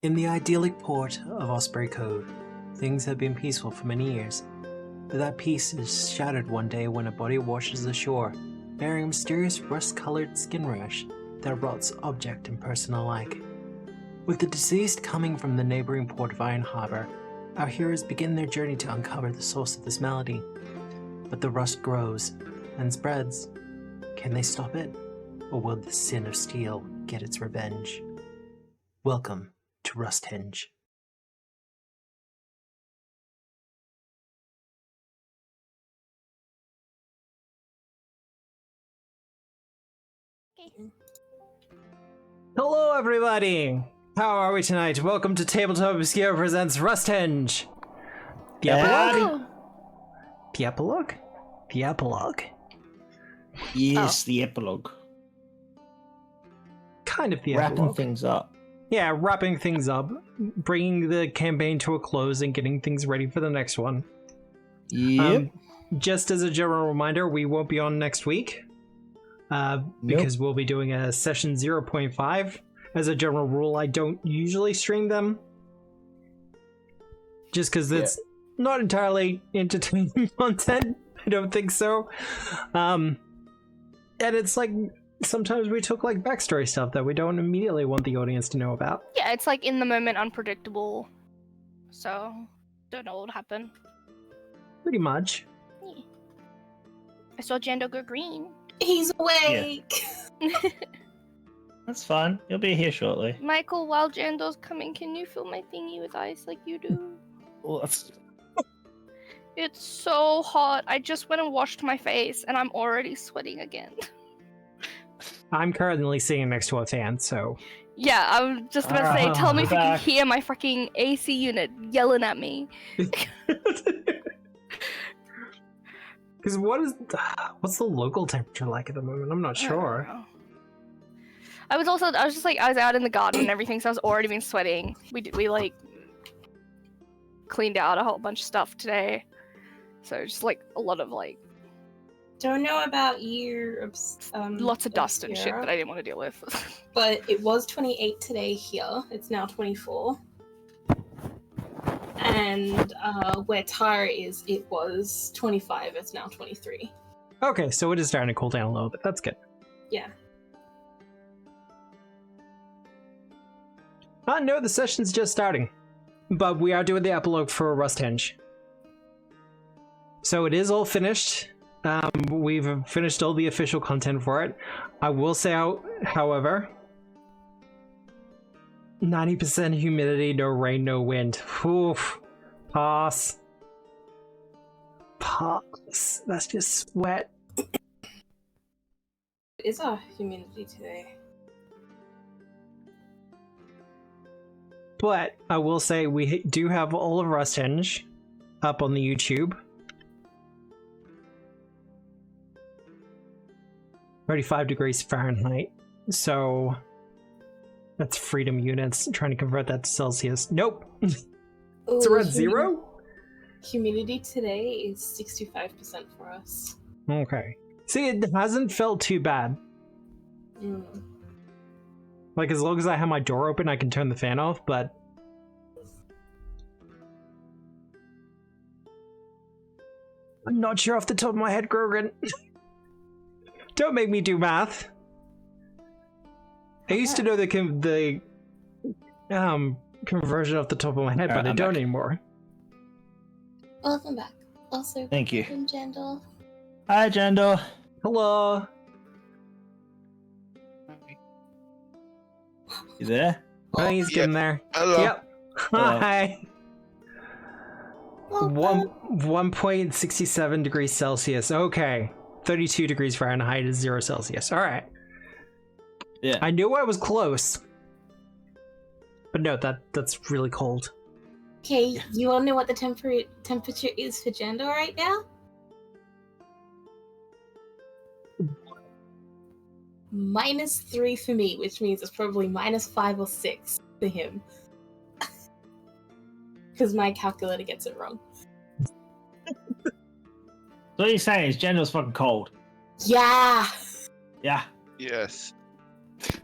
In the idyllic port of Osprey Cove, things have been peaceful for many years, but that peace is shattered one day when a body washes ashore, bearing a mysterious rust-colored skin rash that rots object and person alike. With the deceased coming from the neighboring port of Iron Harbor, our heroes begin their journey to uncover the source of this malady. But the rust grows and spreads. Can they stop it? Or will the sin of steel get its revenge? Welcome to Rusthenge. Hello everybody! How are we tonight? Welcome to Tabletop Obscura presents Rusthenge! The Epilogue? The Epilogue? The Epilogue. Yes, the Epilogue. Kind of the Wrapping Epilogue. things up. Yeah, wrapping things up, bringing the campaign to a close and getting things ready for the next one. Yep. Just as a general reminder, we won't be on next week. Because we'll be doing a session 0.5. As a general rule, I don't usually stream them. Just because it's not entirely entertaining content. I don't think so. And it's like, sometimes we took like backstory stuff that we don't immediately want the audience to know about. Yeah, it's like in the moment unpredictable. So, don't know what would happen. Pretty much. Yeah. I saw Jando go green. He's awake! Yeah. That's fine. You'll be here shortly. Michael, while Jando's coming, can you fill my thingy with ice like you do? Well, that's... It's so hot. I just went and washed my face and I'm already sweating again. I'm currently sitting next to a fan, so... Yeah, I was just about to say, tell me if you can back. hear my fucking AC unit yelling at me. Because what's the local temperature like at the moment? I'm not sure. I was out in the garden and everything, so I was already been sweating. We like cleaned out a whole bunch of stuff today, so just like a lot of like Don't know about you, lots of dust and shit Obscura, that I didn't want to deal with. but it was 28 today here. It's now 24. And where Tara is, it was 25. It's now 23. Okay, so it is starting to cool down a little bit. That's good. Yeah. No, the session's just starting. But we are doing the epilogue for Rusthenge. So it is all finished. We've finished all the official content for it. I will say, however, 90% humidity, no rain, no wind. Oof. Pass. Pass. That's just sweat. It is our humidity today. But I will say we do have all of Rusthenge up on the YouTube. 35 degrees Fahrenheit. So that's freedom units. Trying to convert that to Celsius. Nope. It's around zero? Humidity today is 65% for us. Okay. See, it hasn't felt too bad. Like, as long as I have my door open, I can turn the fan off, but... I'm not sure off the top of my head, Grogan. Don't make me do math. I used to know the conversion off the top of my head, but I don't anymore. Welcome back. Also, Thank you. from Jandal. Hi, Jando. Hello. You there? Oh, he's getting there. Hello. Yep. Hello. Hi. 1.67 degrees Celsius. Okay. 32 degrees Fahrenheit is 0 Celsius. All right. Yeah. I knew I was close. But no, that's really cold. Okay, you all know what the temperature is for Jandal right now? -3 for me, which means it's probably -5 or 6 for him. Because my calculator gets it wrong. So what you're saying is Jendo's fucking cold. Yeah! Yeah. Yes.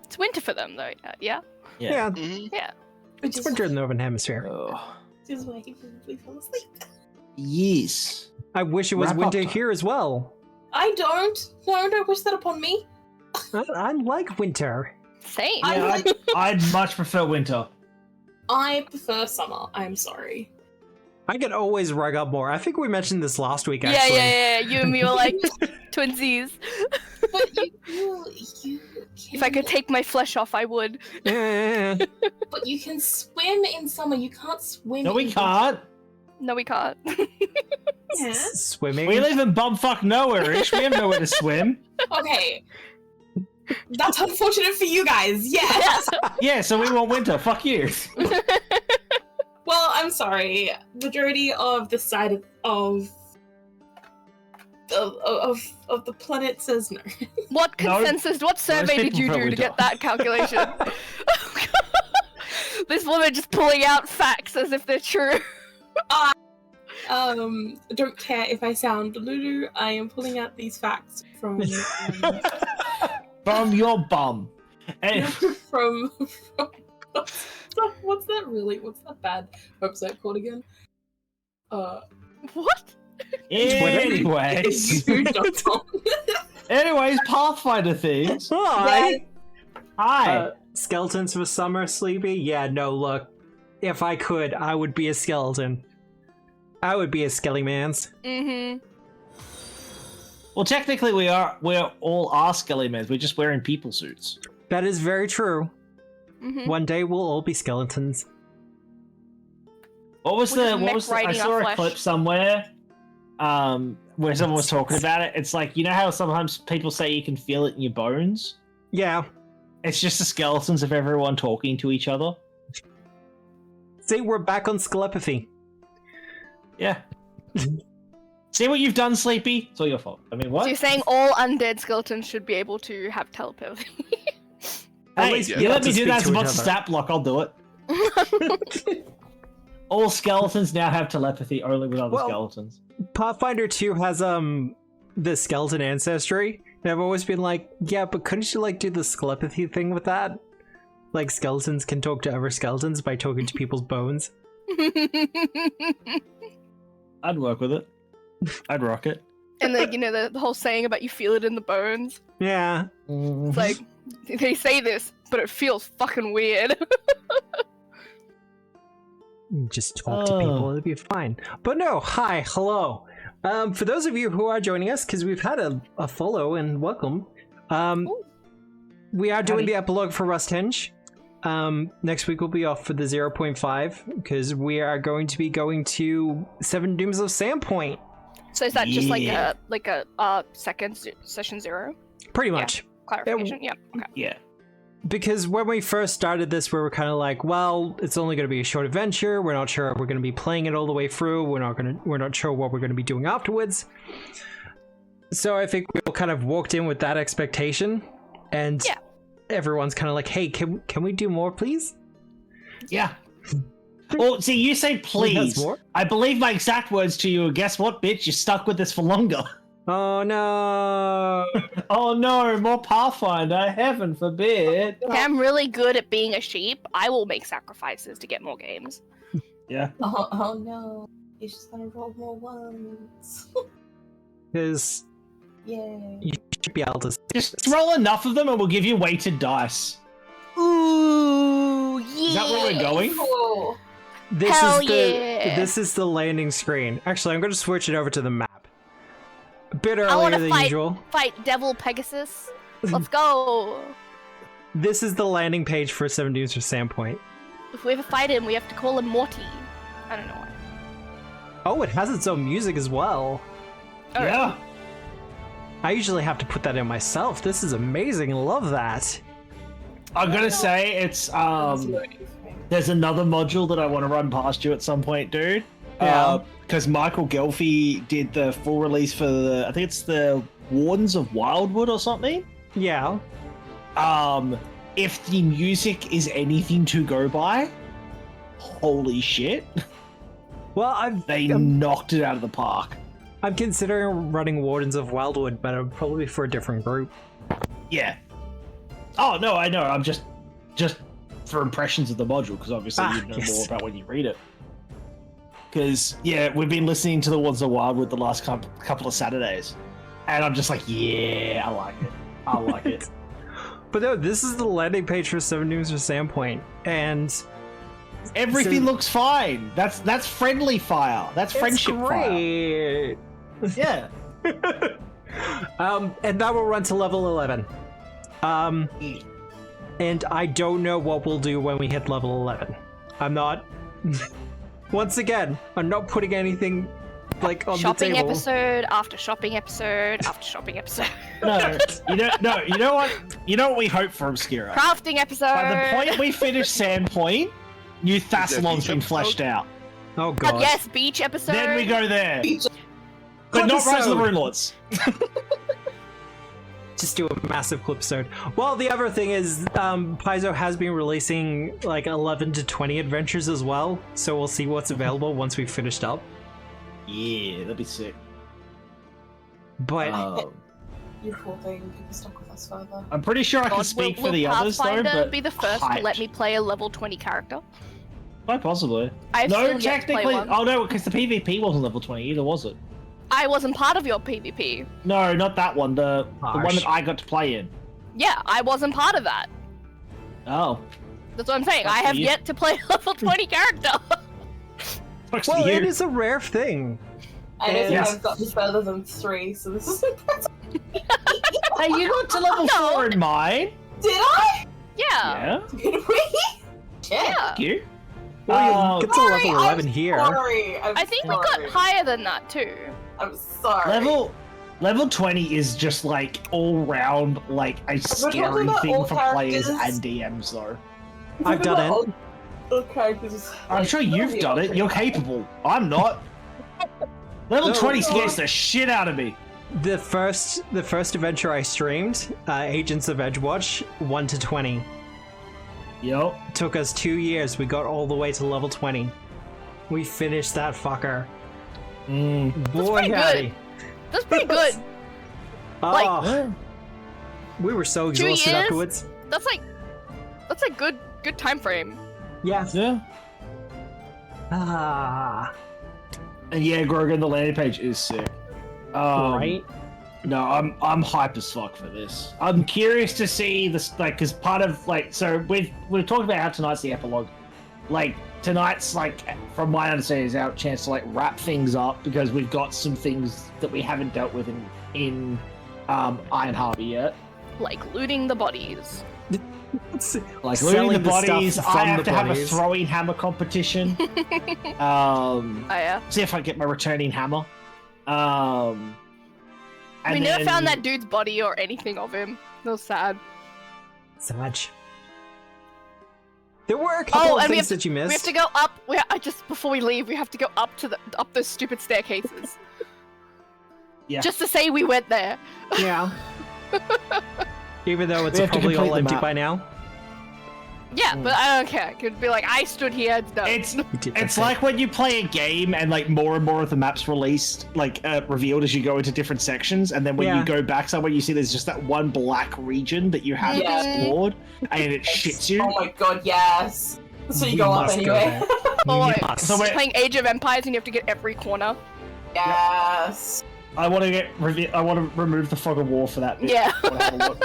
It's winter for them though. Yeah. Yeah. Mm-hmm. Yeah. Which It's winter in the Northern Hemisphere. Which is why he probably fell asleep. Yes. I wish it was Wrap up winter time. here as well. I don't wish that upon me. I like winter. Same. Yeah, I'd much prefer winter. I prefer summer. I'm sorry. I could always rug up more. I think we mentioned this last week, Yeah, actually. yeah. You and me were like twinsies. But you If I could take my flesh off, I would. Eh. But you can swim in summer. You can't swim. No, we in can't. No, we can't. Yeah. Swimming. We live in bumfuck nowhere-ish. We have nowhere to swim. Okay. That's unfortunate for you guys. Yes. Yeah, so we want winter. Fuck you. Well, I'm sorry. Majority of the side of the planet says no. What No. consensus? What survey did people you prefer do to get winter. that calculation? This woman just pulling out facts as if they're true. Don't care if I sound Lulu. I am pulling out these facts from From your bum. And from what's that bad website called again? What? anyways, You.com. anyways, Pathfinder things. Hi. Hi. Skeletons for summer, Sleepy? Yeah, no, look. If I could, I would be a skeleton. I would be a skelly-mans. Mm-hmm. Well, technically, we're all are Skelly-mans. We're just wearing people suits. That is very true. Mm-hmm. One day we'll all be skeletons. What was We're the? just What was? The, I mech-riding saw our a flesh. clip somewhere, where someone was talking about it. It's like, you know how sometimes people say you can feel it in your bones. Yeah. It's just the skeletons of everyone talking to each other. See, we're back on skelepathy. Yeah. See what you've done, Sleepy? It's all your fault. I mean, what? So you're saying all undead skeletons should be able to have telepathy? At Hey, least you be able let to me do speak that. to It's each about other. stat block. I'll do it. All skeletons now have telepathy, only with other Well- skeletons. Pathfinder 2 has the skeleton ancestry. And I've always been like, yeah, but couldn't you like do the skelepathy thing with that? Like skeletons can talk to other skeletons by talking to people's bones. I'd work with it. I'd rock it. And like, you know, the whole saying about you feel it in the bones. Yeah. It's like, they say this, but it feels fucking weird. Just talk to people, it'll be fine. But no, hi, hello. For those of you who are joining us, because we've had a follow and welcome, we are doing the epilogue for Rusthenge. Next week we'll be off for the 0.5, because we are going to be going to 7 Dooms of Sandpoint. So is that just Yeah. like a second session 0? Pretty much. Clarification? Yeah. Okay. Yeah. Because when we first started this, we were kind of like, well, it's only going to be a short adventure. We're not sure if we're going to be playing it all the way through. We're not sure what we're going to be doing afterwards. So I think we all kind of walked in with that expectation, and Yeah. everyone's kind of like, hey, can we do more, please? Yeah. Well, see, you say please. more? I believe my exact words to you are, guess what, bitch? You're stuck with this for longer. Oh no! Oh no, more Pathfinder, heaven forbid. Okay, I'm really good at being a sheep. I will make sacrifices to get more games. Yeah. Oh no. He's just gonna roll more ones. Because Yay. you should be able to. Just roll enough of them and we'll give you weighted dice. Ooh, yeah. Is that where we're going? Cool. Hell is the yeah. this is the landing screen. Actually, I'm going to switch it over to the map. A bit I earlier wanna than fight. usual. Fight Devil Pegasus. Let's go. This is the landing page for 7 Dooms for Sandpoint. If we ever fight him, we have to call him Morty. I don't know why. Oh, it has its own music as well. Oh, Yeah. I usually have to put that in myself. This is amazing. Love that. I'm gonna say it's there's another module that I want to run past you at some point, dude. Yeah. Because Michael Gelfie did the full release for the, I think it's the Wardens of Wildwood or something. Yeah. If the music is anything to go by, holy shit, Well, they knocked it out of the park. I'm considering running Wardens of Wildwood, but it'll probably be for a different group. Yeah. Oh no, I know. I'm just for impressions of the module, because obviously you know more about when you read it. Because, yeah, we've been listening to the Ones of Wild with the last couple of Saturdays. And I'm just like, yeah, I like it. I like it. But no, this is the landing page for 7 Dooms for Sandpoint. And everything looks fine. That's friendly fire. That's friendship great. fire. Yeah. And that will run to level 11. And I don't know what we'll do when we hit level 11. I'm not... Once again, I'm not putting anything like on shopping the table. episode after shopping episode after shopping episode. No, you know what we hope for Obscura. Crafting episode. By the point we finish Sandpoint, New Thassalon's been fleshed out. Oh god. Yes, beach episode. Then we go there. But not Rise of the Rune Lords. Just do a massive clipsode. Well, the other thing is, Paizo has been releasing like 11 to 20 adventures as well, so we'll see what's available once we've finished up. Yeah, that'd be sick. But You poor thing, people stuck with us further. I'm pretty sure I can speak for the others though, Pathfinder but be the first to let me play a level 20 character? Quite possibly. I've No, still yet to play technically. one. Oh no, because the PvP wasn't level 20 either, was it? I wasn't part of your PvP. No, not that one. The one that I got to play in. Yeah, I wasn't part of that. Oh. That's what I'm saying. That's I have you. yet to play a level 20 character. Fuck's well, you. it is a rare thing. I don't think Yes. I've gotten further than 3, so this is impressive. Hey, you got to level No. 4 in mine. Did I? Yeah. Yeah. Did we? Yeah. Thank you. Well, you get to Sorry, level 11 I'm here. Sorry. I think we got higher than that too. I'm sorry. Level 20 is just like all round like a scary about thing all for players characters. and DMs though. I've done it. Okay, I'm sure you've done it. You're capable. I'm not. Level No. 20 scares the shit out of me. The first adventure I streamed, Agents of Edgewatch, 1 to 20. Yo. Took us 2 years. We got all the way to level 20. We finished that fucker. Boy, pretty howdy. good. That's pretty good. Like- Oh, we were so 2 exhausted years? afterwards. That's a good time frame. Yes. Yeah. Ah, And yeah, Grogan, the landing page is sick. right? No, I'm hype as fuck for this. I'm curious to see this, like, because part of like, so we're talking about how tonight's the epilogue. Like tonight's like, from my understanding, is our chance to like wrap things up because we've got some things that we haven't dealt with in Iron Harbor yet. Like looting the bodies. Like Selling looting the the stuff bodies. from I have the to have a bodies. throwing hammer competition. Oh yeah. See if I get my returning hammer. We And never then- found that dude's body or anything of him. That was sad. Sag. There were a couple of things that you missed. We have to go up. Just before we leave, we have to go up to up those stupid staircases. Yeah. Just to say we went there. Yeah. Even though it's We have to probably complete all the empty map. by now. Yeah, but I don't care. I could be like, I stood here. No. It's You did that It's thing. like when you play a game and like more and more of the maps released, like revealed as you go into different sections, and then when Yeah. you go back somewhere, you see there's just that one black region that you haven't Yeah. explored, and it shits you. Oh my god, yes. So you We go up must go anyway. there. Oh, We wait. must. So we're- Playing Age of Empires and you have to get every corner. Yes. I want to I want to remove the fog of war for that bit. Yeah. I wanna have a look.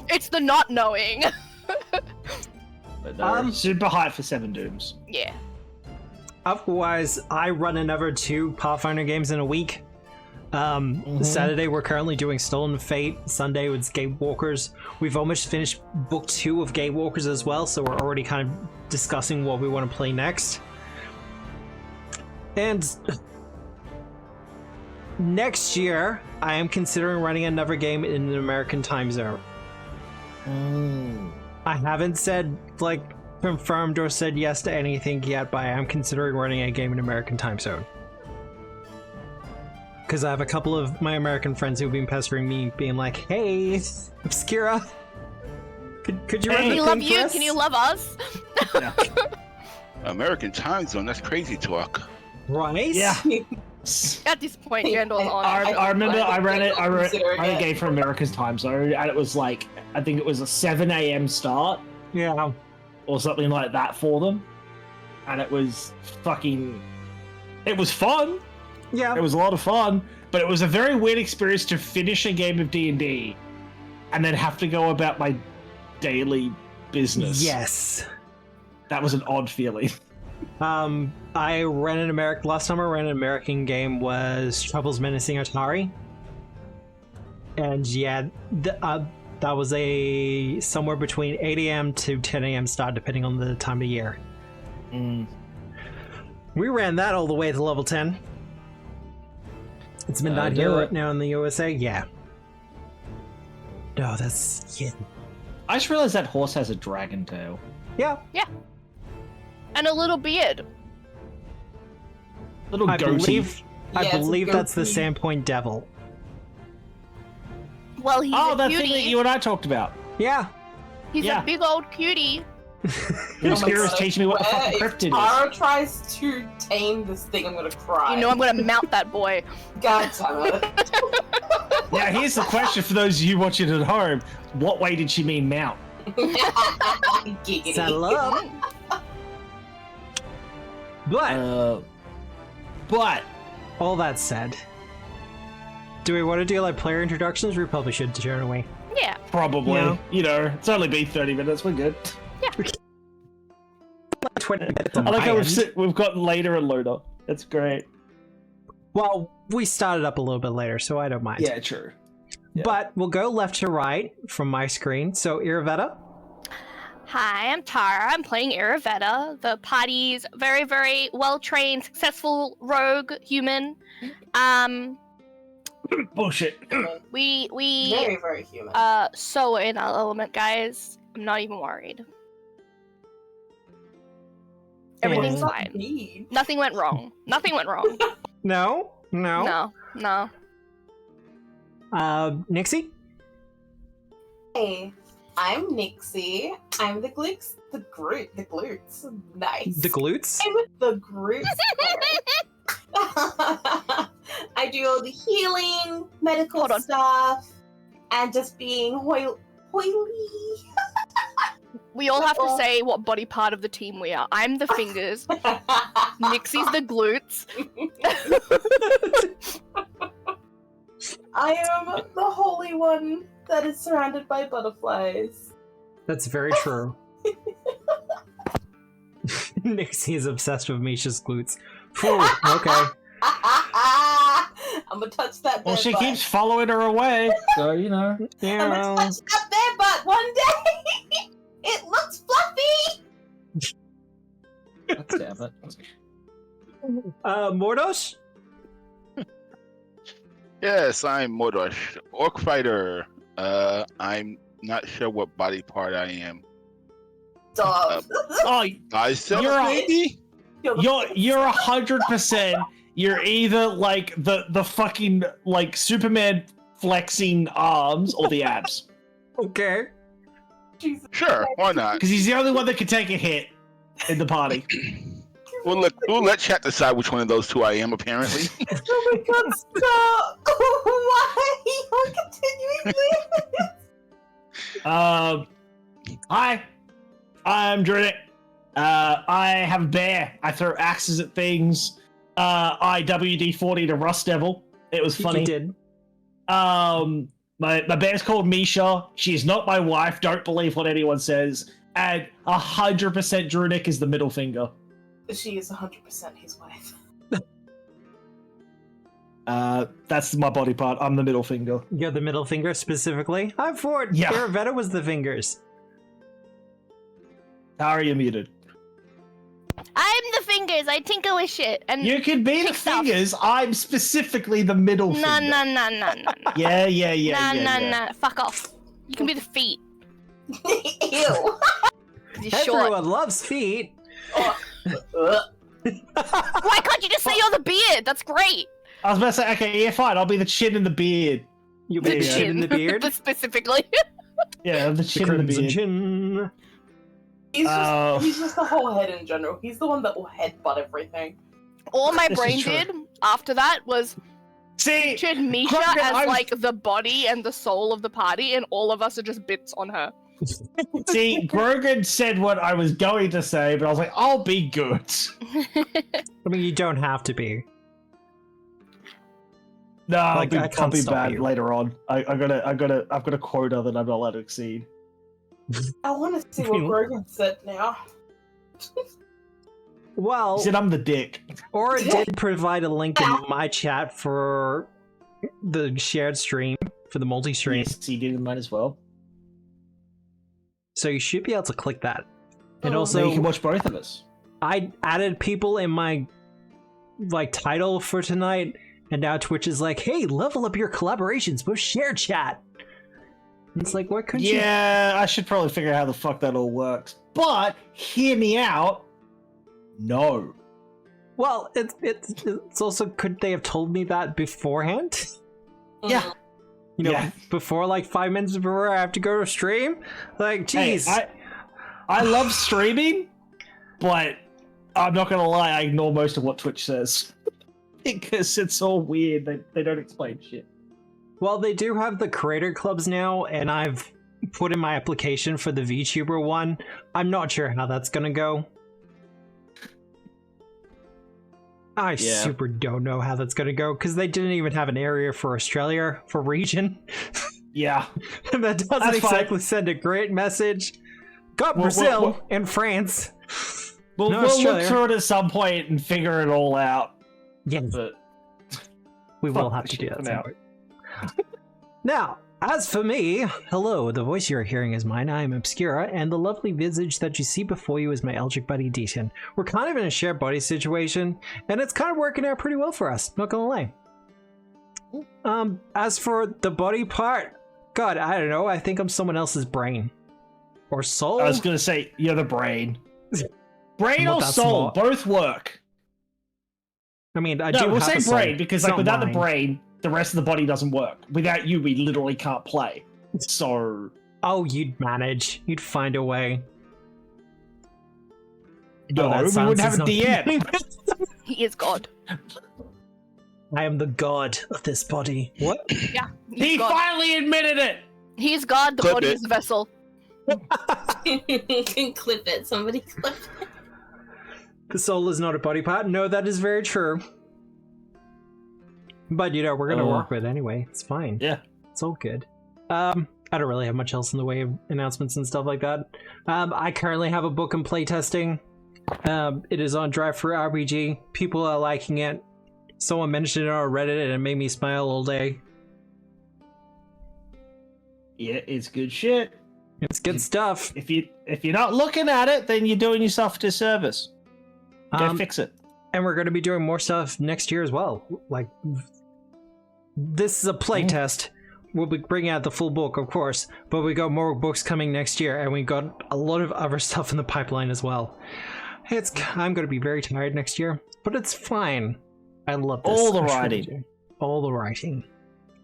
It's the not knowing. But no, super hyped for 7 Dooms. Yeah. Otherwise, I run another 2 Pathfinder games in a week. Saturday, we're currently doing Stolen Fate. Sunday, it's Gatewalkers. We've almost finished book 2 of Gatewalkers as well, so we're already kind of discussing what we want to play next. And next year, I am considering running another game in an American time zone. I haven't said, like, confirmed or said yes to anything yet, but I am considering running a game in American time zone. Because I have a couple of my American friends who've been pestering me, being like, hey, Obscura, could you run Can the you thing love for you? us? Can you love us? American time zone, that's crazy talk. Right? Yeah. At this point, Jandal's on I, it. I remember I ran it. I ran Considering a it. game for America's time zone, and it was like I think it was a 7 a.m. start. Yeah. or something like that for them, and it was fucking. It was fun. Yeah. It was a lot of fun, but it was a very weird experience to finish a game of D&D and then have to go about my daily business. Yes. That was an odd feeling. I ran an last time I ran an American game was Troubles Menacing Atari. And yeah, that was a somewhere between 8 a.m. to 10 a.m. start, depending on the time of year. We ran that all the way to level 10. It's midnight here right now in the USA. Yeah. No, that's yeah. I just realized that horse has a dragon tail. Yeah. Yeah. And a little beard. Little I goatee. believe that's the Sandpoint devil. Well, he's a that cutie. thing that you and I talked about. Yeah. He's Yeah. a big old cutie. Obscura's teaching me what the fucking cryptid is. Tara tries to tame this thing, I'm gonna cry. You know I'm gonna mount that boy. God damn it. Now, here's the question for those of you watching at home. What way did she mean mount? Giggity. Saddle up. But all that said, do we want to do like player introductions? We probably should turn away. Yeah. Probably. No. You know, it's only been 30 minutes. We're good. 20 minutes I on like my how end. we've gotten later and later. That's great. Well, we started up a little bit later, so I don't mind. Yeah, true. Yeah. But we'll go left to right from my screen. So, Iravetta. Hi, I'm Tara. I'm playing Iravetta, the party's very, very well-trained, successful rogue human. Bullshit. We Very, very human. so in our element, guys. I'm not even worried. Everything's And- fine. Indeed. Nothing went wrong. Nothing went wrong. No. No. Nixie. Hey, I'm Nixie. I'm the glutes. The glutes. Nice. The glutes. I'm the glutes. I do all the healing, medical Hold on. stuff, and just being hoily. We all have to say what body part of the team we are. I'm the fingers. Nixie's the glutes. I am the holy one that is surrounded by butterflies. That's very true. Nixie is obsessed with Misha's glutes. Phew, okay. I'm gonna touch that. Well, bare she butt. keeps following her away. So, you know. Yeah, I'm well, gonna touch that bare butt one day. It looks fluffy. Damn it. Mordos? Yes, I'm Mordosh, Orc Fighter. I'm not sure what body part I am. Dog. Oh, Bicep, You're a- maybe? you're 100%. You're either like the fucking like Superman flexing arms or the abs. Okay. Jesus. Sure, why not? Because he's the only one that can take a hit in the party. We'll let chat decide which one of those two I am, apparently. Oh my god, stop! Why are you continuing this? Hi, I'm Druidic. I have a bear. I throw axes at things. I WD-40 to Rust Devil. It was funny. You did. My bear's called Misha. She is not my wife. Don't believe what anyone says. And 100% Druidic is the middle finger. She is 100% his wife. That's my body part. I'm the middle finger. You're the middle finger specifically? I'm Ford. Yeah. Iravetta was the fingers. How are you muted? I'm the fingers. I tinker with shit. And You can be the Pick stuff. fingers. I'm specifically the middle no. finger. Yeah. No. Fuck off. You can be the feet. Ew. You're short. Everyone loves feet. Why can't you just say you're the beard? That's great. I was about to say, okay, yeah, fine. I'll be the chin and the beard. You'll be There the you go. chin in the beard. Specifically. Yeah, the The chin and the crimson beard. chin. He's just the whole head in general. He's the one that will headbutt everything. All my This is brain true. did after that was See, Pictured Misha Grogan, as like the body and the soul of the party, and all of us are just bits on her. see, Grogan said what I was going to say, but I was like, I'll be good. I mean, you don't have to be. No, Like, I I'll can't be stop bad you. later on. I've got a quota that I'm not allowed to exceed. I want to see what Grogan said now. Well, He said I'm the dick. Aura did provide a link in my chat for the shared stream, for the multi-stream. Yes, he did in mine as well. So you should be able to click that. And Oh. So also, you can watch both of us. I added people in my like title for tonight, and now Twitch is like, hey, level up your collaborations with share chat. And it's like, why couldn't you? Yeah, I should probably figure out how the fuck that all works. But hear me out. No. Well, it's also, could they have told me that beforehand? Yeah. You know, Yeah. before like 5 minutes before I have to go to stream? Like, jeez. Hey, I love streaming, but I'm not gonna lie, I ignore most of what Twitch says. Because it's all weird. They don't explain shit. Well, they do have the creator clubs now, and I've put in my application for the VTuber one. I'm not sure how that's gonna go. I Yeah. super don't know how that's gonna go, because they didn't even have an area for Australia, for region. Yeah. And that doesn't That's fine. exactly send a great message. Got Well, Brazil well- and France. We'll No, look Australia. through it at some point and figure it all out. Yeah, But we will fuck have this to do shit that for now. sometime. Now, as for me, hello, the voice you're hearing is mine. I am Obscura, and the lovely visage that you see before you is my Eldritch buddy Deaton. We're kind of in a shared body situation, and it's kind of working out pretty well for us, not gonna lie. As for the body part, God, I don't know, I think I'm someone else's brain. Or soul? I was gonna say you're the brain. Brain Not or that soul, smart. both work. I mean, I No, do we'll have say a soul. brain because It's like not without mine. the brain, the rest of the body doesn't work. Without you, we literally can't play. So Oh, you'd manage. You'd find a way. no, that we sounds wouldn't have a exhausting. DM. He is God. I am the god of this body. What? Yeah. He He's God. finally admitted it. He's God, the Clip body it. is the vessel. Clip it. Somebody clip it. The soul is not a body part. No, that is very true. But, you know, we're gonna work with it anyway. It's fine. Yeah. It's all good. I don't really have much else in the way of announcements and stuff like that. I currently have a book in playtesting. It is on Drive for RPG. People are liking it. Someone mentioned it on Reddit and it made me smile all day. Yeah, it's good shit. It's good stuff. If you're not looking at it, then you're doing yourself a disservice. Go fix it. And we're going to be doing more stuff next year as well. Like, this is a playtest. We'll be bringing out the full book, of course, but we got more books coming next year, and we got a lot of other stuff in the pipeline as well. I'm going to be very tired next year, but it's fine. I love this. All the I truly writing. do. All the writing.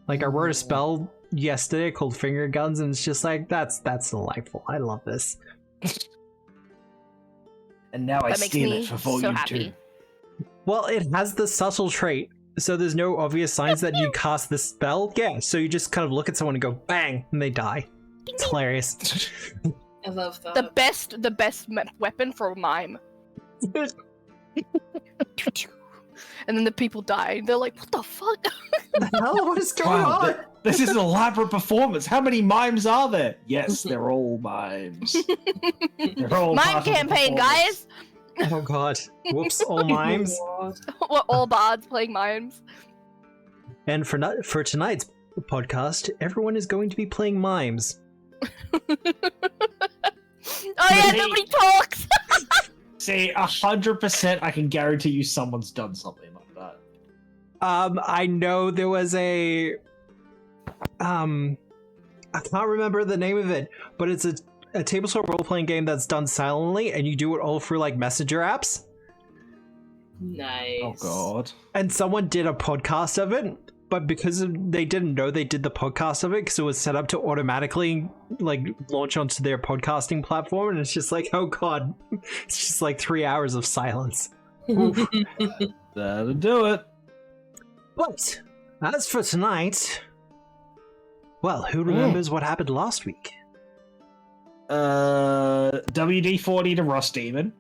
Like, I wrote a spell yesterday called Finger Guns, and it's just like, that's delightful. I love this. And now I That makes steal me it for so volume happy. 2. Well, it has the subtle trait, so there's no obvious signs that you cast this spell. Yeah, so you just kind of look at someone and go, bang, and they die. It's hilarious. I love that. The best weapon for a mime. And then the people die. They're like, what the fuck? Hell, what is going Wow, on? this is an elaborate performance. How many mimes are there? Yes, they're all mimes. They're all Mime part of the campaign, performance. guys! Oh god. Whoops, all mimes. We're all bards playing mimes. And for tonight's podcast, everyone is going to be playing mimes. Oh yeah, See? nobody talks! See, 100% I can guarantee you someone's done something like that. I know there was a I can't remember the name of it, but it's a tabletop role-playing game that's done silently, and you do it all through like messenger apps. Nice. Oh god. And someone did a podcast of it, but because they didn't know they did the podcast of it, because it was set up to automatically like launch onto their podcasting platform, and it's just like, oh god, it's just like 3 hours of silence. That'll do it. But As for tonight, well, who remembers what happened last week? WD-40 to Rusthenge.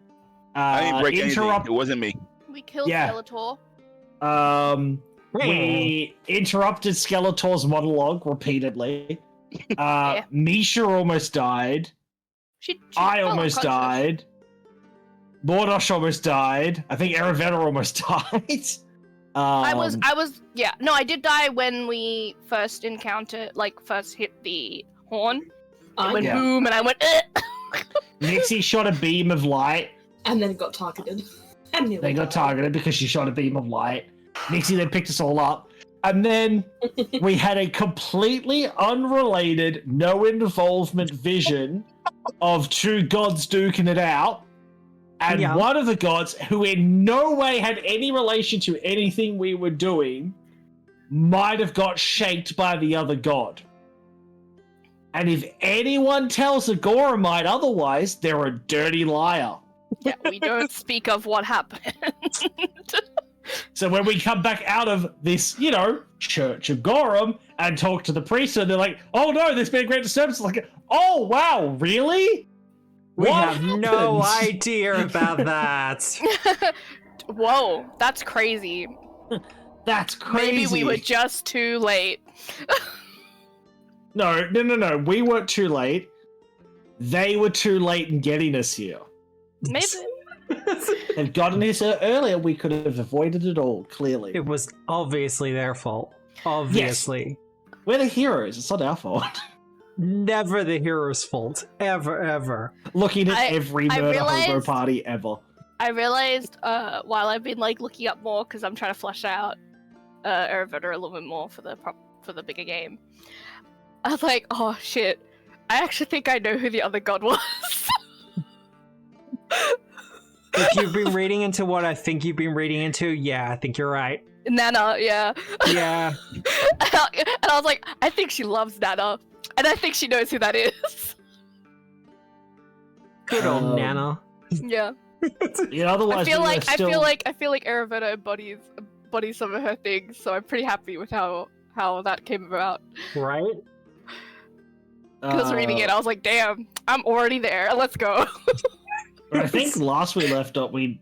I didn't break anything. It wasn't me. We killed Yeah. Skeletor. We interrupted Skeletor's monologue repeatedly. Misha almost died. She I fell almost unconscious. died. Mordosh almost died. I think Eravetta almost died. I was, yeah. No, I did die when we first encountered, first hit the horn. It went boom, and I went, Nixie shot a beam of light. And then got targeted. They got targeted because she shot a beam of light. Nixie then picked us all up. And then we had a completely unrelated, no involvement vision of two gods duking it out. And one of the gods, who in no way had any relation to anything we were doing, might have got shaked by the other god. And if anyone tells a Gorumite otherwise, they're a dirty liar. Yeah, we don't speak of what happened. So when we come back out of this, Church of Gorum and talk to the priest, and they're like, "Oh no, there's been a great disturbance." Like, "Oh wow, really? We What have no idea about that. Whoa, that's crazy. That's crazy." Maybe we were just too late. No. We weren't too late. They were too late in getting us here. Maybe. Had gotten us here earlier, we could have avoided it all, clearly. It was obviously their fault. Obviously. Yes. We're the heroes. It's not our fault. Never the hero's fault. Ever. Looking at every murder hobo party ever. I realized while I've been looking up more because I'm trying to flesh out Eravetta a little bit more for the bigger game. I was like, oh shit! I actually think I know who the other god was. If you've been reading into what I think you've been reading into, yeah, I think you're right. Nana, yeah. Yeah. And I was like, I think she loves Nana, and I think she knows who that is. Good old Nana. Yeah. Otherwise I feel like Eravetta embodies some of her things, so I'm pretty happy with how that came about. Right? Because reading it, I was like, damn, I'm already there. Let's go. I think last we left up, we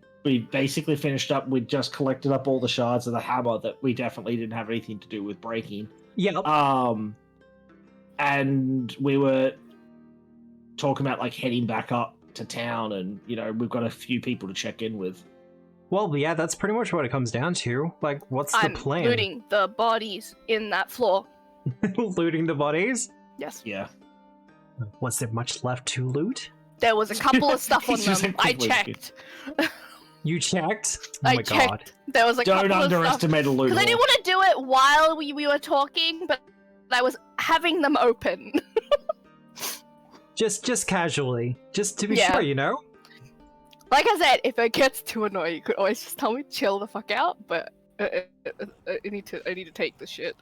basically finished up. We just collected up all the shards of the hammer that we definitely didn't have anything to do with breaking. Yep. And we were talking about heading back up to town, and we've got a few people to check in with. Well, yeah, that's pretty much what it comes down to. What's the plan? I'm looting the bodies in that floor. Looting the bodies? Yes. Yeah. Was there much left to loot? There was a couple of stuff on them. I checked. You checked? Oh I my checked. God. There was a couple Don't of stuff. underestimate a loot. Because I didn't want to do it while we were talking, but I was having them open. Just casually. Just to be sure, Like I said, if it gets too annoying, you could always just tell me to chill the fuck out, but I need to take this shit.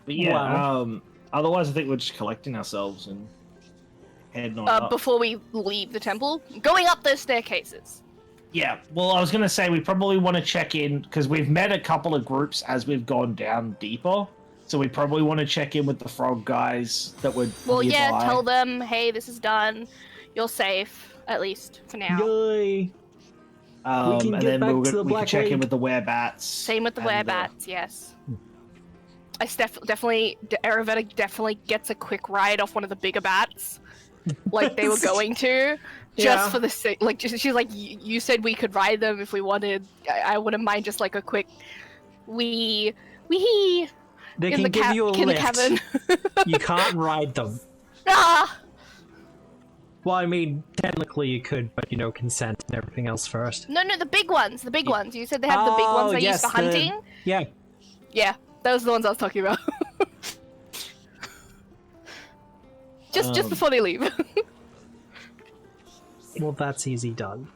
But yeah, Wow. Otherwise I think we're just collecting ourselves and heading on up. Before we leave the temple, going up those staircases. Yeah, well, I was going to say we probably want to check in, because we've met a couple of groups as we've gone down deeper, so we probably want to check in with the frog guys that were Well, nearby. yeah, tell them, hey, this is done. You're safe, at least for now. Yay! And get then back to the we can Black check in Lake. with the werebats. Same with the and, werebats, yes. Eravetta definitely gets a quick ride off one of the bigger bats, like they were going to, just for the sake. She's like, you said we could ride them if we wanted. I wouldn't mind just a quick wee. They can give you a in lift. the cabin. You can't ride them. Ah! Well, I mean, technically you could, but consent and everything else first. No, the big ones. The big ones. You said they have the big ones they use for hunting. Yeah. Yeah, those are the ones I was talking about. just before they leave. Well, that's easy done.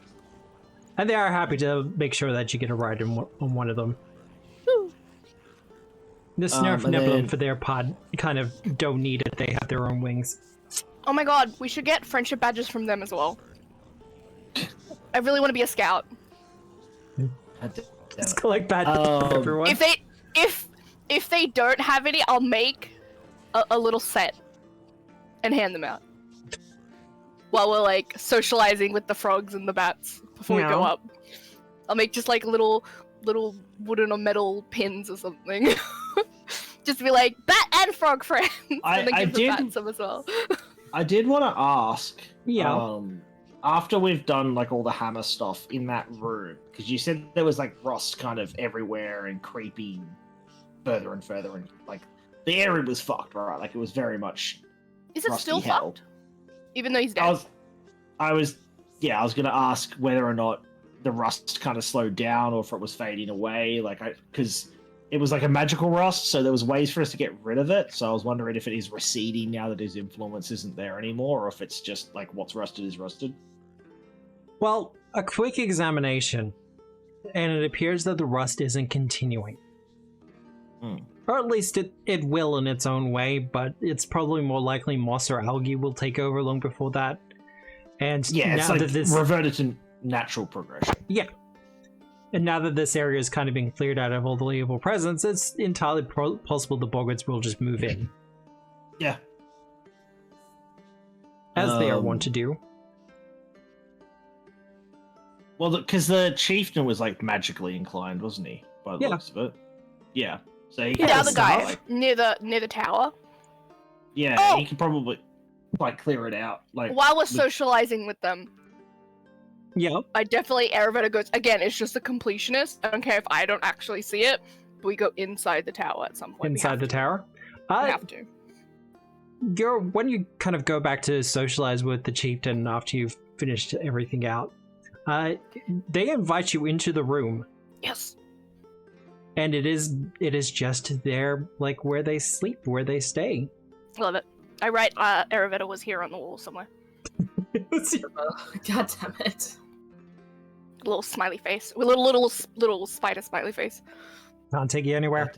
And they are happy to make sure that you get a ride on one of them. Woo. The Snarf and Nebulum, then- for their pod, kind of don't need it. They have their own wings. Oh my god, we should get friendship badges from them as well. I really want to be a scout. Let's collect badges for everyone. If they don't have any, I'll make a little set and hand them out while we're like socializing with the frogs and the bats before we go up. I'll make just like little wooden or metal pins or something. Just be like bat and frog friends, and then give the bats some as well. I did want to ask. Yeah. After we've done like all the hammer stuff in that room, because you said there was like rust kind of everywhere and creeping further and further, and like the area was fucked, right? Like it was very much. Is it still hell. fucked? Even though he's dead. I was gonna ask whether or not the rust kind of slowed down or if it was fading away, because it was like a magical rust, so there was ways for us to get rid of it. So I was wondering if it is receding now that his influence isn't there anymore, or if it's just like what's rusted is rusted. Well, a quick examination, and it appears that the rust isn't continuing. Or at least it will in its own way, but it's probably more likely moss or algae will take over long before that. And yeah, it's now like that this reverted to natural progression. Yeah. And now that this area is kind of being cleared out of all the evil presence, it's entirely possible the boggarts will just move in. Yeah. As they are wont to do. Well, because the chieftain was like magically inclined, wasn't he? By the looks of it. Yeah. So he The other guy near the tower. Yeah, he could probably like clear it out. Like while we're socializing with them. Yeah. I definitely Ayurveda goes again. It's just a completionist. I don't care if I don't actually see it. But we go inside the tower at some point. Inside the tower. We have to. When you kind of go back to socialize with the chieftain after you've finished everything out, they invite you into the room. Yes. And it is just there, like where they sleep, where they stay. Love it. I write Ayurveda was here on the wall somewhere. God damn it. A little smiley face. With a little spider smiley face. Can't take you anywhere.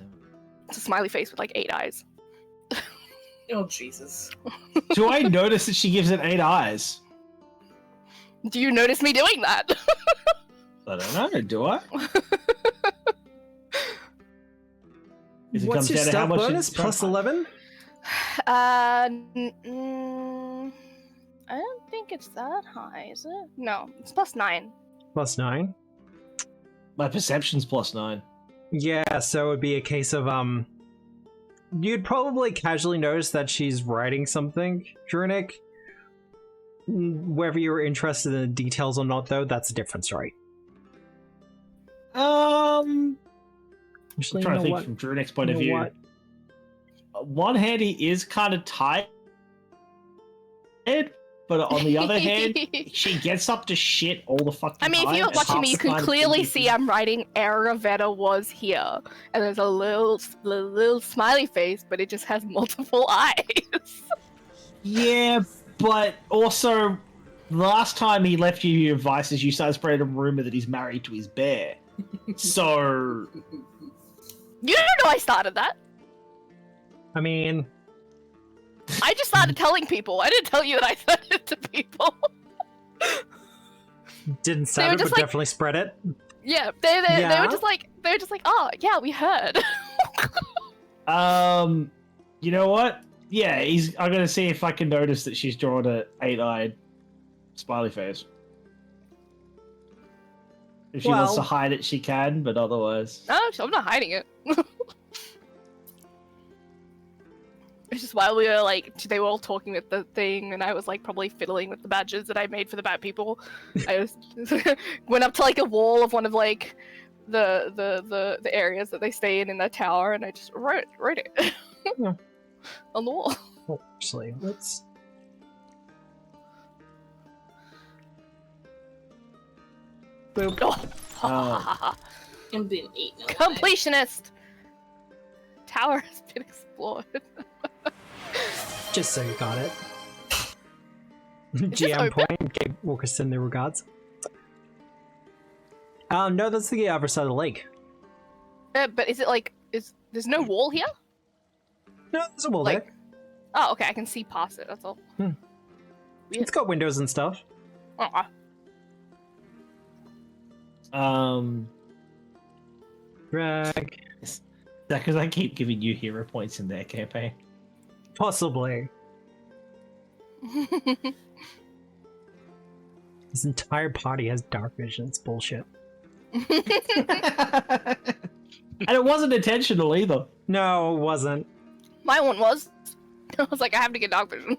It's a smiley face with like 8 eyes. Oh, Jesus. Do I notice that she gives it 8 eyes? Do you notice me doing that? I don't know, do I? What's your stealth bonus? Plus 11? I don't think it's that high, is it? No, it's plus 9. Plus 9? My perception's plus 9. Yeah, so it would be a case of, you'd probably casually notice that she's writing something, Drunic. Whether you're interested in the details or not, though, that's a different story. Actually, I'm trying to think from Drunic's point of view. What? One hand, he is kind of tired, but on the other hand, she gets up to shit all the fucking time. I mean, if you're watching me, you can clearly see I'm writing Ayurveda was here, and there's a little smiley face, but it just has multiple eyes. Yeah, but also, the last time he left you your advices, you started spreading a rumor that he's married to his bear. So... You don't know I started that. I mean... I just started telling people. I didn't tell you that I said it to people. Didn't start it, but definitely spread it. Yeah, they were just like, oh, yeah, we heard. You know what? Yeah, I'm gonna see if I can notice that she's drawn a 8-eyed smiley face. If she wants to hide it, she can, but otherwise... No, I'm not hiding it. It's just while we were like, they were all talking with the thing, and I was like probably fiddling with the badges that I made for the bat people. I just went up to like a wall of one of like the areas that they stay in the tower, and I just wrote it on the wall. Oh, actually, let's... Boop. Oh. I'm being eaten. Completionist! Tower has been explored. Just so you got it. GM point, gave Wilkerson their regards. No, that's the other side of the lake. But is it like, there's no wall here? No, there's a wall there. Oh, okay, I can see past it, that's all. It's got windows and stuff. Drag. Is that because I keep giving you hero points in their campaign? Possibly. This entire party has dark vision. It's bullshit. And it wasn't intentional either. No, it wasn't. My one was. I was like, I have to get dark vision.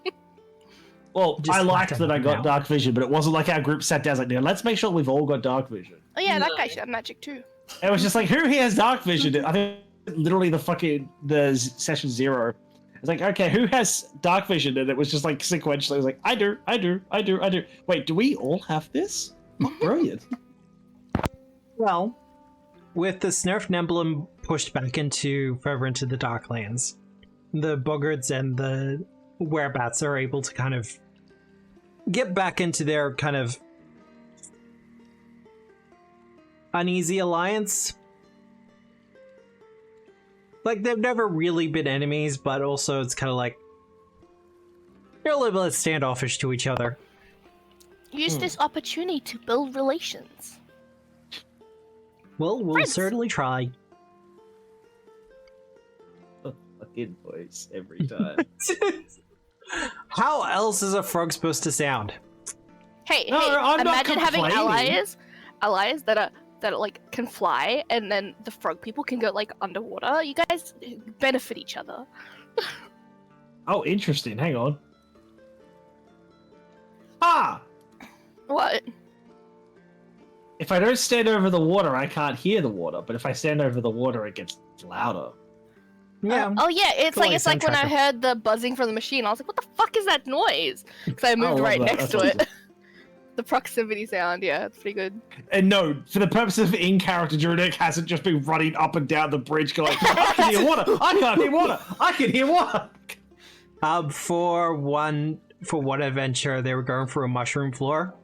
Well, Just I liked left that I it got now. dark vision, but it wasn't like our group sat down like, "Now, let's make sure we've all got dark vision." Oh yeah, that No. guy should have magic too. It was just like, who here has dark vision? I think literally session 0. It's like, okay, who has dark vision? And it was just like sequentially, it was like, I do. Wait, do we all have this? Oh, brilliant. Well, with the Snurf emblem pushed back further into the Darklands, the boggards and the werebats are able to kind of get back into their kind of uneasy alliance. Like, they've never really been enemies, but also it's kind of like they're a little bit standoffish to each other. Use this opportunity to build relations. Well, we'll Friends. certainly try. Fucking voice every time. How else is a frog supposed to sound? Hey, No, I'm not imagine having complaining. allies that like can fly, and then the frog people can go like underwater. You guys benefit each other. Oh, interesting. Hang on. Ah! What? If I don't stand over the water, I can't hear the water. But if I stand over the water, it gets louder. Yeah. Oh yeah, it's Cool, like sound when I tracker. heard the buzzing from the machine. I was like, "What the fuck is that noise?" Because I moved love right that. next That's to it. awesome. The proximity sound, yeah, it's pretty good. And no, for the purposes of in-character, Druidic hasn't just been running up and down the bridge going, I can hear water! I can't hear water! I can hear water! For one adventure, they were going through a mushroom floor,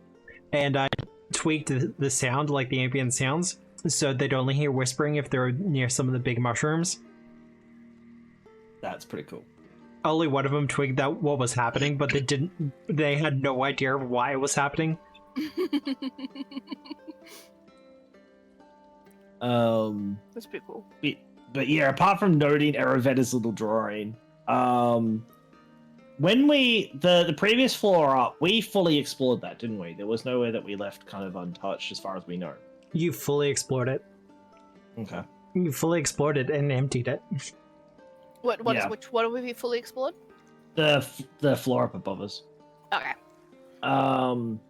and I tweaked the sound, like the ambient sounds, so they'd only hear whispering if they're near some of the big mushrooms. That's pretty cool. Only one of them twigged that what was happening, but they had no idea why it was happening. That's pretty cool. But yeah, apart from noting Aravetta's little drawing, when the previous floor up, we fully explored that, didn't we? There was nowhere that we left kind of untouched as far as we know. You fully explored it. Okay. You fully explored it and emptied it. What Yeah. have we fully explored? The floor up above us. Okay. Um,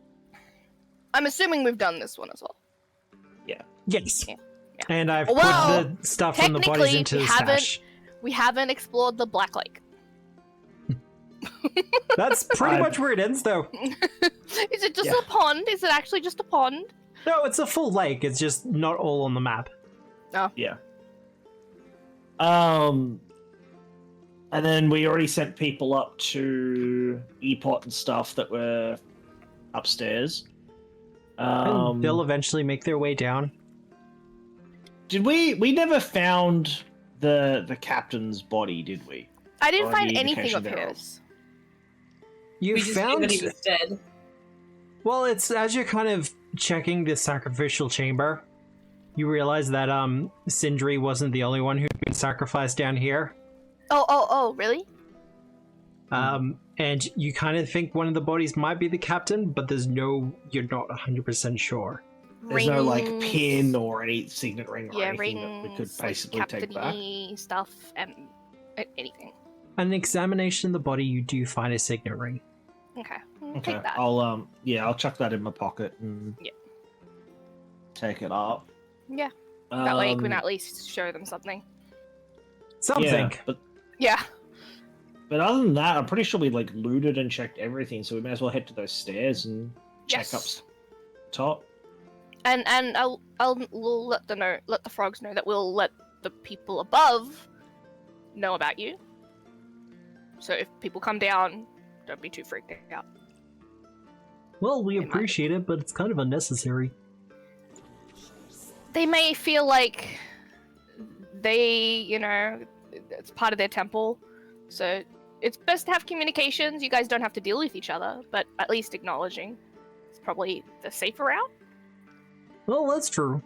I'm assuming we've done this one as well. Yes. Yeah. And I've Well, put the stuff from the bodies technically, into we the haven't- stash. We haven't explored the Black Lake. That's pretty I- much where it ends, though. Is it just Yeah. a pond? Is it actually just a pond? No, it's a full lake. It's just not all on the map. yeah. And then we already sent people up to Epot and stuff that were upstairs. And they'll eventually make their way down. Did we never found the captain's body, did we? I didn't Or find any anything indication of thereof. his. You We just knew found... that he was dead. Well, it's as you're kind of checking the sacrificial chamber, you realize that Sindri wasn't the only one who'd been sacrificed down here. Oh, really? And you kind of think one of the bodies might be the captain, but you're not 100% sure. There's no like Rings. pin or any signet ring or Yeah, anything rings, that we could like basically take back. captain-y stuff, and anything. An examination of the body, you do find a signet ring. Okay, we'll Okay, take that. I'll chuck that in my pocket and Yeah. take it up. Yeah, that way you can Um, at least show them something. Something. Yeah, Yeah. but other than that, I'm pretty sure we like looted and checked everything, so we may as well head to those stairs and check Yes. up top. And we'll let the frogs know that we'll let the people above know about you. So if people come down, don't be too freaked out. Well, we They might. appreciate it, but it's kind of unnecessary. They may feel like it's part of their temple. So it's best to have communications. You guys don't have to deal with each other, but at least acknowledging is probably the safer route. Well, that's true.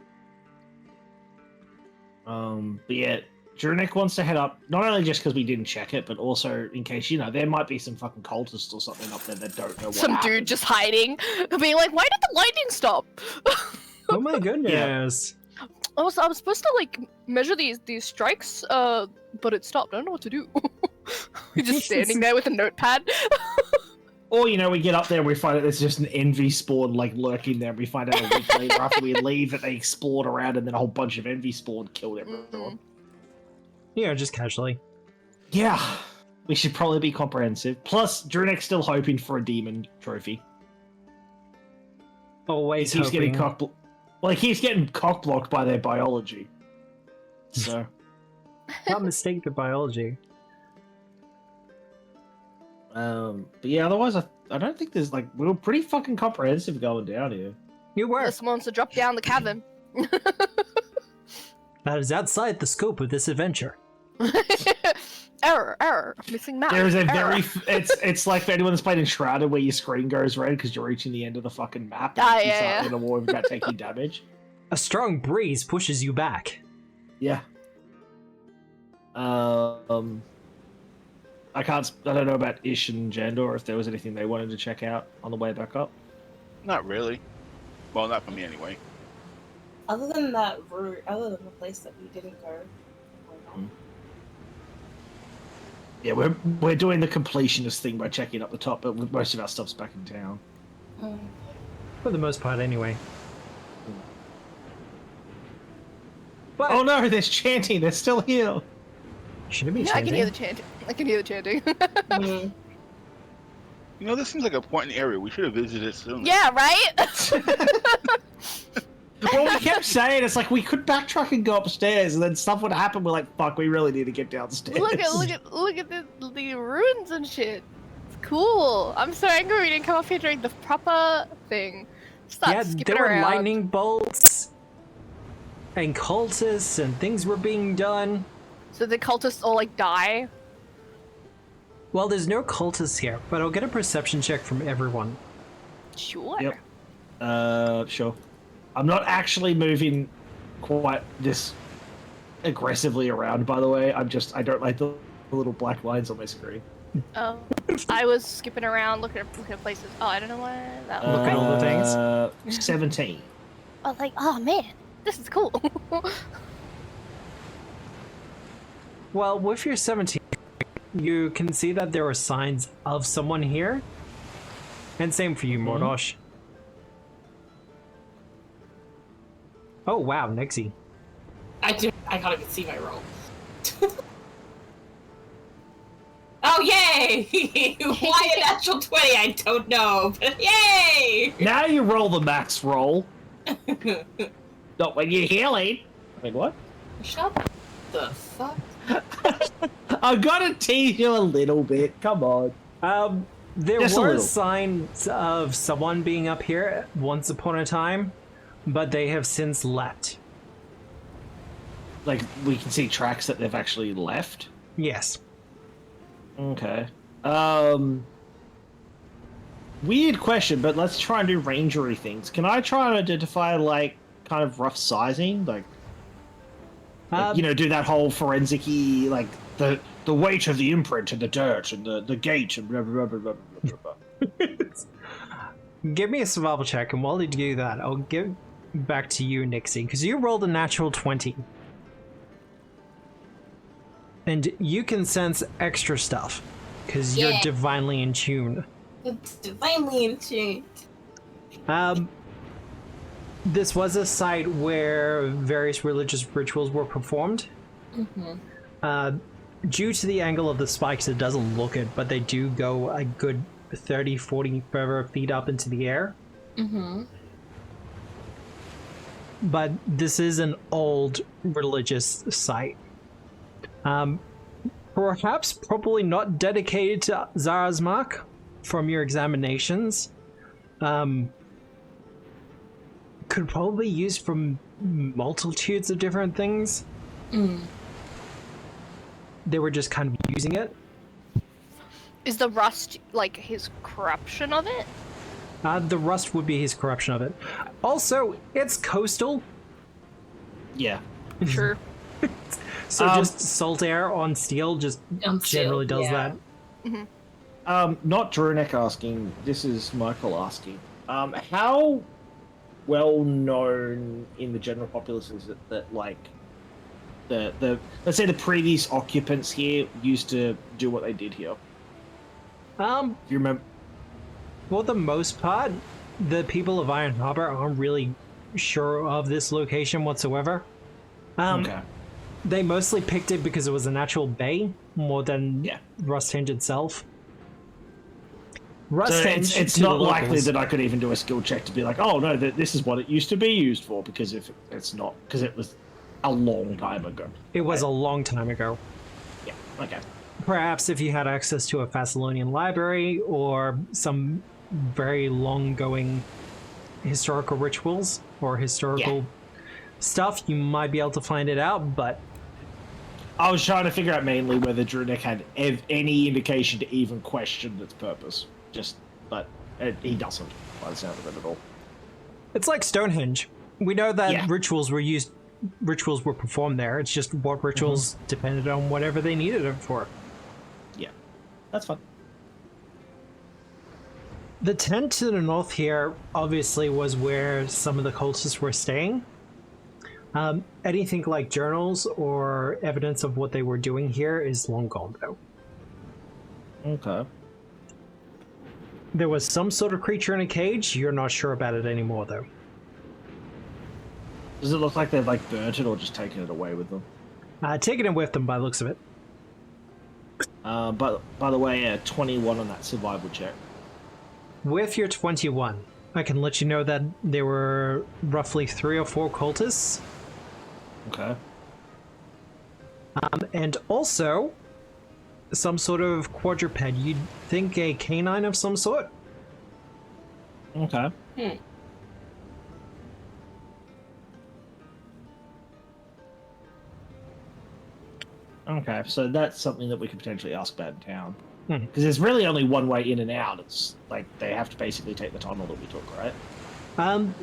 But yeah, Jurnik wants to head up, not only just because we didn't check it, but also in case, there might be some fucking cultists or something up there that don't know what Some happened. dude just hiding, being like, "Why did the lightning stop?" Oh my goodness. I was supposed to like measure these strikes, but it stopped. I don't know what to do. We're just standing there with a notepad. Or, we get up there and we find out there's just an envy spawn, lurking there. We find out a week later after we leave that they explored around and then a whole bunch of envy spawn killed everyone. Just casually. Yeah. We should probably be comprehensive. Plus, Drunik's still hoping for a demon trophy. Always He keeps hoping. getting he keeps getting cock-blocked by their biology. So... Not mistake the biology. But yeah, otherwise I don't think there's we were pretty fucking comprehensive going down here. You were. This wants to drop down the cavern. That is outside the scope of this adventure. Error, missing map. There is a error. it's like for anyone that's played Enshrouded where your screen goes red because you're reaching the end of the fucking map. Ah, You yeah, start yeah. in a war without taking damage. A strong breeze pushes you back. Yeah. I don't know about Ish and Jandor or if there was anything they wanted to check out on the way back up. Not really. Well, not for me anyway. Other than that route, other than the place that we didn't go. Yeah, we're doing the completionist thing by checking up the top, but most of our stuff's back in town. For the most part, anyway. But Oh no, there's chanting. They're still here. shouldn't be Yeah, I can hear the chanting. chanting. I can hear the chanting. This seems like an important area. We should have visited it sooner. Yeah, right? Well, we kept saying it's we could backtrack and go upstairs, and then stuff would happen. We're like, fuck, we really need to get downstairs. look at the ruins and shit. It's cool. I'm so angry we didn't come up here during the proper thing. Start Yeah, skipping there were around. lightning bolts and cultists and things were being done. So the cultists all die. Well, there's no cultists here, but I'll get a perception check from everyone. Sure. Yep. Sure. I'm not actually moving quite this aggressively around, by the way. I don't like the little black lines on my screen. Oh, I was skipping around looking at places. Oh, I don't know why that was. Look at all the things. 17. I was like, oh man, this is cool. Well, with your 17, you can see that there are signs of someone here. And same for you, Mordosh. Oh, wow, Nixie. I can't even see my roll. Oh, yay! Why a natural 20? I don't know, but yay! Now you roll the max roll. Not when you're healing. Wait, what? Shut the fuck. I gotta tease you a little bit. Come on. There Just a were little. signs of someone being up here once upon a time, but they have since left. We can see tracks that they've actually left. Yes. Okay. Weird question, but let's try and do rangery things. Can I try and identify kind of rough sizing, do that whole forensic-y, the weight of the imprint and the dirt and the gate and blah blah blah blah blah blah. Give me a survival check, and while you do that, I'll give back to you, Nixie, because you rolled a natural 20. And you can sense extra stuff, because you're Yeah. divinely in tune. It's divinely in tune. This was a site where various religious rituals were performed. Due to the angle of the spikes, it doesn't look it, but they do go a good 30, 40 feet up into the air. But this is an old religious site. Perhaps probably not dedicated to Xar-Azmak from your examinations. Could probably be used for multitudes of different things. They were just kind of using it. Is the rust his corruption of it? The rust would be his corruption of it. Also, it's coastal. Yeah. Sure. So just salt air on steel just generally does that. Not Drunek asking, this is Michael asking. How well known in the general populace is it that, like, the let's say the previous occupants here used to do what they did here? Do you remember? For the most part, the people of Iron Harbor aren't really sure of this location whatsoever. Okay. They mostly picked it because it was a natural bay more than Yeah. Rusthenge itself. So Rusthenge, it's to the not likely locals- that I could even do a skill check to be like, oh no, this is what it used to be used for, because if it's not, because it was a long time ago. It was a long time ago. Yeah. Okay. Perhaps if you had access to a Thessalonian library or some very long-going historical rituals or historical stuff, you might be able to find it out, but I was trying to figure out mainly whether Drunek had any indication to even question its purpose. But he doesn't, by the sound of it at all. it's like Stonehenge. We know that Yeah. rituals were performed there. It's just what rituals depended on whatever they needed it for. Yeah, that's fine. The tent to the north here obviously was where some of the cultists were staying. Anything like journals or evidence of what they were doing here is long gone, though. Okay. There was some sort of creature in a cage. You're not sure about it anymore, though. Does it look like they've like burnt it or just taken it away with them? Taking it with them by the looks of it. But by the way, 21 on that survival check. With your 21, I can let you know that there were roughly 3 or 4 cultists. Okay. And also some sort of quadruped. You'd think a canine of some sort. Okay. Okay, so that's something that we could potentially ask about in town. Because there's really only one way in and out. It's like they have to basically take the tunnel that we took, right?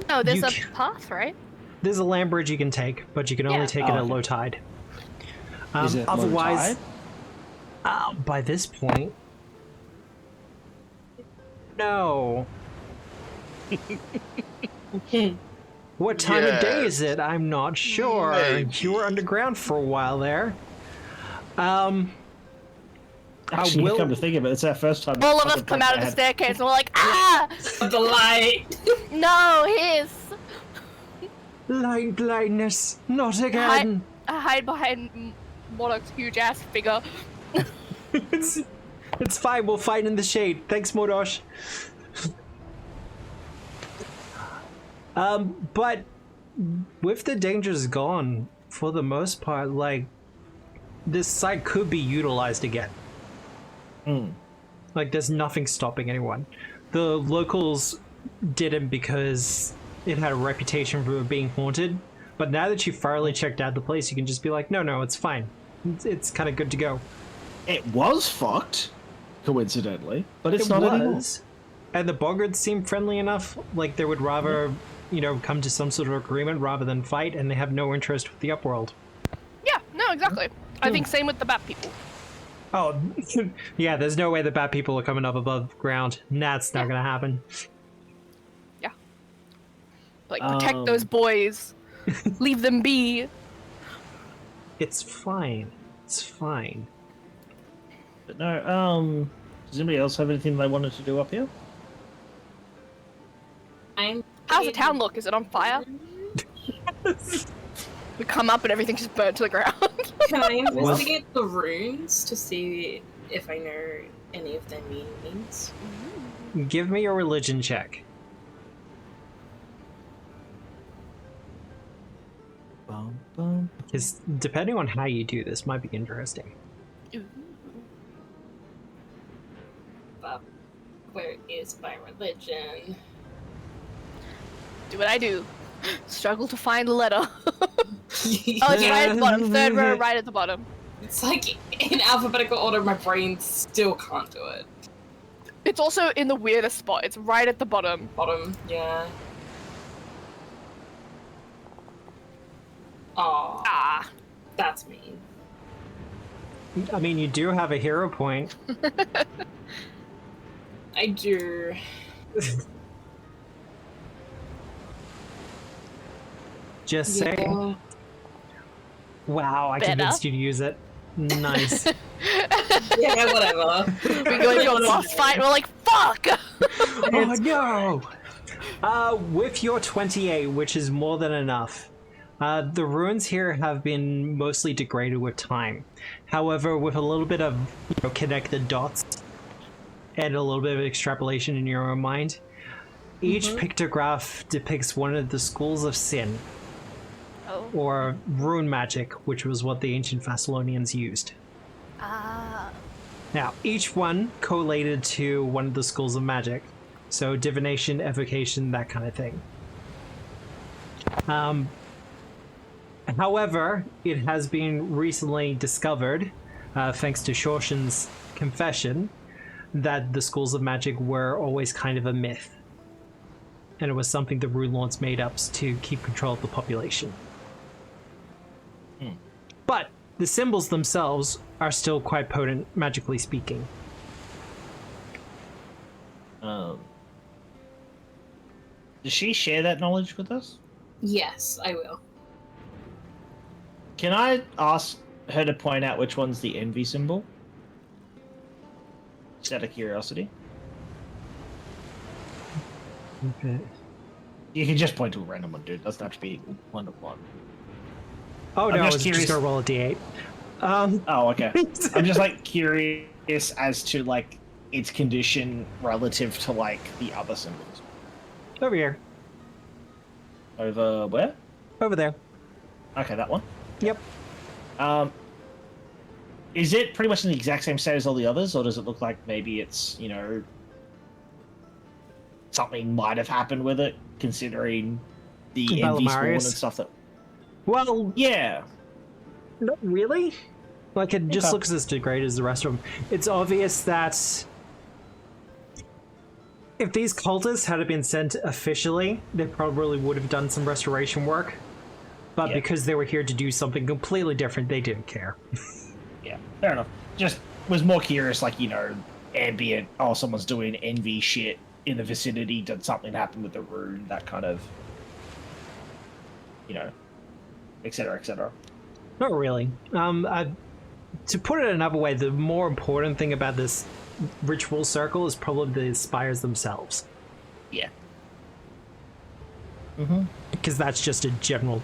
No, there's You a c- path, right? There's a land bridge you can take, but you can only Yeah. take it Oh, at okay. low tide. Is it low Otherwise, tide? by this point, no. What time of day is it? I'm not sure. Maybe. You were underground for a while there. Actually, will- come to think of it, it's our first time. All of us fucking come out of the had- staircase and we're like, ah! The light. No, his! Light blindness, not again. I hide behind Monarch's huge ass figure. It's fine. We'll fight in the shade. Thanks, Modosh. But with the dangers gone, for the most part, like, this site could be utilized again. Like, there's nothing stopping anyone. The locals didn't because it had a reputation for being haunted, but now that you've thoroughly checked out the place, you can just be like, no, it's fine. It's kind of good to go. It was fucked, coincidentally, but it's not anymore. And the Boggards seem friendly enough, like they would rather, come to some sort of agreement rather than fight, and they have no interest with the Upworld. Yeah, no, exactly. I think same with the bat people. Oh, yeah, there's no way the bad people are coming up above ground. That's not gonna happen. Yeah. Like, protect those boys. Leave them be. It's fine. It's fine. But no, does anybody else have anything they wanted to do up here? How's the town look? Is it on fire? We come up and everything just burnt to the ground. Can I investigate the runes to see if I know any of their meanings? Give me a religion check. Because depending on how you do this, might be interesting. But where is my religion? Do what I do. Struggle to find the letter. Oh, it's right at the bottom. Third row, right at the bottom. It's like in alphabetical order, my brain still can't do it. It's also in the weirdest spot. It's right at the bottom. Bottom, yeah. Oh, Ah. That's mean. I mean, you do have a hero point. I do. Just saying. Wow, I Better. convinced you to use it. Nice. Yeah, whatever. We go into a boss fight, we're like, fuck! Oh no! With your 28, which is more than enough, the ruins here have been mostly degraded with time. However, with a little bit of connect the dots and a little bit of extrapolation in your own mind, each pictograph depicts one of the schools of sin, or rune magic, which was what the ancient Thessalonians used. Ah. Now, each one collated to one of the schools of magic. So divination, evocation, that kind of thing. However, it has been recently discovered, thanks to Shorshin's confession, that the schools of magic were always kind of a myth. And it was something the Rune Lords made up to keep control of the population. But the symbols themselves are still quite potent, magically speaking. Does she share that knowledge with us? Yes, I will. Can I ask her to point out which one's the envy symbol? Just out of curiosity. Okay. You can just point to a random one, dude. Doesn't have to be one to one. Oh I'm no, I just was curious. just gonna roll a d8. Oh, okay. I'm just like curious as to like its condition relative to like the other symbols. Over here. Over where? Over there. Okay, that one. Yep. Is it pretty much in the exact same state as all the others, or does it look like maybe it's, something might have happened with it, considering the envy spawn and stuff that... Well, Yeah. not really. Like, it just Okay. looks as degraded as the rest of them. It's obvious that if these cultists had been sent officially, they probably would have done some restoration work. But Yeah. because they were here to do something completely different, they didn't care. Yeah, fair enough. Just was more curious, like, ambient, oh, someone's doing envy shit in the vicinity, did something happen with the rune, that kind of, et cetera, et cetera. Not really. To put it another way, the more important thing about this ritual circle is probably the spires themselves. Yeah. Mm-hmm. Because that's just a general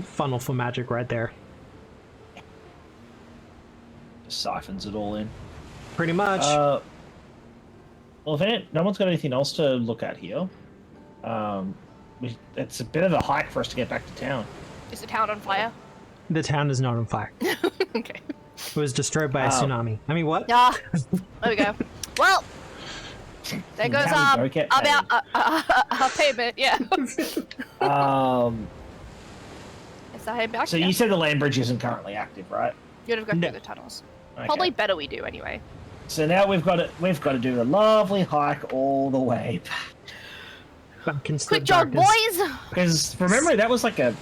funnel for magic right there. Just siphons it all in. Pretty much. Well, if no one's got anything else to look at here, it's a bit of a hike for us to get back to town. Is the town on fire? The town is not on fire. Okay. It was destroyed by a tsunami. I mean, what? Yeah. There we go. Well, there goes Now we go get paid. our payment. Yeah. Is that head back? So Yeah. you said the land bridge isn't currently active, right? You'd have gone No. through the tunnels. Okay. Probably better we do anyway. So now we've got to do a lovely hike all the way Back into Quick the jog, darkness. boys! because from memory that was like a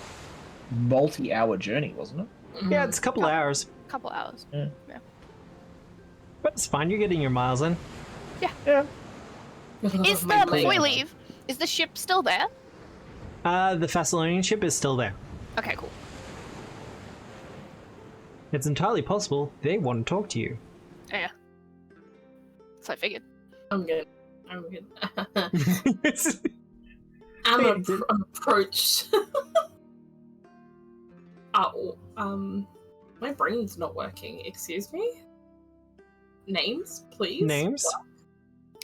multi-hour journey, wasn't it? Yeah, it's a couple of hours. Couple hours. Yeah. But it's fine, you're getting your miles in. Yeah. Is My the before we brain. leave? Is the ship still there? The Thessalonian ship is still there. Okay, cool. It's entirely possible they want to talk to you. Yeah. So I figured. I'm good. I'm good. It's- I'm Wait, did- approached. My brain's not working. Excuse me. Names, please. Names?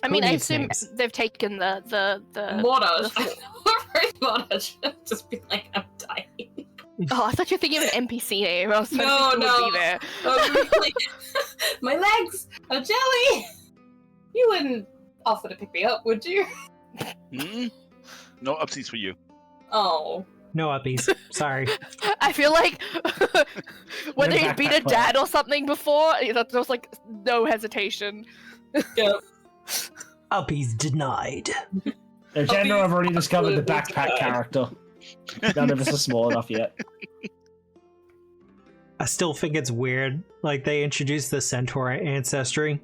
I mean, I needs assume names? they've taken the Mortage. Mortage. Just be like, I'm dying. Oh, I thought you were thinking of an NPC name. I was trying No, to think who would be there. My legs are jelly. You wouldn't offer to pick me up, would you? Hmm? No upsies for you. Oh. No uppies. Sorry. I feel like whether You're a he'd been a backpack dad or something before, there was like no hesitation. Yep. Uppies denied. The general, I've already discovered the backpack character. None of us are small enough yet. I still think it's weird. Like, they introduced the centaur ancestry,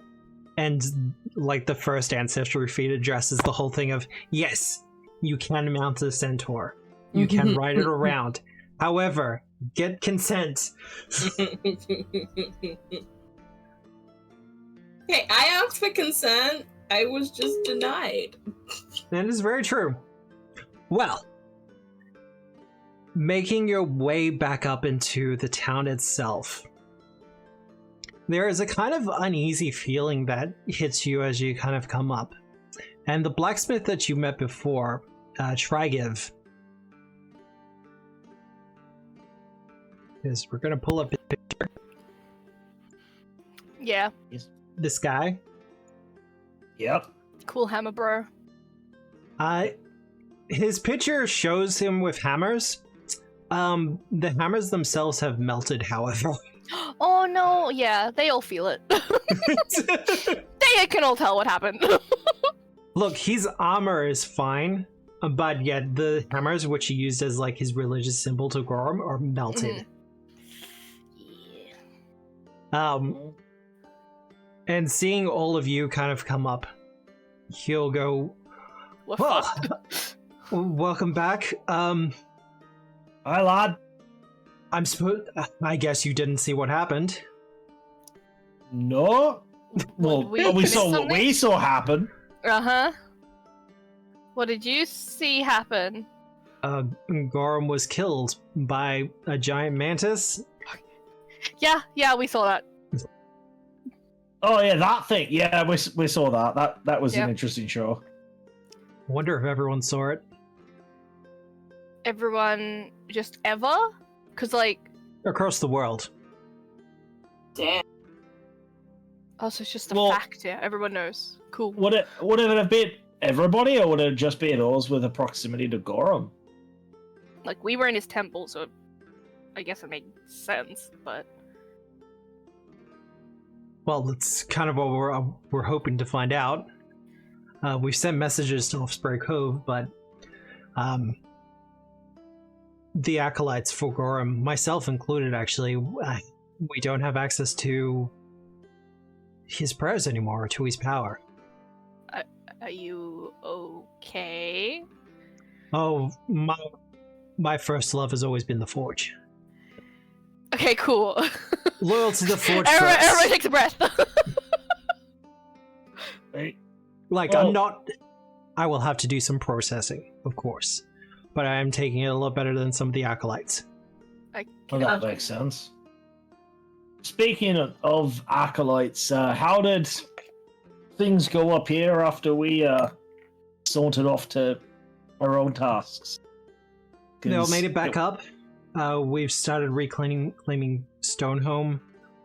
and like the first ancestry feat addresses the whole thing of, yes, you can mount a centaur. You can ride it around. However, get consent. Hey, I asked for consent. I was just denied. That is very true. Well, making your way back up into the town itself, there is a kind of uneasy feeling that hits you as you kind of come up. And the blacksmith that you met before, Trigiv, is we're going to pull up his picture. Yeah. This guy. Yep. Cool hammer, bro. His picture shows him with hammers. The hammers themselves have melted, however. Oh no, yeah, they all feel it. They can all tell what happened. Look, his armor is fine, but yet the hammers which he used as like his religious symbol to Gorum are melted. And seeing all of you kind of come up, he'll go, We're well, fucked. welcome back. Hi, lad. I guess you didn't see what happened. No. Well, we we missed saw what something? we saw happen. Uh-huh. What did you see happen? Gorum was killed by a giant mantis. Yeah, we saw that. Oh yeah, that thing. Yeah, we saw that. That was Yeah. an interesting show. Wonder if everyone saw it. Everyone just ever? Cause like, Across the world. Damn. also it's just a Well- fact, yeah. Everyone knows. Cool. Would it have been everybody, or would it just be those with a proximity to Gorum? Like, we were in his temple, so I guess it makes sense, but... Well, that's kind of what we're hoping to find out. We've sent messages to Osprey Cove, but the acolytes for Gorum, myself included, actually, we don't have access to his prayers anymore, or to his power. Are you okay? Oh, my first love has always been the Forge. Okay, cool. Loyal to the Forge everyone, first. everyone takes a breath. Right. Like, Well- I'm not... I will have to do some processing, of course. But I am taking it a lot better than some of the acolytes. Well, that makes sense. Speaking of acolytes, how did things go up here after we sauntered off to our own tasks? They all 'Cause- made it back up. We've started claiming Stonehome.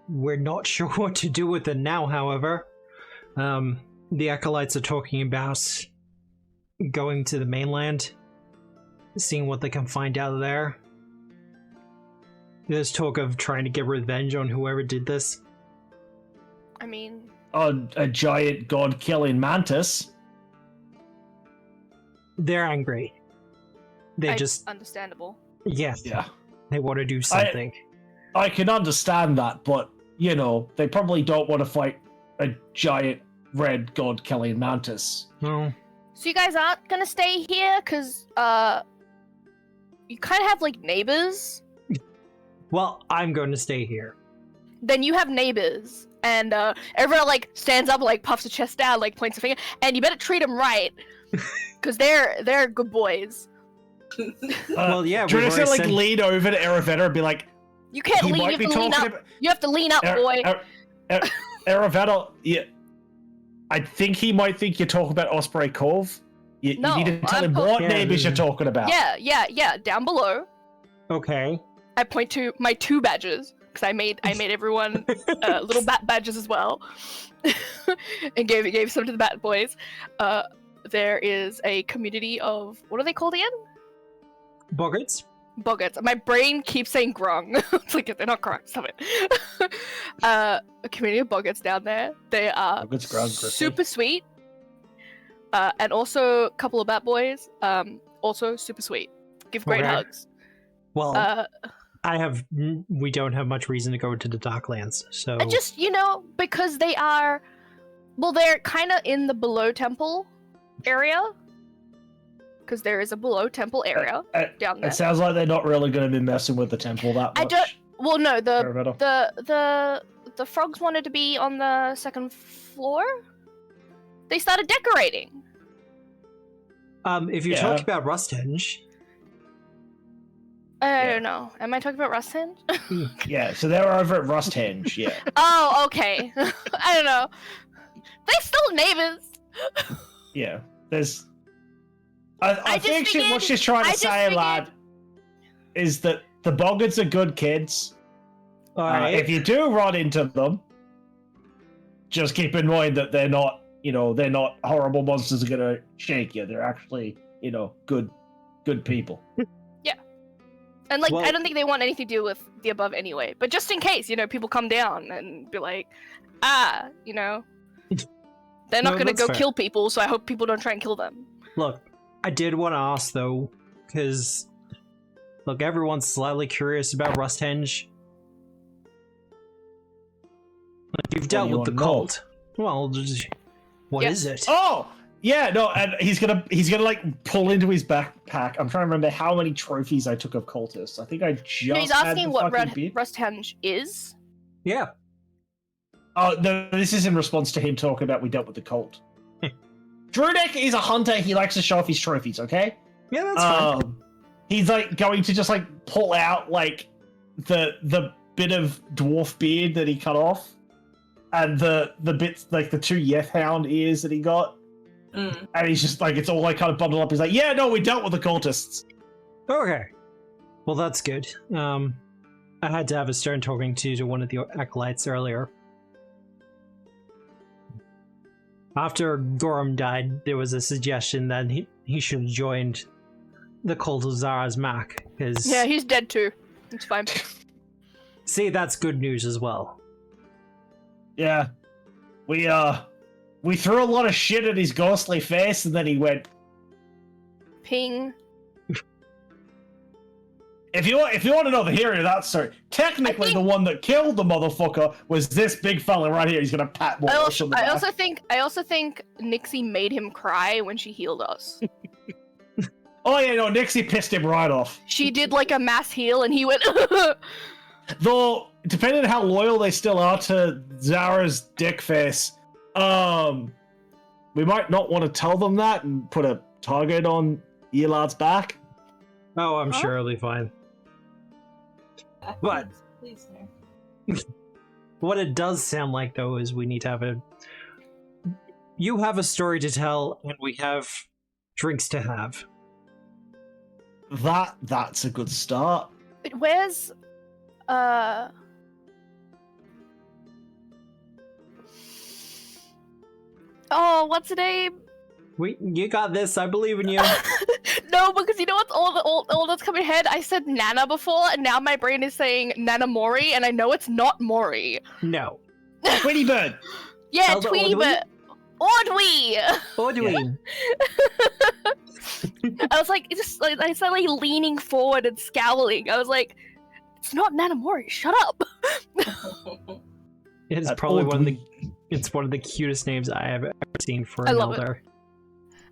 We're not sure what to do with it now, however. The acolytes are talking about going to the mainland, seeing what they can find out there. There's talk of trying to get revenge on whoever did this. I mean, A giant god-killing mantis. They're angry. They just, understandable. yeah, Yeah. they want to do something. I can understand that, but, you know, they probably don't want to fight a giant red god-killing mantis. No. So you guys aren't gonna stay here? Cause, you kind of have, like, neighbors? Well, I'm going to stay here. Then you have neighbors. And, everyone, like, stands up, like, puffs a chest down, like, points a finger. And you better treat them right. Cause they're good boys. Well, yeah, Do you we've want to, already like, sent- lean over to Aravetta and be like, You can't he lean, you might have be to lean talking up. about... You have to lean up, boy. Aravetta, yeah. I think he might think you're talking about Osprey Cove. You No, need to tell I'm him what Yeah, neighbors you're talking about. Yeah, down below. Okay. I point to my 2 badges because I made everyone little bat badges as well, and gave some to the bat boys. There is a community of, what are they called again? Boggarts? Boggarts. My brain keeps saying grung. It's like, they're not correct. Stop it. A community of boggarts down there. They are Boggarts, grung, Griffin. super sweet. And also a couple of bat boys. Also super sweet. Give great Okay. hugs. Well, We don't have much reason to go to the Docklands, so... I just, because they are... Well, they're kind of in the below temple area. Because there is a below temple area down there. It sounds like they're not really going to be messing with the temple that much. I don't... Well, no, Arabetta. the frogs wanted to be on the second floor. They started decorating. If you're talking about Rusthenge... I don't know. Am I talking about Rusthenge? Yeah, so they're over at Rusthenge, yeah. Oh, okay. I don't know. They're still neighbors. Yeah, there's... I think what she's trying to say, lad, is that the Boggards are good kids. Alright. If you do run into them, just keep in mind that they're not, they're not horrible monsters who are going to shake you. They're actually, good people. And, I don't think they want anything to do with the above anyway. But just in case, people come down and be like, they're not going to go kill people, so I hope people don't try and kill them. Look, I did want to ask, though, because, look, everyone's slightly curious about Rusthenge. You've dealt with the cult. Well, what is it? Oh! Yeah, no, and he's gonna pull into his backpack. I'm trying to remember how many trophies I took of cultists. I think I just he's asking what Rusthenge is. Yeah. Oh, no, this is in response to him talking about we dealt with the cult. Drudek is a hunter. He likes to show off his trophies. Okay. Yeah, that's fine. He's going to just pull out the bit of dwarf beard that he cut off, and the bits the 2 Yeth Hound ears that he got. And he's just it's all kind of bundled up. He's like, yeah, no, we dealt with the cultists. Okay. Well, that's good. I had to have a stern talking to one of the acolytes earlier. After Gorum died, there was a suggestion that he should have joined the cult of Xar-Azmak. Yeah, he's dead too. It's fine. See, that's good news as well. Yeah. We threw a lot of shit at his ghostly face, and then he went... Ping. If you want to know the hero of that story, technically the one that killed the motherfucker was this big fella right here. He's gonna pat Mortish on the back. I also think Nixie made him cry when she healed us. Oh yeah, no, Nixie pissed him right off. She did a mass heal, and he went... Though, depending on how loyal they still are to Zara's dick face... we might not want to tell them that and put a target on Elad's back. Oh, I'm sure it'll be fine. But please, what it does sound like, though, is we need to have you have a story to tell, and we have drinks to have. That's a good start. Where's Oh, what's her name? You got this. I believe in you. No, because you know what's all that's coming ahead? I said Nana before, and now my brain is saying Nana Mori, and I know it's not Mori. No. Tweety Bird. Yeah, Elder Tweety Bird. Ordwee. Ordwee. I was I started leaning forward and scowling. I was like, it's not Nana Mori. Shut up. It's probably it's one of the cutest names I have ever seen for an elder.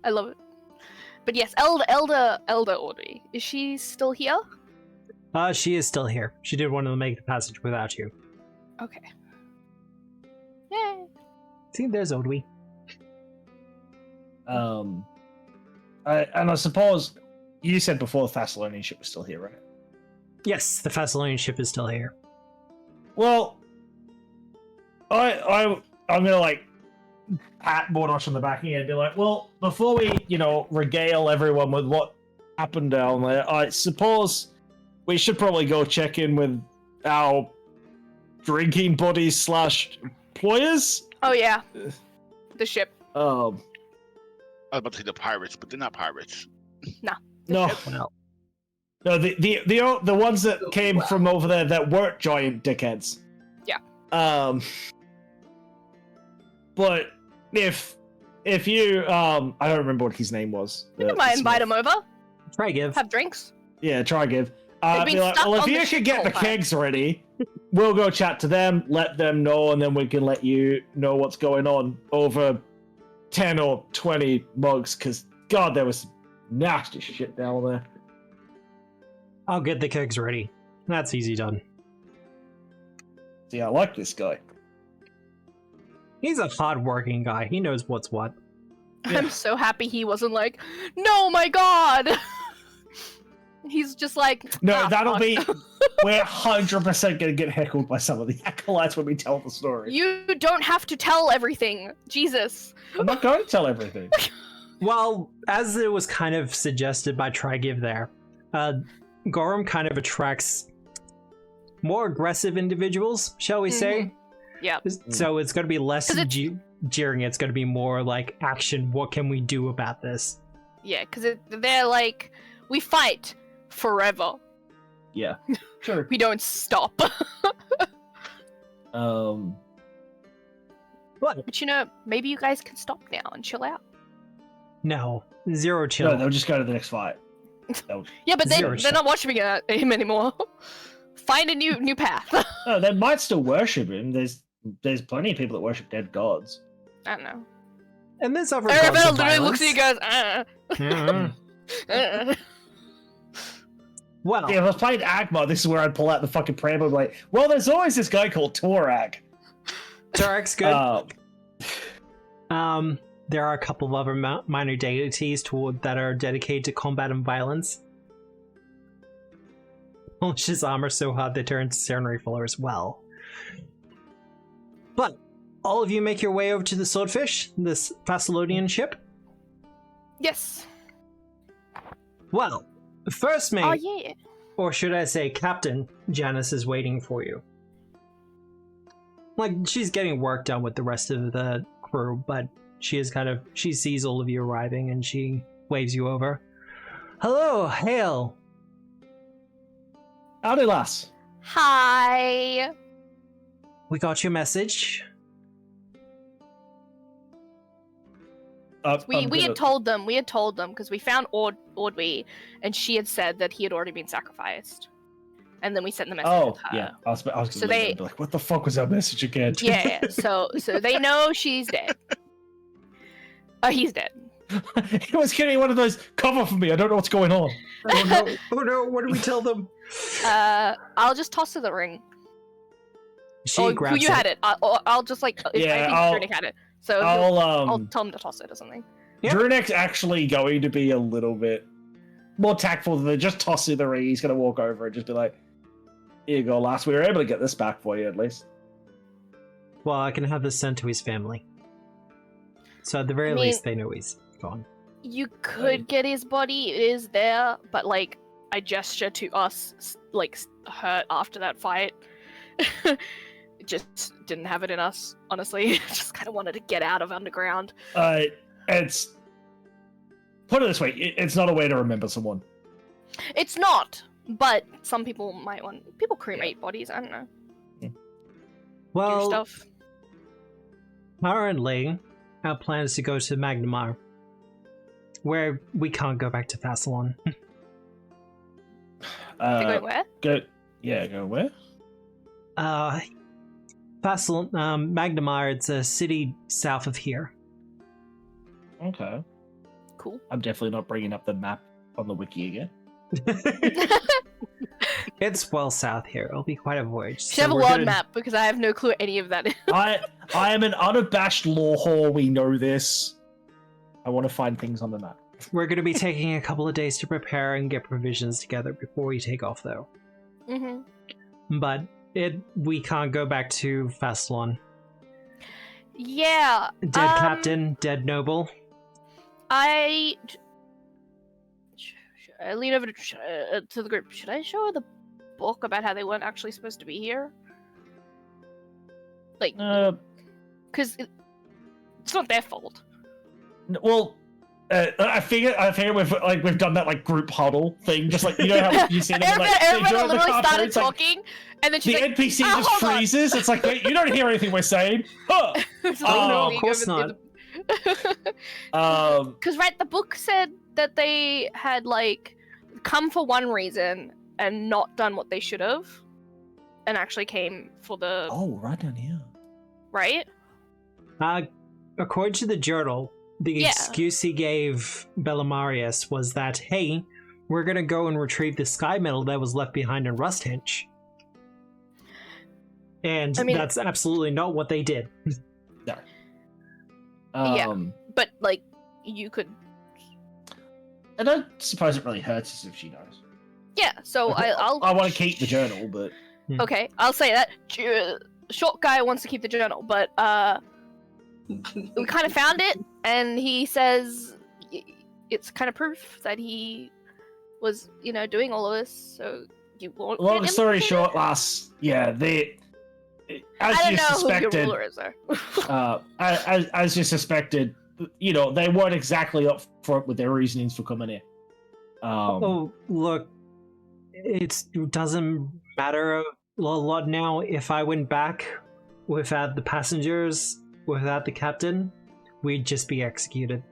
I love it. But yes, Elder Ordwee. Is she still here? She is still here. She did want to make the passage without you. Okay. Yay. See, there's Ordwee. I suppose you said before the Thessalonian ship was still here, right? Yes, the Thessalonian ship is still here. Well, I'm gonna pat Mordosh on the back end and be like, well, before we, regale everyone with what happened down there, I suppose we should probably go check in with our drinking buddies / employers. Oh yeah, the ship. I was about to say the pirates, but they're not pirates. No. Well, No, the ones that came from over there that weren't giant dickheads. Yeah. But if you I don't remember what his name was. You might invite him over. Try give. Have drinks. Yeah, try give. I'd been be like, stuck well, if on the you ship could get the the whole time. kegs ready, we'll go chat to them, let them know, and then we can let you know what's going on over 10 or 20 mugs, because, God, there was some nasty shit down there. I'll get the kegs ready. That's easy done. See, I like this guy. He's a hard-working guy. He knows what's what. I'm so happy he wasn't like, no, my God. He's just like, No, "Ah, that'll fuck." be... We're 100% going to get heckled by some of the acolytes when we tell the story. You don't have to tell everything. Jesus. I'm not going to tell everything. Well, as it was kind of suggested by Trigiv there, Gorum kind of attracts more aggressive individuals, shall we say? Yeah. So it's going to be less 'Cause it's- jeering. It's going to be more like action. What can we do about this? Yeah, because they're like, we fight forever. Yeah. Sure. We don't stop. What? But you know, maybe you guys can stop now and chill out. No. Zero chill. No, they'll just go to the next fight. Yeah, but Zero they're chill. not worshiping him anymore. Find a new path. No, they might still worship him. There's plenty of people that worship dead gods. I don't know. And there's other Arabella gods of literally looks violence. at you guys. Mhm. Well, Yeah, if I was playing Agma, this is where I'd pull out the fucking pram and be like, well, there's always this guy called Torak. Tarek's good. Uh, There are a couple of other minor deities that are dedicated to combat and violence. Polish his armor so hard they turn into serenary filler as well. But all of you make your way over to the Swordfish, this Thessalonian ship. Yes. Well, first mate, Oh yeah. or should I say Captain, Janice is waiting for you. Like, she's getting work done with the rest of the crew, but she sees all of you arriving and she waves you over. Hello, hail. howdy, lass. Hi. We got your message. We had told them because we found Ordwy and she had said that he had already been sacrificed. And then we sent the message Oh, with her. yeah. I was going So to they- be like, what the fuck was that message again? Yeah, so they know she's dead. He's dead. He was getting one of those, cover for me, I don't know what's going on. Oh no, what do we tell them? I'll just toss her the ring. She grabs you it. had it. I'll just like Yeah, I I'll- think Drunic had it. So I'll I'll tell him to toss it or something. Yeah. Drunek's actually going to be a little bit more tactful than just tossing the ring. He's going to walk over and just be like, here you go, lass. We were able to get this back for you, at least. Well, I can have this sent to his family. So at the very I mean- least, they know he's gone. You could get his body. It is there, but like I gesture to us, like hurt after that fight. Just didn't have it in us, honestly. Just kind of wanted to get out of underground. It's... Put it this way, it's not a way to remember someone. It's not, but some people might want. People cremate bodies. I don't know. Do Well, stuff. currently, our plan is to go to Magnamar, where we can't go back to Thassalon. They're going where? Go where? Magnamar, it's a city south of here. Okay. Cool. I'm definitely not bringing up the map on the wiki again. It's well south here. It'll be quite a voyage. Should have a we're world gonna- map because I have no clue any of that. I am an unabashed lore whore, we know this. I want to find things on the map. We're going to be taking a couple of days to prepare and get provisions together before we take off, though. But we can't go back to Thassalon. Yeah. Dead captain, dead noble. I lean over to the group. Should I show her the book about how they weren't actually supposed to be here? Like, because it's not their fault. Well, I figure we've done that like group huddle thing, just like you know how you see them like they Everyone join the literally cartoon, started it's like, talking, and then she's the like, NPC "Oh, just hold on." freezes. It's like, wait, you don't hear anything we're saying. Huh. It's Oh, like, no, of course not. Because right, the book said that they had like come for one reason and not done what they should have, and actually came for the right down here. right. According to the journal, the excuse he gave Bellamarius was that, hey, we're gonna go and retrieve the sky metal that was left behind in Rusthenge. And that's absolutely not what they did. No. But like, you could. I don't suppose it really hurts us if she knows. Yeah. So I want to keep the journal, but okay, I'll say that. Short guy wants to keep the journal, but we kind of found it, and he says it's kind of proof that he was, doing all of this. So you won't. Long story short, as you suspected, who your ruler is there. as you suspected, they weren't exactly up front with their reasonings for coming here. Look, it doesn't matter a lot now. If I went back without the passengers, without the captain, we'd just be executed.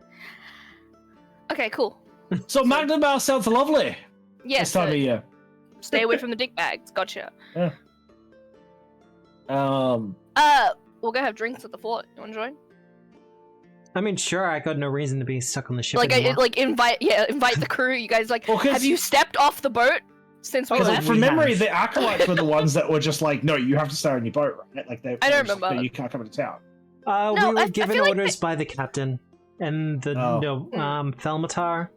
Okay, cool. So Magnemar sounds lovely. Yes. This time of year. Stay away from the dick bags. Gotcha. Yeah. We'll go have drinks at the fort. You want to join? I mean, sure. I got no reason to be stuck on the ship anymore. Invite the crew. You guys Well, have you stepped off the boat since we left? From memory, the acolytes were the ones that were just like, no, you have to stay on your boat, right? Like I don't remember. Like, no, you can't come into town. We were given orders by the captain and the Thelmatar,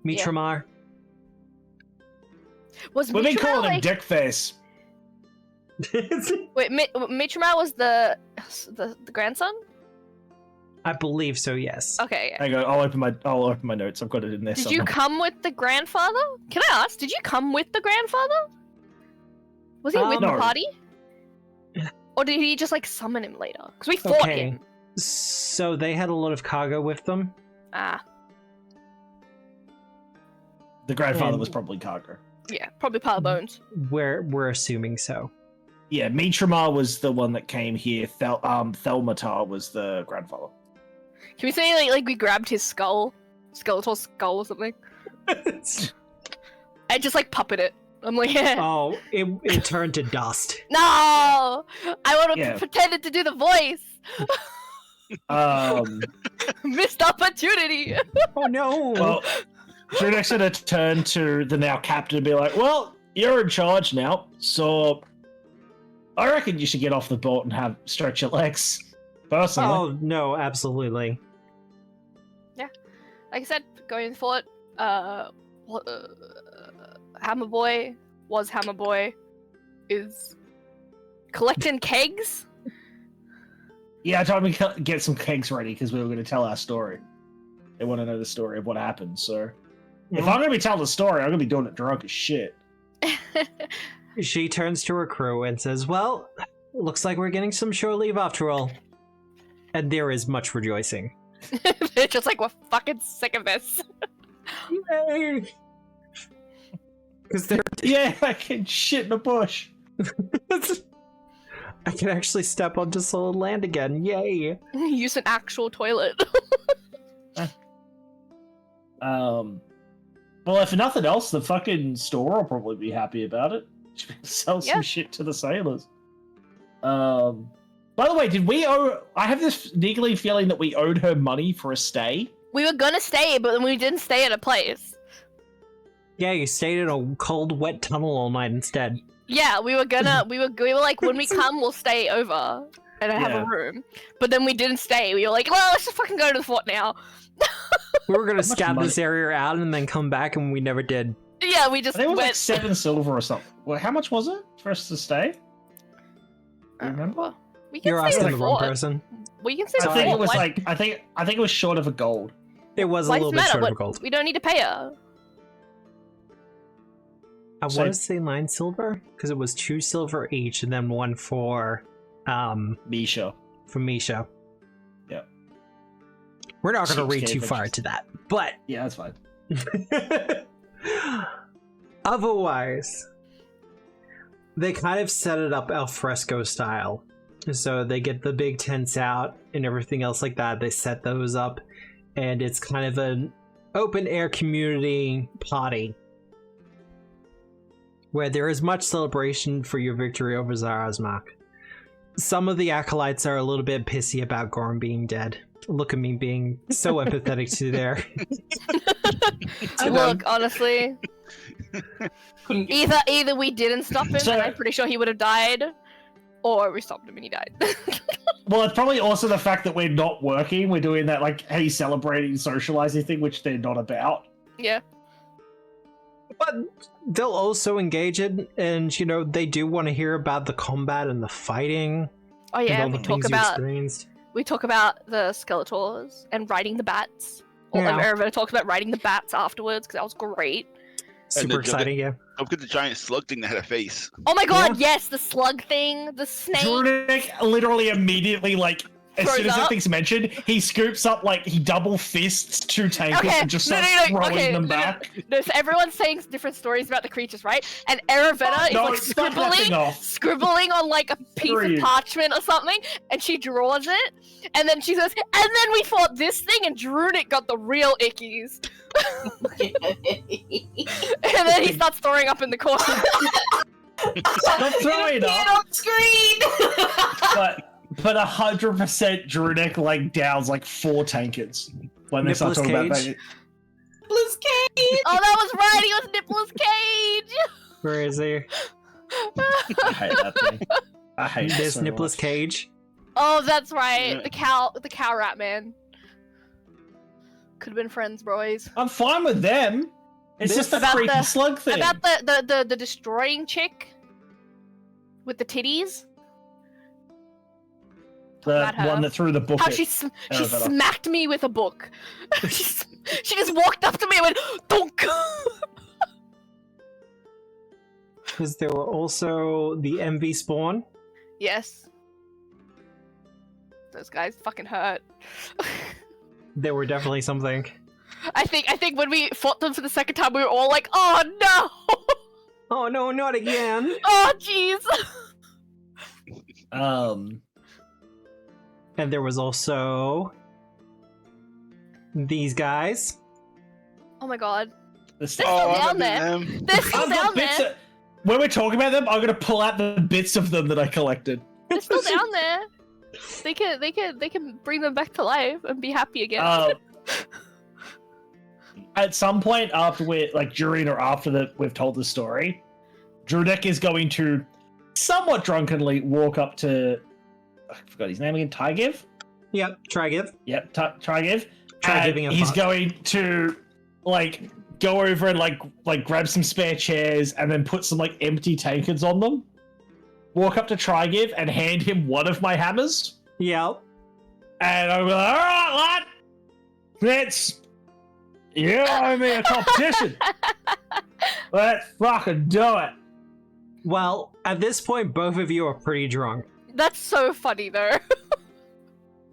Mitramar. We've been calling him Dickface. Wait, Mitramar was the grandson? I believe so. Yes. Okay. Hang on, I'll open my notes. I've got it in there. Did you come with the grandfather? Can I ask? Did you come with the grandfather? Was he with the party? Or did he just summon him later? Because we fought him. So they had a lot of cargo with them. The grandfather was probably cargo. Yeah, probably part of bones. We're assuming so. Yeah, Mitramar was the one that came here. Thelmatar was the grandfather. Can we say like we grabbed his skeletal skull or something? I just puppet it. I'm like, yeah. Oh, it turned to dust. No, I would have pretended to do the voice. Missed opportunity. Oh no. Well, Drudek's gonna turn to the now captain and be like, "Well, you're in charge now, so I reckon you should get off the boat and stretch your legs." Personally. Oh no, absolutely. Yeah, like I said, going for it. Hammer Boy is collecting kegs. Yeah, I told him to get some kegs ready because we were going to tell our story. They want to know the story of what happened, so if I'm going to be telling the story, I'm going to be doing it drunk as shit. She turns to her crew and says, well, looks like we're getting some shore leave after all. And there is much rejoicing. They're just like, we're fucking sick of this. Yay! Because they're... Yeah, I can shit in a bush. I can actually step onto solid land again. Yay! Use an actual toilet. Well, if nothing else, the fucking store will probably be happy about it. Sell some shit to the sailors. By the way, did we owe... I have this niggly feeling that we owed her money for a stay. We were gonna stay, but we didn't stay at a place. Yeah, you stayed in a cold, wet tunnel all night instead. Yeah, we were like, when we come, we'll stay over and have a room. But then we didn't stay. We were like, well, let's just fucking go to the fort now. We were gonna scout this area out and then come back, and we never did. Yeah, we just I think it was went... like 7 silver or something. Well, how much was it for us to stay? Do you remember? We can You're stay asking at the the wrong fort. person. We can stay at I the think fort. it was I think it was short of a gold. It was a Why little does it bit short matter? of gold. We don't need to pay her. I want to say 9 silver because it was 2 silver each, and then 1 for Misha. For Misha. Yeah. We're not going to read too far into that, but yeah, that's fine. Otherwise, they kind of set it up al fresco style. So they get the big tents out and everything else like that. They set those up, and it's kind of an open air community party. where there is much celebration for your victory over Xar-Azmak. Some of the acolytes are a little bit pissy about Gorm being dead. Look at me being so empathetic to their... Look, honestly, either we didn't stop him, and I'm pretty sure he would have died, or we stopped him and he died. Well, it's probably also the fact that we're not working. We're doing that, like, hey, celebrating, socializing thing, which they're not about. Yeah. But they'll also engage in, and, you know, they do want to hear about the combat and the fighting. Oh yeah, and all the things you experienced. We talk about the Skeletors and riding the bats. Yeah. Erevan talks about riding the bats afterwards, because that was great. Super exciting, yeah. Don't forget the giant slug thing that had a face. Oh my god, yes, the slug thing, the snake. Drunic literally immediately, like, as Throws soon as up. that thing's mentioned, he scoops up, like, he double fists 2 tankers and just starts throwing them back. No, so everyone's saying different stories about the creatures, right? And Eravena is like scribbling on like a piece of parchment or something, and she draws it, and then she says, and then we fought this thing, and Drunic got the real ickies. And then he starts throwing up in the corner. Stop throwing Get up! on screen! But 100% Drunic, like, downs like 4 tankers when they start Nicholas talking about Cage. that. Nicholas Cage! Oh, that was right, he was Nicholas Cage! Where is he? I hate that thing. I hate it There's so Nicholas much. Cage. Oh, that's right, Yeah. the cow rat man. Could have been friends, boys. I'm fine with them. It's This- just the About creepy the- slug thing. About the destroying chick with the titties. The about her. one that threw the book How at she Eravena. smacked me with a book. she just walked up to me and went, "Donk." Because there were also the MV spawn. Yes. Those guys fucking hurt. They were definitely something. I think when we fought them for the second time, we were all like, "Oh no! Oh no, not again! Oh jeez!" And there was also these guys. Oh my god, The they're Oh, still I down there. remember them. They're still I've got down bits there. of- when we're talking about them, I'm gonna pull out the bits of them that I collected. They're still down there. They can bring them back to life and be happy again. At some point after we're like during or after we've told the story, Drunic is going to somewhat drunkenly walk up to I forgot his name again, Tygiv? Yep, try give. Yep, Tygiv. Try And giving him he's fuck. going to like go over and like grab some spare chairs and then put some like empty tankards on them. Walk up to Trygiv and hand him one of my hammers. Yep. And I'm like, alright, lad! You owe me a competition! Let's fucking do it! Well, at this point, both of you are pretty drunk. That's so funny though.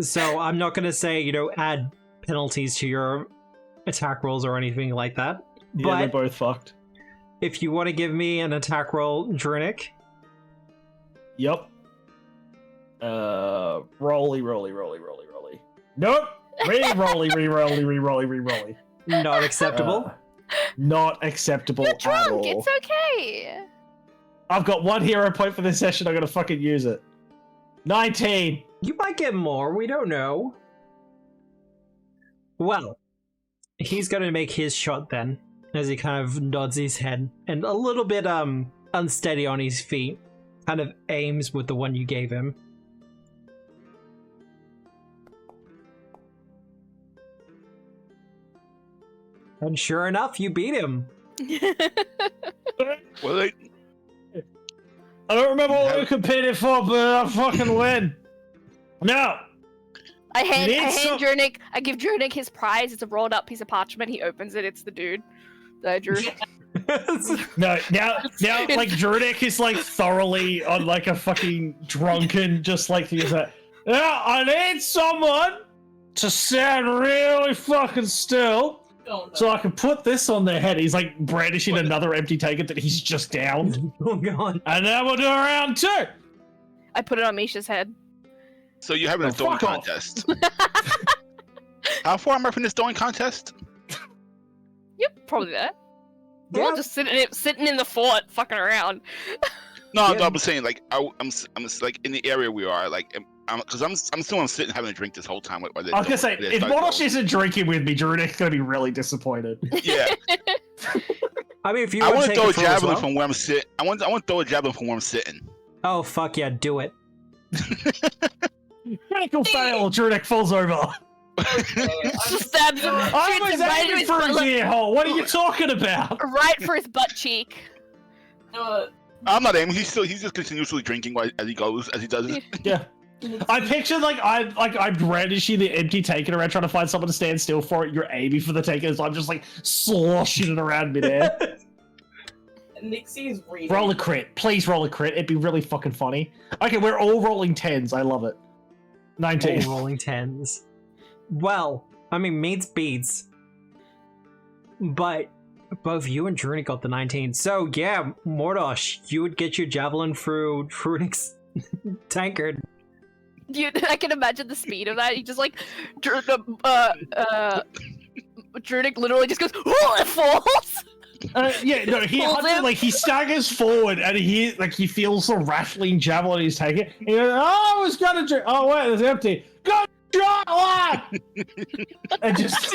So I'm not going to say, you know, add penalties to your attack rolls or anything like that. Yeah, they're But both fucked. if you want to give me an attack roll, Drunic, Yep. Rolly. Nope! Re-rolly. not acceptable. Not acceptable You're at drunk. all. It's okay. I've got 1 hero point for this session, I'm gonna fucking use it. 19! You might get more, we don't know. Well, he's going to make his shot then, as he kind of nods his head, and a little bit unsteady on his feet, kind of aims with the one you gave him. And sure enough, you beat him. Well, like, I don't remember what we competed for, but I fucking win. No! I hand Need Drunic. I give Drunic his prize. It's a rolled up piece of parchment. He opens it. It's the dude that I drew. No, now, like, Drunic is, like, thoroughly on, like, a fucking drunken, just, like, he's like, yeah, I need someone to stand really fucking still so I can put this on their head. He's, like, brandishing another empty tankard that he's just downed. Oh god. And then we'll do a round 2. I put it on Misha's head. so you're having a Oh, throwing fuck off. contest. How far am I from this throwing contest? Yep, probably that. We're all just sitting in the fort, fucking around. No, Yeah. I'm saying like I'm like in the area we are like because I'm sitting having a drink this whole time. I was gonna say, if Modosh isn't drinking with me, Druidic's gonna be really disappointed. Yeah. I mean, if you I want to take throw a it for as javelin well. from where I'm sitting. I want to throw a javelin from where I'm sitting. Oh fuck yeah, do it. Critical fail, Druidic falls over. Stabs him. I shoots was him right in aiming his for his butt- ear hole. What are you talking about? right for his butt cheek. I'm not aiming. He's just continuously drinking as he does it. Yeah. I pictured like I'm brandishing the empty taken around trying to find someone to stand still for it. You're aiming for the taken, so I'm just like sloshing it around midair. Nixie's reading. Roll a crit. Please roll a crit. It'd be really fucking funny. Okay, we're all rolling 10s. I love it. 19. All rolling 10s. Well, I mean, meets beats. But both you and Druidic got the 19. So yeah, Mordosh, you would get your javelin through Druidic's tankard. I can imagine the speed of that. He just like, Druidic literally just goes, oh, it falls. Yeah, no, he staggers forward and he feels the rattling javelin he's taking. He goes, oh, I was gonna drink. Oh wait, it's empty. Good shot, lad! And just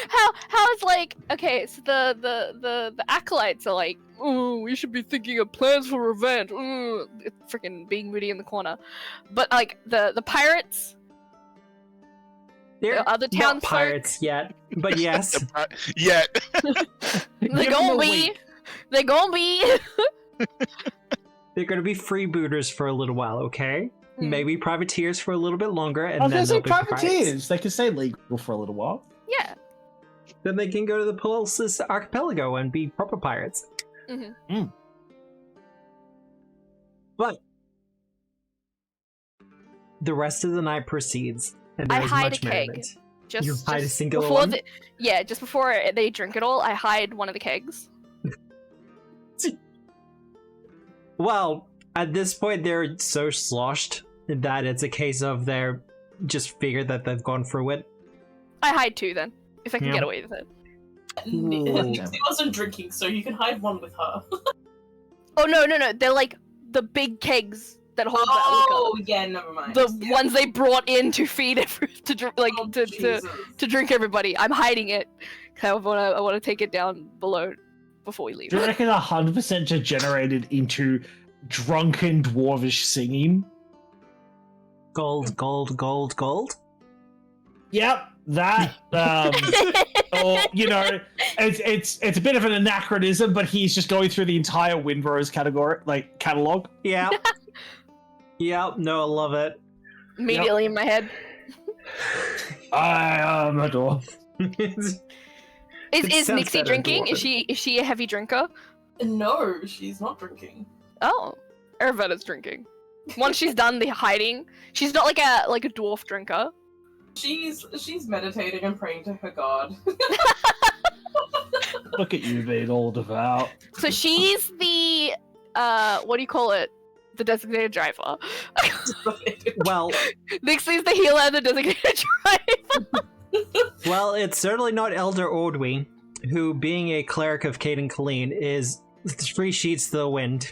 how is like, okay, so the acolytes are like, oh, we should be thinking of plans for revenge. Freaking being moody in the corner. But like the pirates, They're the other not townsfolk, pirates yet, but yes. Yeah. they're gonna be. They're gonna be freebooters for a little while, okay? Maybe privateers for a little bit longer, and I was then gonna say they'll be pirates. privateers. They can stay legal for a little while. Yeah. Then they can go to the Pulsus Archipelago and be proper pirates. But the rest of the night proceeds, and there I is hide much a keg. merriment. Just You hide a single before one? just before they drink it all, I hide one of the kegs. Well, at this point, they're so sloshed that it's a case of they're just figured that they've gone through it. I hide two then, if I can Yeah. get away with it. Nixie wasn't drinking, so you can hide one with her. Oh no, they're like the big kegs that hold Oh, that liquor. yeah, never mind. The Yeah. ones they brought in to feed to drink, like Oh, to Jesus. drink everybody. I'm hiding it. 'Cause I wanna take it down below before we leave. Do you reckon 100% degenerated into drunken dwarvish singing? Gold, gold, gold, gold. Yep, that. Or it's a bit of an anachronism, but he's just going through the entire Windrose catalog. Yeah. Yeah, no, I love it. Immediately in my head. I am a dwarf. Is sounds Nixie better, drinking? dwarven. Is she a heavy drinker? No, she's not drinking. Oh, Aravetta's drinking. Once she's done the hiding, she's not like a dwarf drinker. She's meditating and praying to her god. Look at you being all devout. So she's the what do you call it? The designated driver. Well, Nixie's the healer and the designated driver. well, it's certainly not Elder Ordwy, who, being a cleric of Caden Colleen, is 3 sheets to the wind.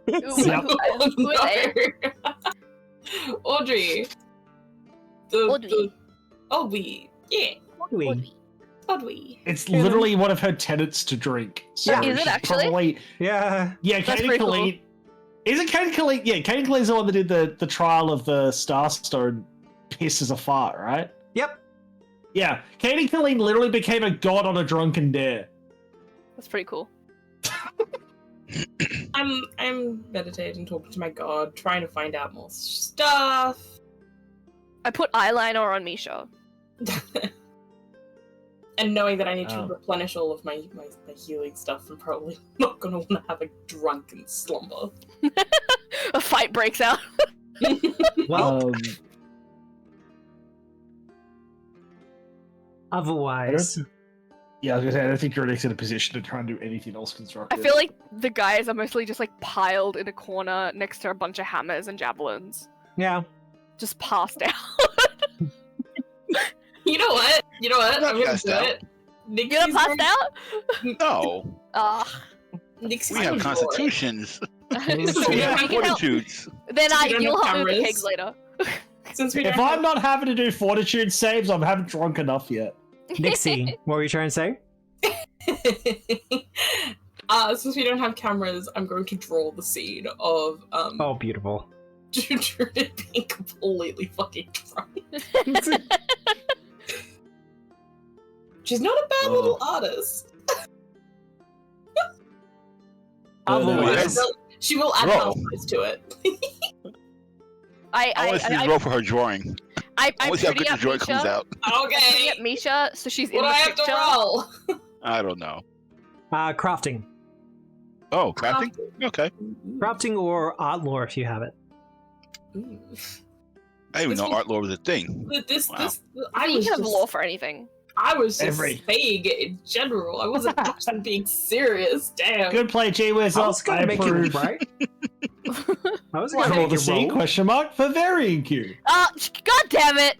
Who are they? Audrey. Audrey. Audrey. Yeah. Ordwy. Audrey. It's literally one of her tenets to drink. So Yeah. Is it she's actually? Probably, Yeah. yeah, That's Caden pretty cool. Colleen. Is it Caden Colleen? Yeah, Caden Colleen's the one that did the trial of the Starstone piss as a fart, right? Yep. Yeah, Caden Colleen literally became a god on a drunken dare. That's pretty cool. I'm meditating, talking to my god, trying to find out more stuff. I put eyeliner on Misha. And knowing that I need to Oh. replenish all of my healing stuff, I'm probably not gonna want to have a drunken slumber. A fight breaks out. Well, Um, otherwise, yeah, I was gonna say I don't think Druidic's in a position to try and do anything else I constructive. feel like the guys are mostly just like piled in a corner next to a bunch of hammers and javelins. yeah. Just passed out. You know what? I'm not I'm gonna passed do out. it. You're not passed out? No. Nixie We have would draw it. constitutions. So We we have can help. fortitudes. Then We don't you'll have help me with the cameras. kegs later. Since we don't If I'm not having to do fortitude saves, I haven't drunk enough yet. Nixie, what were you trying to say? since we don't have cameras, I'm going to draw the scene of Oh, beautiful. Druid being completely fucking drunk. She's not a bad little artist. Otherwise, She will add Roll. half to it. I want to see the roll for her drawing. I'm I want to see how good pretty the at drawing comes Misha. out. Pretty Okay. at Misha, so she's in What do the I have picture. to roll? I don't know. crafting. Oh, crafting? Okay. Crafting or art lore if you have it. Ooh. I didn't even know art lore was a thing. Wow. I You was can have just, law for anything. I was just Every- saying it in general. I wasn't actually being serious. Damn. Good play, G Wiz. I was gonna make approve. it right. I was gonna Draw make the it C? roll. Question mark for varying Q. God damn it!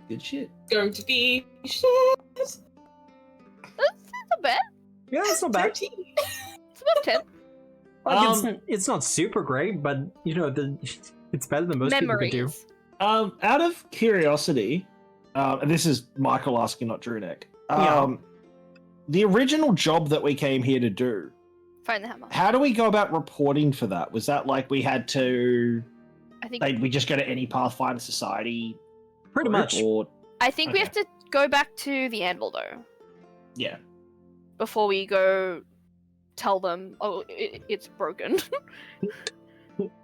Good shit. Going to be shit. That's not bad. Yeah, that's not bad. 13. It's about 10. Like, it's not super great, but you know, it's better than most people could do. Memories. Out of curiosity, and this is Michael asking, not Drew Neck. The original job that we came here to do, Find the hammer. how do we go about reporting for that? Was that like we had to, I think like, we just go to any Pathfinder Society? Pretty group, much. Or, we okay. have to go back to the anvil though yeah. before we go tell them. Oh, it's broken.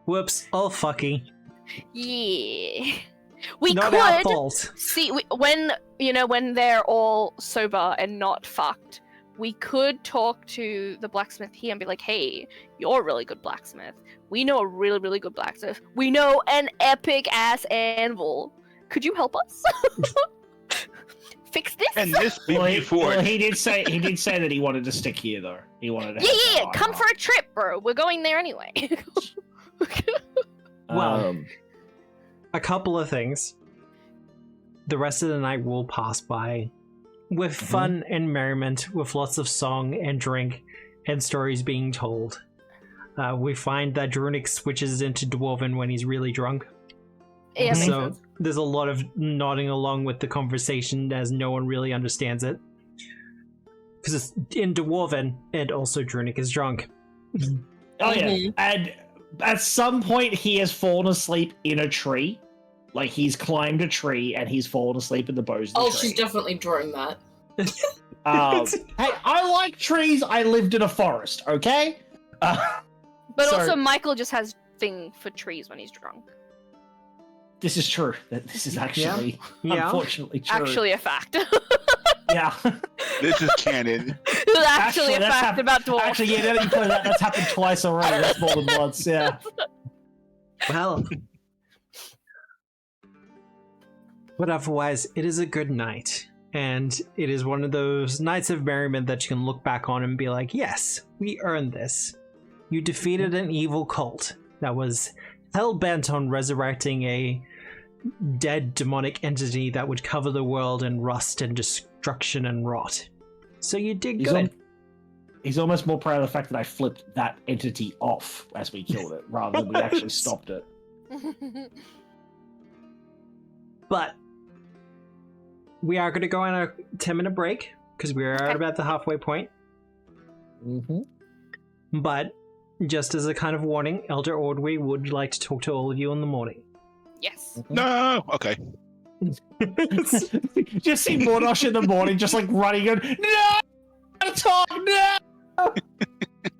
Whoops. Oh, fucky. Yeah. We Not our could fault. see when they're all sober and not fucked. We could talk to the blacksmith here and be like, "Hey, you're a really good blacksmith. We know a really, really good blacksmith. We know an epic ass anvil. Could you help us fix this?" And this be Well, before. he did say that he wanted to stick here though. He wanted to. Yeah. Come for a trip, bro. We're going there anyway. Well, a couple of things. The rest of the night will pass by with fun and merriment, with lots of song and drink and stories being told. We find that Drunic switches into Dwarven when he's really drunk. Yeah, makes So sense. there's a lot of nodding along with the conversation as no one really understands it. Because it's in Dwarven, and also Drunic is drunk. Oh yeah, and at some point he has fallen asleep in a tree. Like he's climbed a tree and he's fallen asleep in the boughs of the Oh, tree. she's definitely drawing that. Hey, I like trees. I lived in a forest. Okay. But so- also, Michael just has thing for trees when he's drunk. This is true. This is actually, Yeah. unfortunately, true. Actually, a fact. yeah. This is canon. It's actually a that's fact about dwarves. Actually, yeah. Now that you put that, that's happened twice already. That's more than once. Yeah. Well. But otherwise, it is a good night. And it is one of those nights of merriment that you can look back on and be like, yes, we earned this. You defeated an evil cult that was hell-bent on resurrecting a dead demonic entity that would cover the world in rust and destruction and rot. So you did good. He's almost more proud of the fact that I flipped that entity off as we killed it, rather than we actually stopped it. But we are going to go on a 10-minute break because we are at about the halfway point. Mm-hmm. But just as a kind of warning, Elder Ordway would like to talk to all of you in the morning. Yes. No. Okay. Just see Mordosh in the morning, just like running and no, talk, no.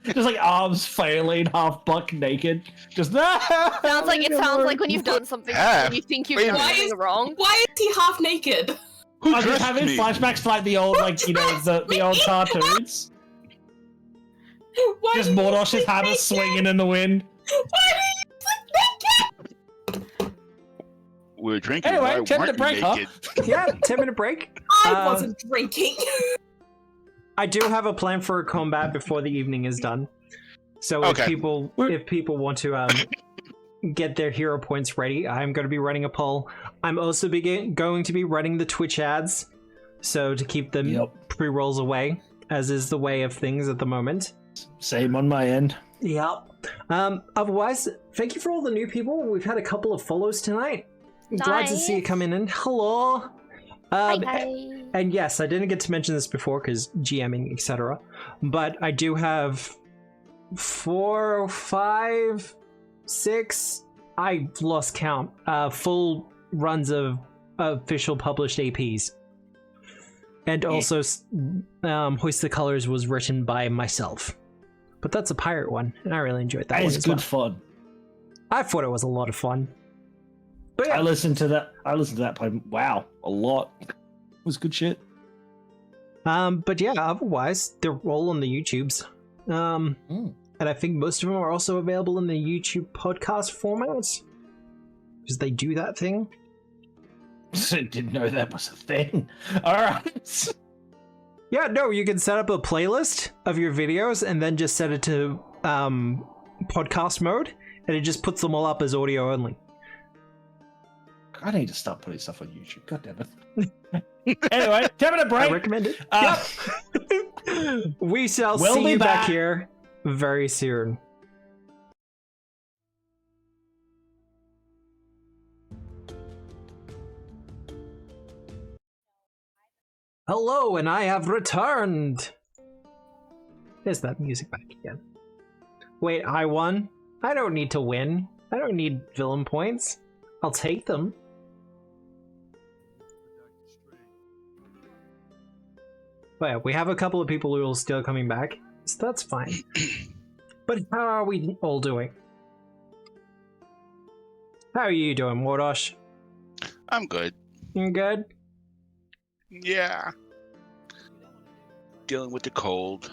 Just like arms flailing, half buck naked. Just no. Sounds like when you've done something and you think you've Wait a done minute. something wrong. Why is he half naked? Who I'm just dressed having me? flashbacks to like the old, like the old cartoons. Why Just do you Mordosh's sleep hammer naked? swinging in the wind. Why do you sleep naked? We're drinking. Anyway, Why 10-minute weren't you break, huh? naked? Yeah, 10-minute break. I wasn't drinking. I do have a plan for a combat before the evening is done. So Okay. if people want to get their hero points ready, I'm going to be running a poll. I'm also going to be running the Twitch ads. So to keep the pre-rolls away, as is the way of things at the moment. Same on my end. Yep. Otherwise, thank you for all the new people. We've had a couple of follows tonight. Glad to see you coming in. Hello. Hi. And yes, I didn't get to mention this before because GMing, etc. But I do have 4, 5, 6. I lost count. Full runs of official published APs. And also, Hoist the Colors was written by myself. But that's a pirate one, and I really enjoyed that one. It's good fun. I thought it was a lot of fun. But yeah. I listened to that play. Wow, a lot. It was good shit. But yeah, otherwise, they're all on the YouTubes. And I think most of them are also available in the YouTube podcast format. Because they do that thing. I didn't know that was a thing. Alright. Yeah, no, you can set up a playlist of your videos and then just set it to podcast mode, and it just puts them all up as audio only. I need to start putting stuff on YouTube. God damn it. Anyway, 10-minute break. I recommend it. Yep. We shall see you back here very soon. Hello, and I have returned. There's that music back again. Wait, I won? I don't need to win. I don't need villain points. I'll take them. Well, we have a couple of people who are still coming back, so that's fine. But how are we all doing? How are you doing, Mordosh? I'm good. You good? Yeah. Dealing with the cold.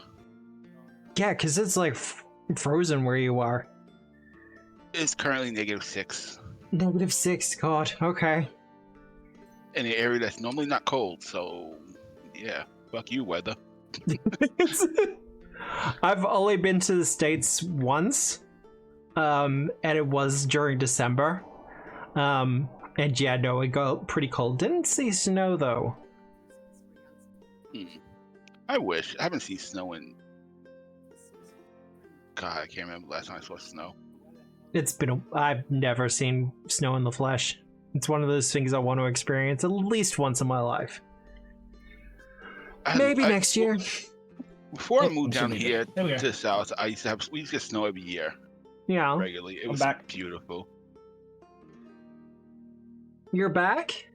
Yeah, because it's like frozen where you are. It's currently -6. -6, God, okay. In an area that's normally not cold, so yeah. Fuck you, weather. I've only been to the States once, and it was during December. And yeah, no, it got pretty cold. Didn't see snow, though. I wish. I haven't seen snow in... God, I can't remember the last time I saw snow. It's been... I've never seen snow in the flesh. It's one of those things I want to experience at least once in my life. Maybe next year. Before I moved down here to the south, we used to get snow every year. Yeah. Regularly. It was beautiful. You're back?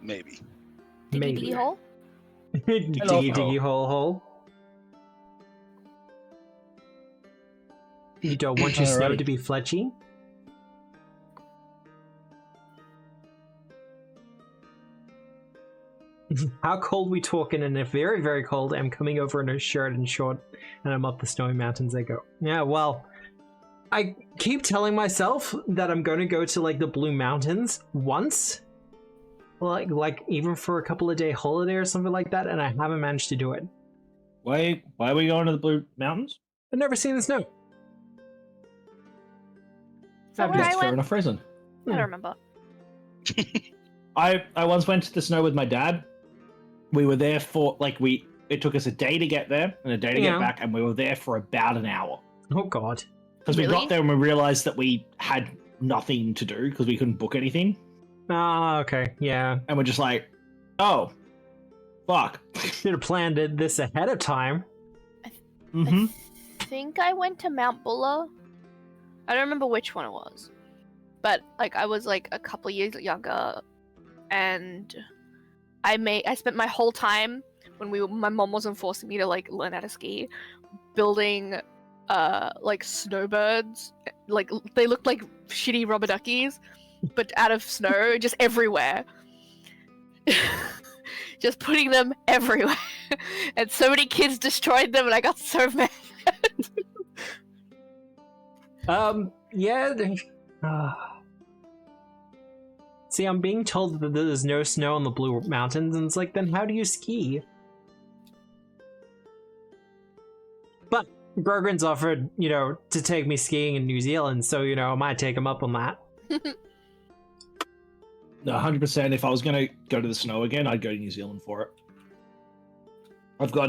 Maybe. Diggy hole? diggy hole. You don't want your snow to be fletchy? How cold we talking? And if very, very cold, I'm coming over in a shirt and short, and I'm up the snowy mountains I go. Yeah, well, I keep telling myself that I'm going to go to, like, the Blue Mountains once. Like even for a couple of day holiday or something like that, and I haven't managed to do it. Why are we going to the Blue Mountains? I've never seen the snow. That's where I went? Fair enough reason. I don't remember. I once went to the snow with my dad. We were there for it took us a day to get there and a day to get back, and we were there for about an hour. Oh God! Because we got there and we realized that we had nothing to do because we couldn't book anything. Ah, okay, yeah. And we're just like, oh, fuck. Should have planned this ahead of time. I think I went to Mount Buller. I don't remember which one it was, but like I was like a couple years younger, and I spent my whole time when my mom wasn't forcing me to like learn how to ski, building like snowbirds. Like they looked like shitty rubber duckies, but out of snow, just everywhere. Just putting them everywhere. And so many kids destroyed them, and I got so mad. Yeah. See, I'm being told that there's no snow on the Blue Mountains, and it's like, then how do you ski? But Grogran's offered, to take me skiing in New Zealand, so, I might take him up on that. No, 100%. If I was going to go to the snow again, I'd go to New Zealand for it. I've got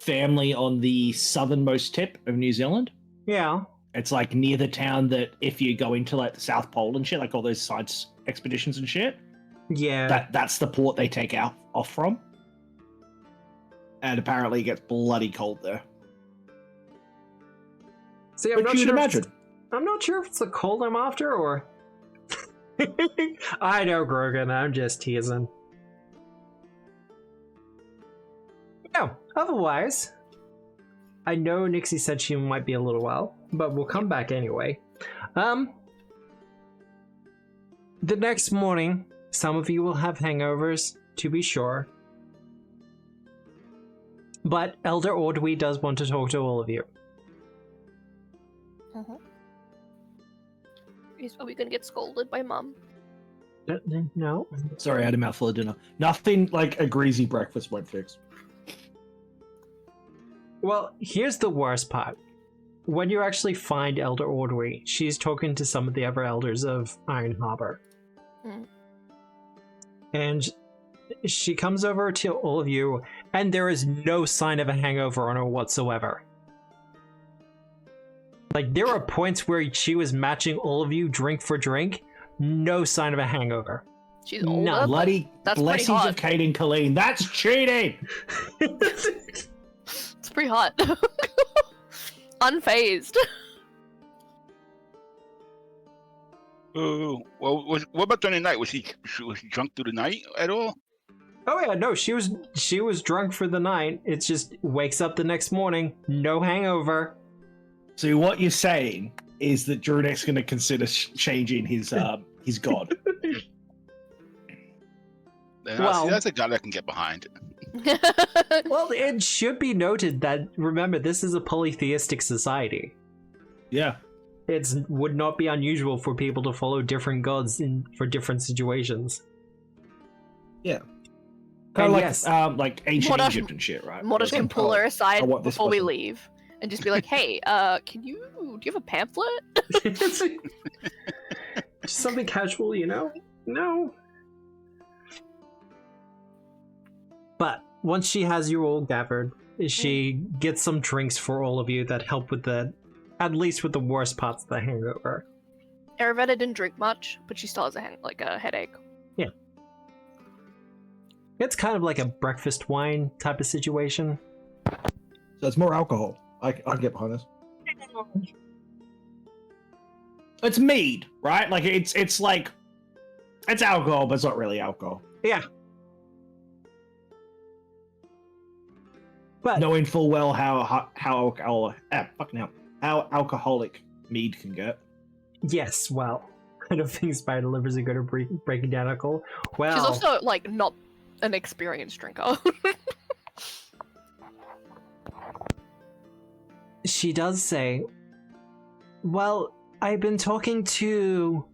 family on the southernmost tip of New Zealand. Yeah. It's like near the town that if you go into like the South Pole and shit, like all those science expeditions and shit, Yeah. that's the port they take off from. And apparently it gets bloody cold there. See, I'm But not you'd sure. imagine. I'm not sure if it's the cold I'm after or. I know, Grogan. I'm just teasing. No, otherwise, I know Nixie said she might be a little while, but we'll come back anyway. The next morning, some of you will have hangovers, to be sure. But Elder Ordwy does want to talk to all of you. Are we gonna get scolded by Mum? No. Sorry, I had a mouthful of dinner. Nothing like a greasy breakfast won't fix. Well, here's the worst part. When you actually find Elder Ordwy, she's talking to some of the other elders of Iron Harbor. And she comes over to all of you, and there is no sign of a hangover on her whatsoever. Like, there are points where she was matching all of you drink for drink, no sign of a hangover. She's older. None. Bloody That's pretty blessings hot. of Kate and Colleen. That's cheating! It's pretty hot. Unfazed. Well, what about during the night? Was she drunk through the night at all? Oh yeah, no, she was drunk for the night. It's just wakes up the next morning, no hangover. So what you're saying is that Drunek's going to consider changing his god. See, that's a god I can get behind. Well, it should be noted that, remember, this is a polytheistic society. Yeah. It would not be unusual for people to follow different gods for different situations. Yeah. And Kind of yes, like ancient Modosh- Egypt and shit, right? Modosh It's can like, pull oh, her aside I want this before we weapon. leave and just be like, "Hey, do you have a pamphlet?" just something casual, you know? No. But once she has you all gathered, she gets some drinks for all of you that help with at least with the worst parts of the hangover. Aravetta didn't drink much, but she still has a headache. It's kind of like a breakfast wine type of situation. So it's more alcohol. I can get behind this. It's mead, right? Like it's like it's alcohol, but it's not really alcohol. Yeah. But Knowing full well how alcoholic mead can get. yes, well, I don't think Spider Livers are good at breaking down alcohol. Well, She's also like not an experienced drinker. she does say, well, I've been talking to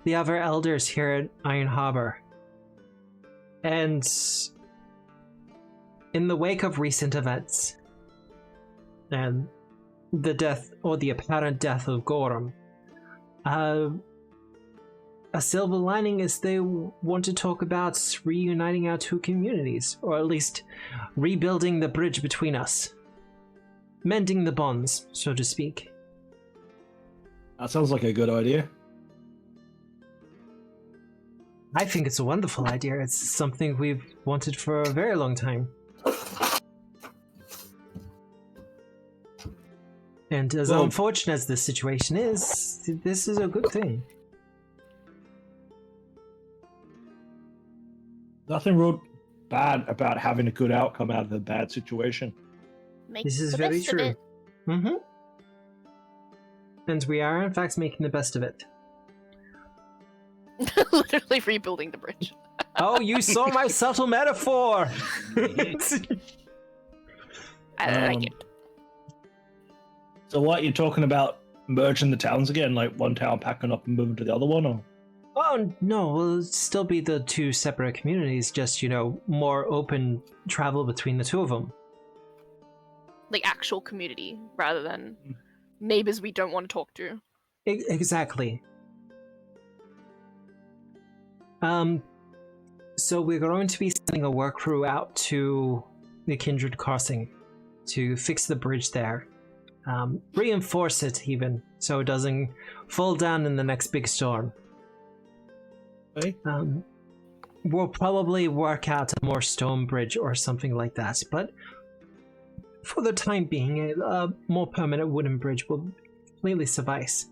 the other elders here at Iron Harbor, and in the wake of recent events and the death or the apparent death of Gorum, a silver lining is they want to talk about reuniting our two communities, or at least rebuilding the bridge between us. Mending the bonds, so to speak. That sounds like a good idea. I think it's a wonderful idea. It's something we've wanted for a very long time. And as unfortunate as this situation is, this is a good thing. Nothing real bad about having a good outcome out of a bad situation. Make This is the very best of true. it. Mm-hmm. And we are, in fact, making the best of it. Literally rebuilding the bridge. Oh, you saw my subtle metaphor! I like it. So what, you're talking about merging the towns again, like one town packing up and moving to the other one, or? Oh, no, it'll still be the two separate communities, just, more open travel between the two of them. Like actual community rather than neighbors we don't want to talk to. Exactly. So we're going to be sending a work crew out to the Kindred Crossing to fix the bridge there. Reinforce it even, so it doesn't fall down in the next big storm. Okay. We'll probably work out a more stone bridge or something like that, but for the time being, a more permanent wooden bridge will completely suffice.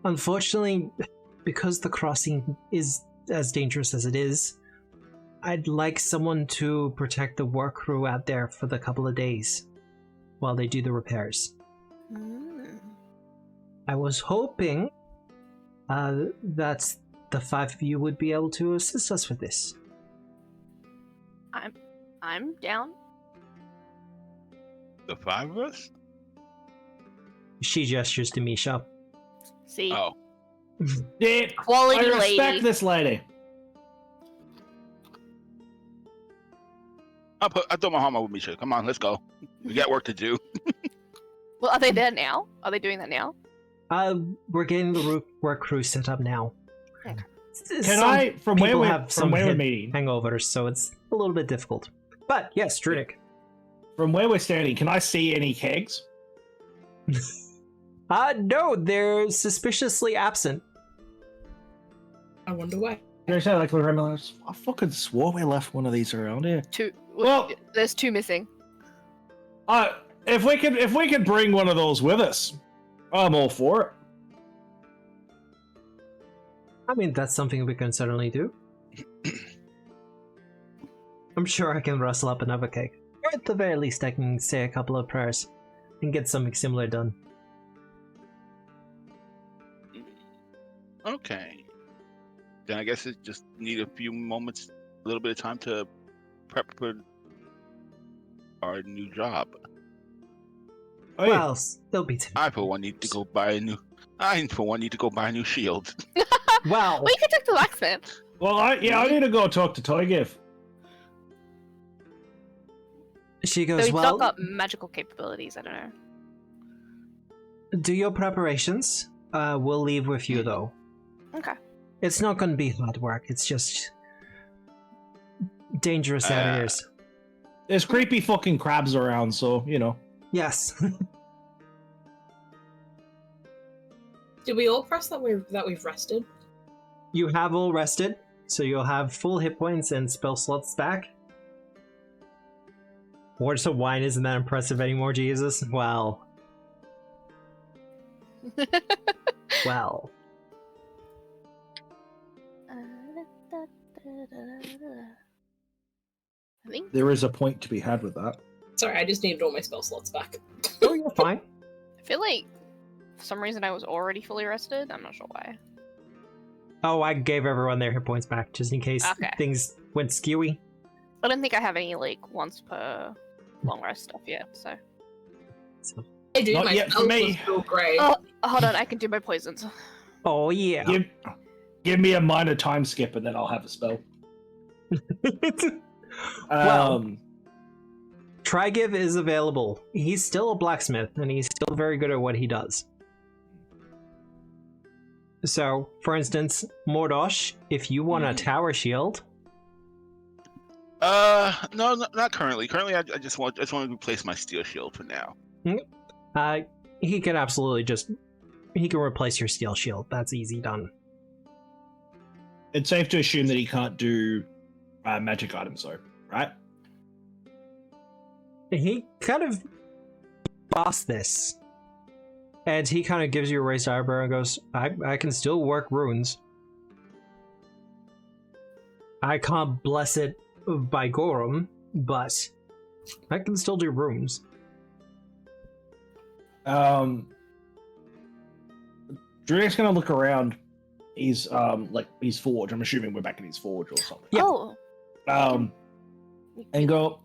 Unfortunately, because the crossing is as dangerous as it is, I'd like someone to protect the work crew out there for the couple of days while they do the repairs. I was hoping that the 5 of you would be able to assist us with this. I'm down. The 5 of us? She gestures to Misha. See, Oh. Yeah, quality I respect lady. this lady. I throw my arm over Misha. Come on, let's go. We got work to do. Well, are they there now? Are they doing that now? We're getting the work crew set up now. Okay. Can I, from where people we're, have from some where we're head meeting, hangovers, so it's a little bit difficult. But yes, Druidic. from where we're standing, can I see any kegs? No, they're suspiciously absent. I wonder why. I fucking swore we left one of these around here. Two. Well- There's 2 missing. If we could bring one of those with us, I'm all for it. I mean, that's something we can certainly do. I'm sure I can rustle up another cake. Or at the very least, I can say a couple of prayers and get something similar done. Okay. Then I guess it just need a few moments, a little bit of time to prep for our new job. Oh, yeah. Well, there'll be time. I for one need to go buy a new. Shield. Well, We could take the blacksmith. Well, I need to go talk to Toygiv. she So goes, he's well, not got magical capabilities. I don't know. do your preparations. We'll leave with you, though. Okay. It's not going to be hard work. It's just dangerous areas. There's creepy fucking crabs around, so, you know. Yes. Did we all press that we've rested? You have all rested, so you'll have full hit points and spell slots back. Words of wine isn't that impressive anymore, Jesus? Well. Well. I think There is a point to be had with that. Sorry, I just needed all my spell slots back. Oh, you're fine. I feel like for some reason I was already fully rested. I'm not sure why. Oh, I gave everyone their hit points back, just in case Okay. things went skewy. I don't think I have any like once per long rest stuff yet. So I do. Not My yet for spells me. are still great. oh, hold on, I can do my poisons. Oh, yeah. Give me a minor time skip and then I'll have a spell. Well, Trigiv is available. He's still a blacksmith, and he's still very good at what he does. So, for instance, Mordosh, if you want a tower shield, No, not currently. Currently, I just want to replace my steel shield for now. he can absolutely he can replace your steel shield. That's easy done. It's safe to assume that he can't do magic items, though, right? He kind of bossed this. And he kind of gives you a raised eyebrow and goes, I can still work runes. I can't bless it by Gorum, but I can still do runes. Drudic's gonna look around. He's he's forge. I'm assuming we're back in his forge or something. Yeah. Oh, And go.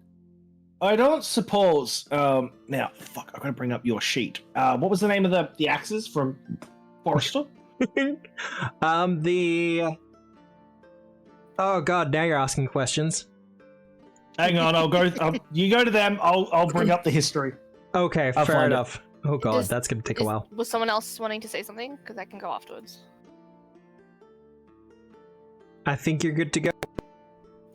I don't suppose. Now, fuck. I'm gonna bring up your sheet. What was the name of the axes from Forrester? Oh god, now you're asking questions. Hang on, I'll go. You go to them. I'll bring up the history. Okay, I'll fair find it. enough. Oh god, Does- that's gonna take a while. Was someone else wanting to say something? Because I can go afterwards. I think you're good to go.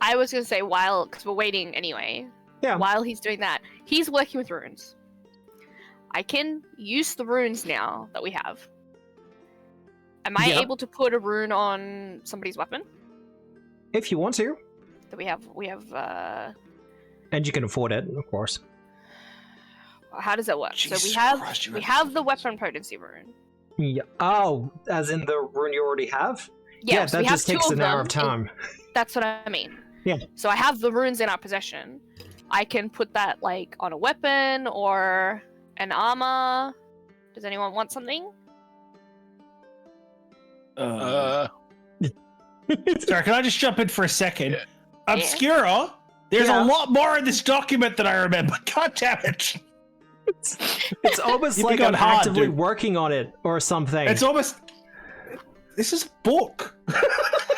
I was gonna say because we're waiting anyway. Yeah. While he's doing that, he's working with runes. I can use the runes now that we have. Am I able to put a rune on somebody's weapon? If you want to. That we have. And you can afford it, of course. How does that work? Jesus so we have Christ, we have the weapon potency rune. Yeah. Oh, as in the rune you already have? Yeah, that just takes an hour of time. That's what I mean. Yeah. So I have the runes in our possession. I can put that like on a weapon or an armor. Does anyone want something? Sorry, can I just jump in for a second? Yeah. Obscura, there's Yeah. a lot more in this document than I remember. God damn it. It's almost You've like gone I'm hard, actively dude. working on it or something. It's almost... This is a book.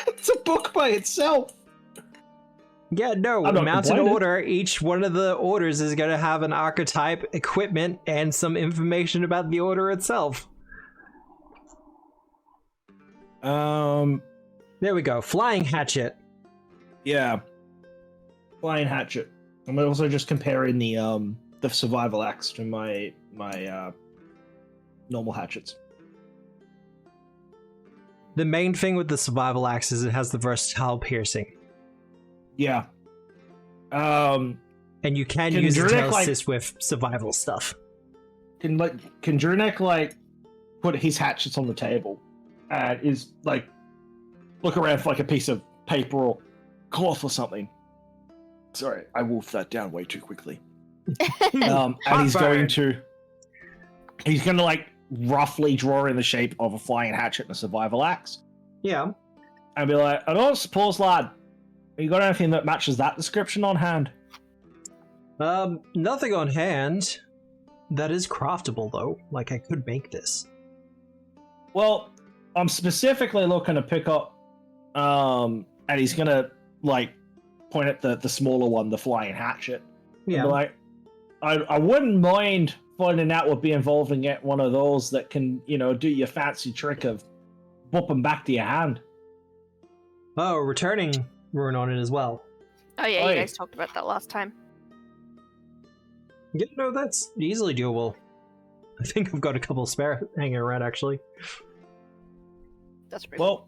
It's a book by itself. Yeah, no, I'm not mounted complaining. order, each one of the orders is going to have an archetype, equipment, and some information about the order itself. There we go. Flying hatchet. Yeah. Flying hatchet. I'm also just comparing the survival axe to my normal hatchets. The main thing with the survival axe is it has the versatile piercing. Yeah. And you can use it Drunek, to assist with survival stuff. Can Drunek put his hatchets on the table and is look around for a piece of paper or cloth or something? Sorry, I wolfed that down way too quickly. And he's going to roughly draw in the shape of a flying hatchet and a survival axe. Yeah. And be like, I don't suppose, lad, you got anything that matches that description on hand? Nothing on hand. That is craftable, though. I could make this. Well, I'm specifically looking to pick up, and he's gonna, point at the smaller one, the flying hatchet. Yeah. And be I wouldn't mind finding out what be involved in get one of those that can, do your fancy trick of whooping back to your hand. Oh, returning rune on it as well. Oh yeah, Oh, you yeah. guys talked about that last time. Yeah, no, that's easily doable. I think I've got a couple spare hanging around, actually. That's pretty Well,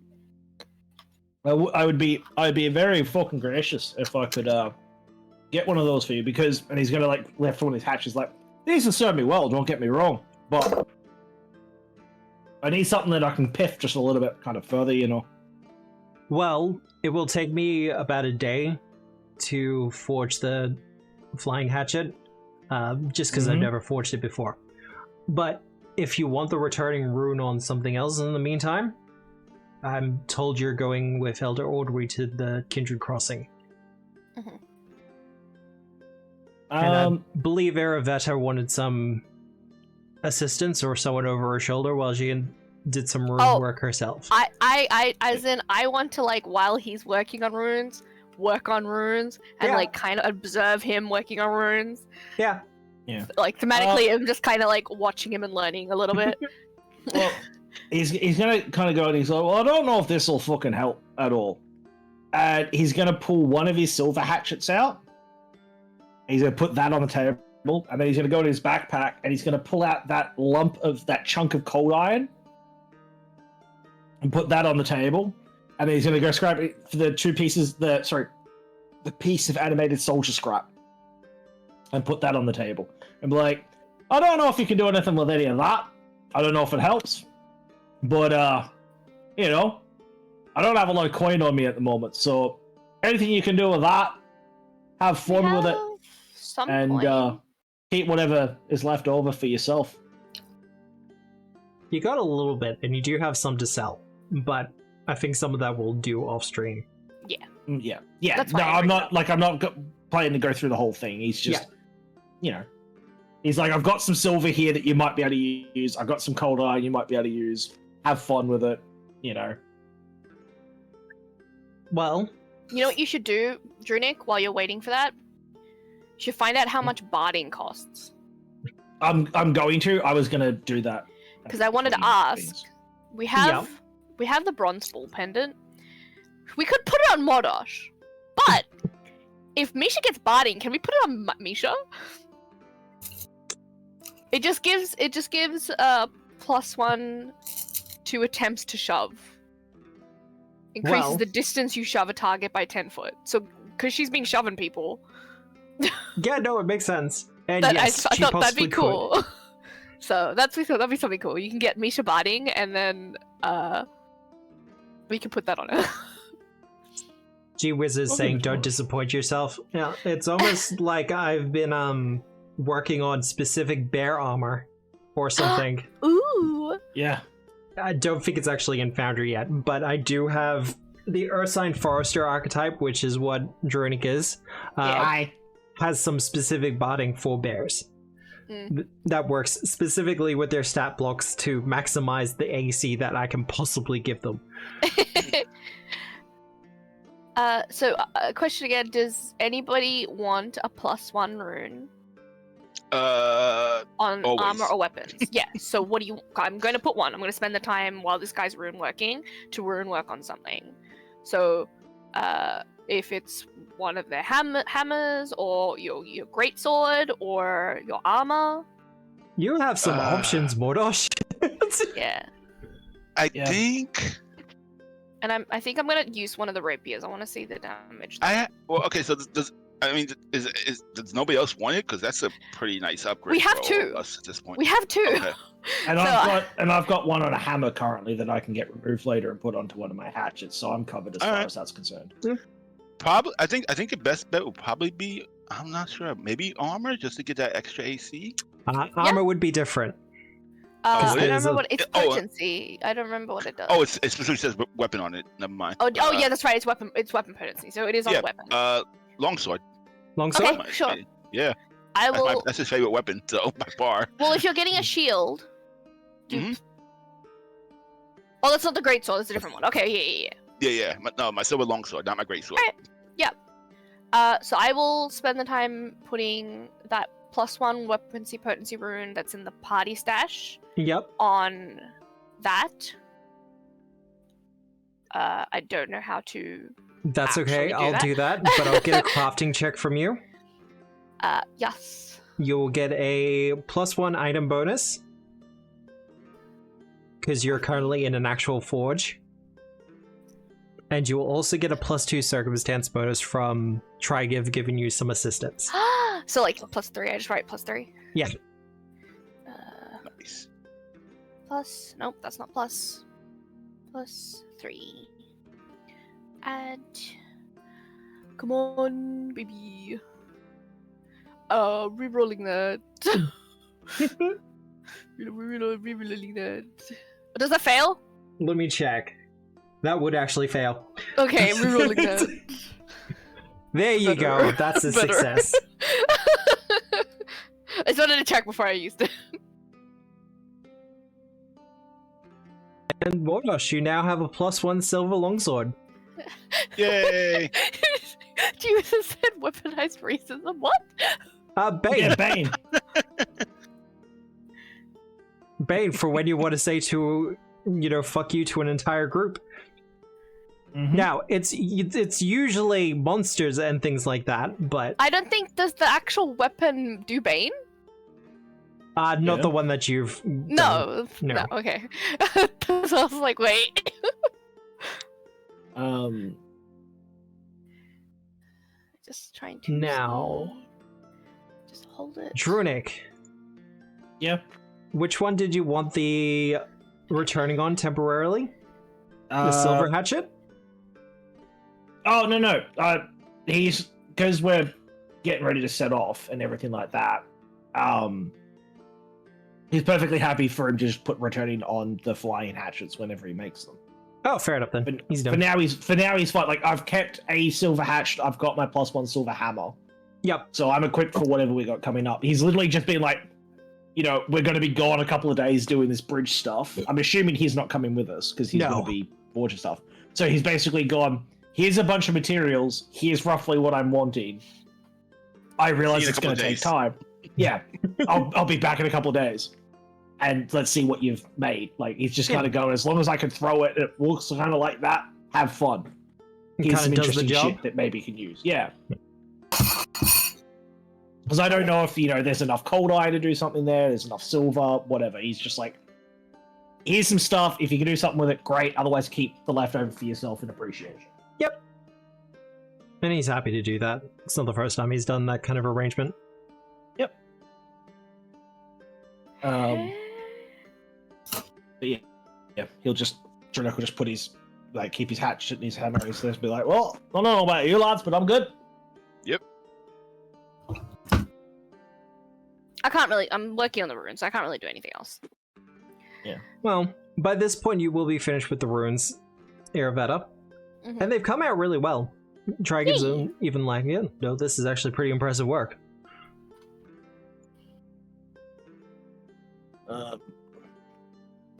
I would be very fucking gracious if I could get one of those for you, because and he's gonna lift one of his hatches. These will serve me well, don't get me wrong, but I need something that I can piff just a little bit kind of further, Well, it will take me about a day to forge the flying hatchet, just because I've never forged it before. But if you want the returning rune on something else in the meantime, I'm told you're going with Elder Ordwy to the Kindred Crossing. And I believe Aravetta wanted some assistance or someone over her shoulder while she did some rune work herself. I want to while he's working on runes, work on runes, and kind of observe him working on runes. Yeah. Yeah. Thematically, I'm just kind of watching him and learning a little bit. Well, he's gonna kind of go and he's like, well, I don't know if this will fucking help at all. And he's gonna pull one of his silver hatchets out. He's gonna put that on the table, and then he's gonna go to his backpack and he's gonna pull out that chunk of cold iron and put that on the table. And then he's gonna go scrap it for the the piece of animated soldier scrap and put that on the table. And be like, I don't know if you can do anything with any of that. I don't know if it helps. But, I don't have a lot of coin on me at the moment. So anything you can do with that, have fun with it. And keep whatever is left over for yourself. You got a little bit, and you do have some to sell. But I think some of that will do off stream. Yeah. That's No, fine. I'm not planning to go through the whole thing. He's just, he's like, I've got some silver here that you might be able to use. I've got some cold iron you might be able to use. Have fun with it, Well, You know what you should do, Drunik, while you're waiting for that? You should find out how much barding costs. I'm going to. I was going to do that. Because I wanted to ask, we have the bronze ball pendant. We could put it on Mordosh, but if Misha gets barding, can we put it on Misha? It just gives +1 to attempts to shove. Increases Well- the distance you shove a target by 10 foot. So, because she's been shoving people, Yeah, no, it makes sense. And I yes, she thought that'd possibly be could. cool. So that'd be something cool. You can get Misha barding, and then we can put that on her. Gee whiz is I'll saying, give it "Don't one." disappoint yourself." Yeah, it's almost like I've been working on specific bear armor or something. Ooh. Yeah. I don't think it's actually in Foundry yet, but I do have the Ursine Forester archetype, which is what Drunic is. Has some specific botting for bears. That works specifically with their stat blocks to maximize the AC that I can possibly give them. So, question again: does anybody want a +1 rune on Always. armor or weapons? Yeah. So, what do you? I'm going to put one. I'm going to spend the time while this guy's rune working to rune work on something. So, if it's one of their hammers or your greatsword or your armor. You have some options, Mordosh. Yeah. I Yeah. think And I think I'm gonna use one of the rapiers. I want to see the damage. well, okay. So does nobody else want it? Because that's a pretty nice upgrade. We have for all two. of us at this point. We have two. Okay. And So, I've got one on a hammer currently that I can get removed later and put onto one of my hatchets, so I'm covered as far Alright. as that's concerned. Probably, I think the best bet would probably be, I'm not sure, maybe armor just to get that extra AC. Armor would be different. I don't there's remember a- what it's Oh, potency. I don't remember what it does. Oh, it specifically says weapon on it. Never mind. Oh, yeah, that's right. It's weapon potency. So it is on Yeah, a weapon. Longsword. Longsword? Okay, sure. Yeah, I will. that's his favorite weapon. So by far. Well, if you're getting a shield. Mhm. Oh, that's not the great sword. That's a different one. Okay, yeah. Yeah. My silver longsword, not my great sword. Alright. So I will spend the time putting that +1 weaponcy potency rune that's in the party stash Yep. on that. I don't know how to. That's Actually okay. do I'll that. do that, but I'll get a crafting check from you. Yes. You'll get a +1 item bonus because you're currently in an actual forge. And you will also get a +2 circumstance bonus from Trigiv giving you some assistance. So like +3. I just write +3. Yeah. Nice. Plus. Nope, that's not plus. +3. Add. Come on, baby. Rerolling that. Rerolling that. Does that fail? Let me check. That would actually fail. Okay, rerolling that. There you Better. go. That's a Better. success. I just wanted to check before I used it. And Mordosh, you now have a +1 silver longsword. Yay! Jesus said weaponized racism. What? Bane. Yeah, Bane. Bane, for when you want to say to, fuck you to an entire group. Mhm. Now, it's usually monsters and things like that, but I don't think does the actual weapon do Bane? not Yeah. the one that you've done. No. No. Okay. So I was like, wait. Just trying to. Now. see. Just hold it. Drunic, Yeah. which one did you want the returning on temporarily? The silver hatchet? Oh no. He's because we're getting ready to set off and everything like that. He's perfectly happy for him to just put returning on the flying hatchets whenever he makes them. Oh, fair enough then. But He's for done. now he's fine. Like I've kept a silver hatchet. I've got my +1 silver hammer, Yep. so I'm equipped for whatever we got coming up. He's literally just been like, we're going to be gone a couple of days doing this bridge stuff. I'm assuming he's not coming with us because he's No. going to be forging stuff. So he's basically gone. Here's a bunch of materials. Here's roughly what I'm wanting. I realize See you in a it's going couple to of take days. time. Yeah, I'll be back in a couple of days, and let's see what you've made. Like he's just kind of going. As long as I can throw it, and it looks kind of like that. Have fun. here's some kinda does the interesting job. shit that maybe you can use. Yeah. Because I don't know if, there's enough cold iron to do something there, there's enough silver, whatever. He's just like, here's some stuff. If you can do something with it, great. Otherwise, keep the leftover for yourself in appreciation. Yep. And he's happy to do that. It's not the first time he's done that kind of arrangement. Yep. But yeah, Drunok will just put his, keep his hatchet in his hammer and just be like, well, I don't know about you lads, but I'm good. Yep. I'm working on the runes, so I can't really do anything else. Yeah. Well, by this point you will be finished with the runes, Aravetta. Mhm. And they've come out really well. Try gives them even no, this is actually pretty impressive work.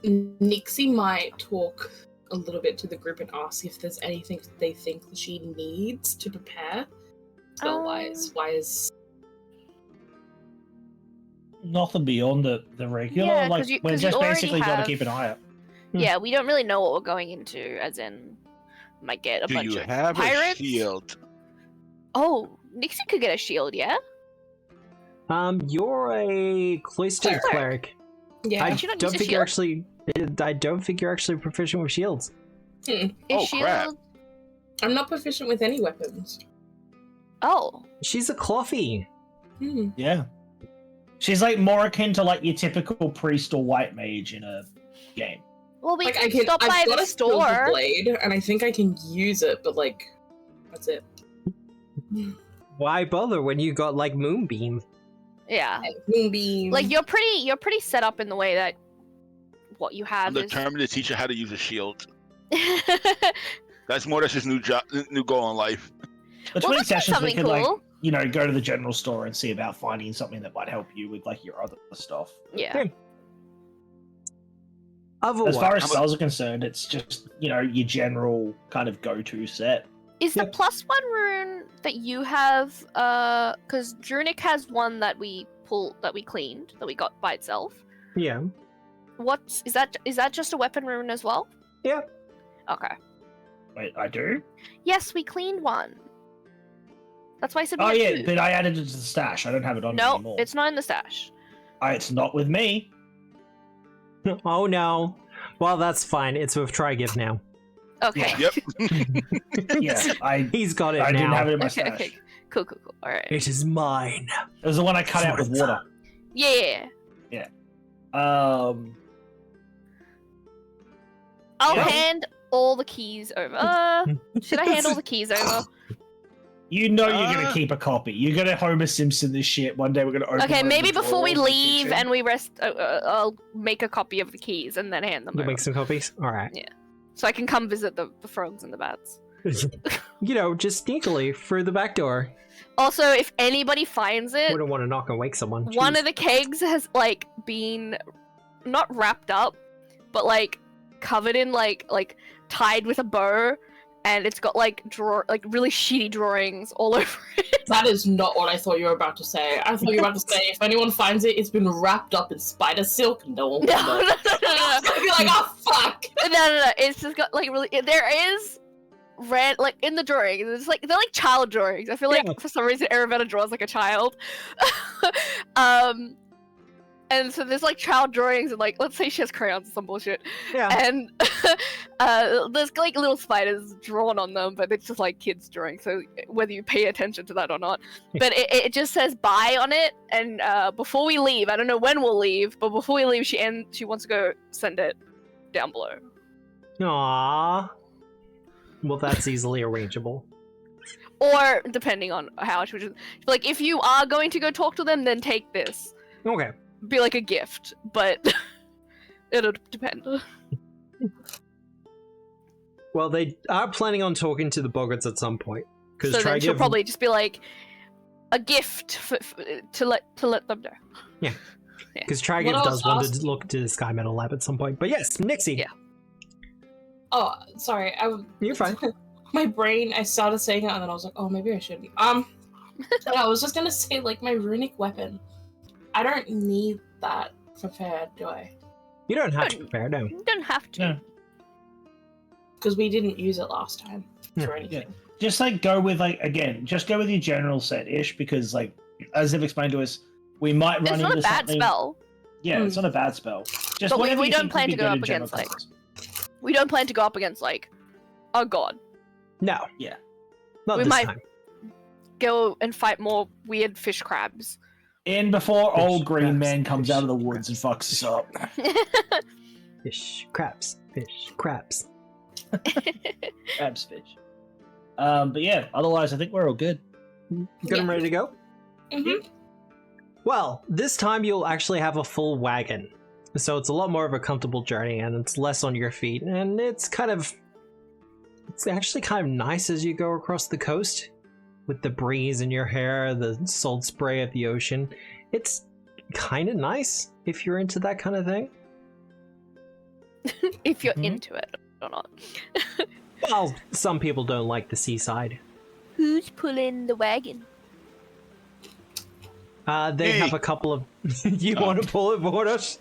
Nixie might talk a little bit to the group and ask if there's anything they think that she needs to prepare spell-wise. Nothing beyond the regular. Yeah, 'cause you- we're 'cause you just already basically got to have- keep an eye out. Yeah, we don't really know what we're going into, as in, might get a Do bunch you of have pirates. a shield? Oh, Nixie could get a shield, yeah? You're a cloistered cleric. Yeah. I Does she not don't use a think you're shield? actually. I don't think you're actually proficient with shields. Is Oh, shield... crap. I'm not proficient with any weapons. Oh. She's a clothy. Yeah. She's more akin to your typical priest or white mage in a game. Well, we Like can stop by I've got the a silver store. blade, and I think I can use it, but that's it. Why bother when you got Moonbeam? Yeah. Moonbeam. You're pretty set up in the way that what you have I'm is... determined to teach her how to use a shield. That's more or less his new goal in life. Between well, that's sessions, we something could cool. go to the general store and see about finding something that might help you with your other stuff. Yeah. As far as How spells are concerned, it's just your general kind of go-to set. Is the +1 rune that you have, because Drunic has one that we cleaned, that we got by itself. Yeah. Is that just a weapon rune as well? Yeah. Okay. Wait, I do? Yes, we cleaned one. That's why I said we Oh had yeah, two. but I added it to the stash. I don't have it on me No, anymore. it's not in the stash. It's not with me. Oh no. Well, that's fine. It's with Trigive now. Okay. Yep. Yeah, He's got it I now. didn't have it in my Okay, stash. okay. Cool. All right. It is mine. It was the one I cut out with water. Yeah. Um, I'll Yeah. hand all the keys over. Should I hand all the keys over? you're gonna keep a copy. You're gonna Homer Simpson this shit. One day we're gonna open. Okay, one of maybe the before we drawers in the leave kitchen. and we rest, I'll make a copy of the keys and then hand them You over. make some copies? Alright. So I can come visit the frogs and the bats. Just sneakily through the back door. Also, if anybody finds it, Wouldn't want to knock and wake someone. one Jeez. of the kegs has been not wrapped up, but covered in tied with a bow, and it's got really shitty drawings all over it. That is not what I thought you were about to say. I thought you were about to say if anyone finds it, it's been wrapped up in spider silk. No one will No, know. no. I'm gonna be like, oh fuck! No. It's just got really. There is red in the drawings. It's they're child drawings. I feel for some reason Aravetta draws like a child. And so there's child drawings and let's say she has crayons or some bullshit. Yeah. And there's little spiders drawn on them, but it's just kids drawing. So whether you pay attention to that or not, but it just says bye on it. And before we leave, I don't know when we'll leave, but before we leave, she wants to go send it down below. Aww. Well, that's easily arrangeable. Or depending on how she would, if you are going to go talk to them, then take this. Okay. Be a gift, but it'll depend. Well, they are planning on talking to the Boggarts at some point. So then she'll probably just be a gift to let them know. Yeah. Because What Trigive I does was want to asking- look to the Sky Metal Lab at some point. But yes, Nixie. Yeah. Oh, sorry. You're fine. My brain, I started saying it and then I was like, oh, maybe I shouldn't. I was just gonna say, my runic weapon. I don't need that prepared, do I? You don't have to prepare, no. You don't have to. Yeah. Because we didn't use it last time. for anything. Just like go with just go with your general set-ish, because like as they've explained to us, we might run It's into not a bad something. spell. Yeah, it's not a bad spell. Just But whatever we you don't think plan would to be go good up in general against, like, colours. We don't plan to go up against like a god. No. Yeah. Not We this might- time. Go and fight more weird fish crabs. In before Fish, old green crabs, man comes fish, out of the woods and fucks us up. Fish, crabs, fish, crabs. Crabs fish. But yeah, otherwise I think we're all good. Good and ready to go? Mm-hmm. Well, this time you'll actually have a full wagon. So it's a lot more of a comfortable journey and it's less on your feet. And it's actually kind of nice as you go across the coast with the breeze in your hair, the salt spray of the ocean. It's kind of nice if you're into that kind of thing. If you're Mhm. into it or not. Well, some people don't like the seaside. Who's pulling the wagon? They Hey. have a couple of... You want to pull it, Bordos?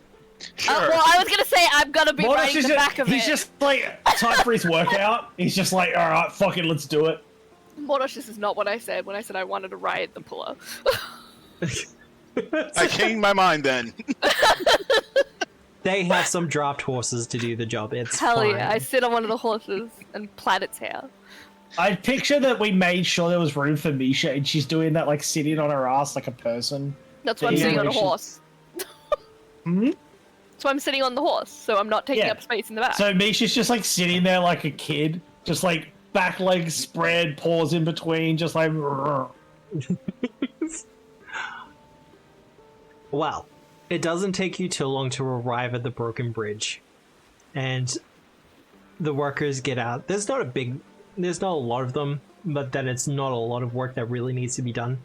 Sure. Well, I was gonna say I'm gonna be Mortis riding is the back of he's it. just like time for his workout. He's just like, all right, fuck it, let's do it. Mordosh, this is not what I said when I said I wanted to ride the puller. I changed my mind then. They have some draft horses to do the job. It's Hell fine. yeah, I sit on one of the horses and plait its hair. I picture that we made sure there was room for Misha, and she's doing that like sitting on her ass like a person. That's why I'm Yeah. sitting on a Yeah. horse. Hmm? So I'm sitting on the horse, so I'm not taking Yeah. up space in the back. So Misha's just like sitting there like a kid, just like back legs spread, paws in between, just like. Well, it doesn't take you too long to arrive at the broken bridge. And the workers get out. There's not a lot of them, but then it's not a lot of work that really needs to be done.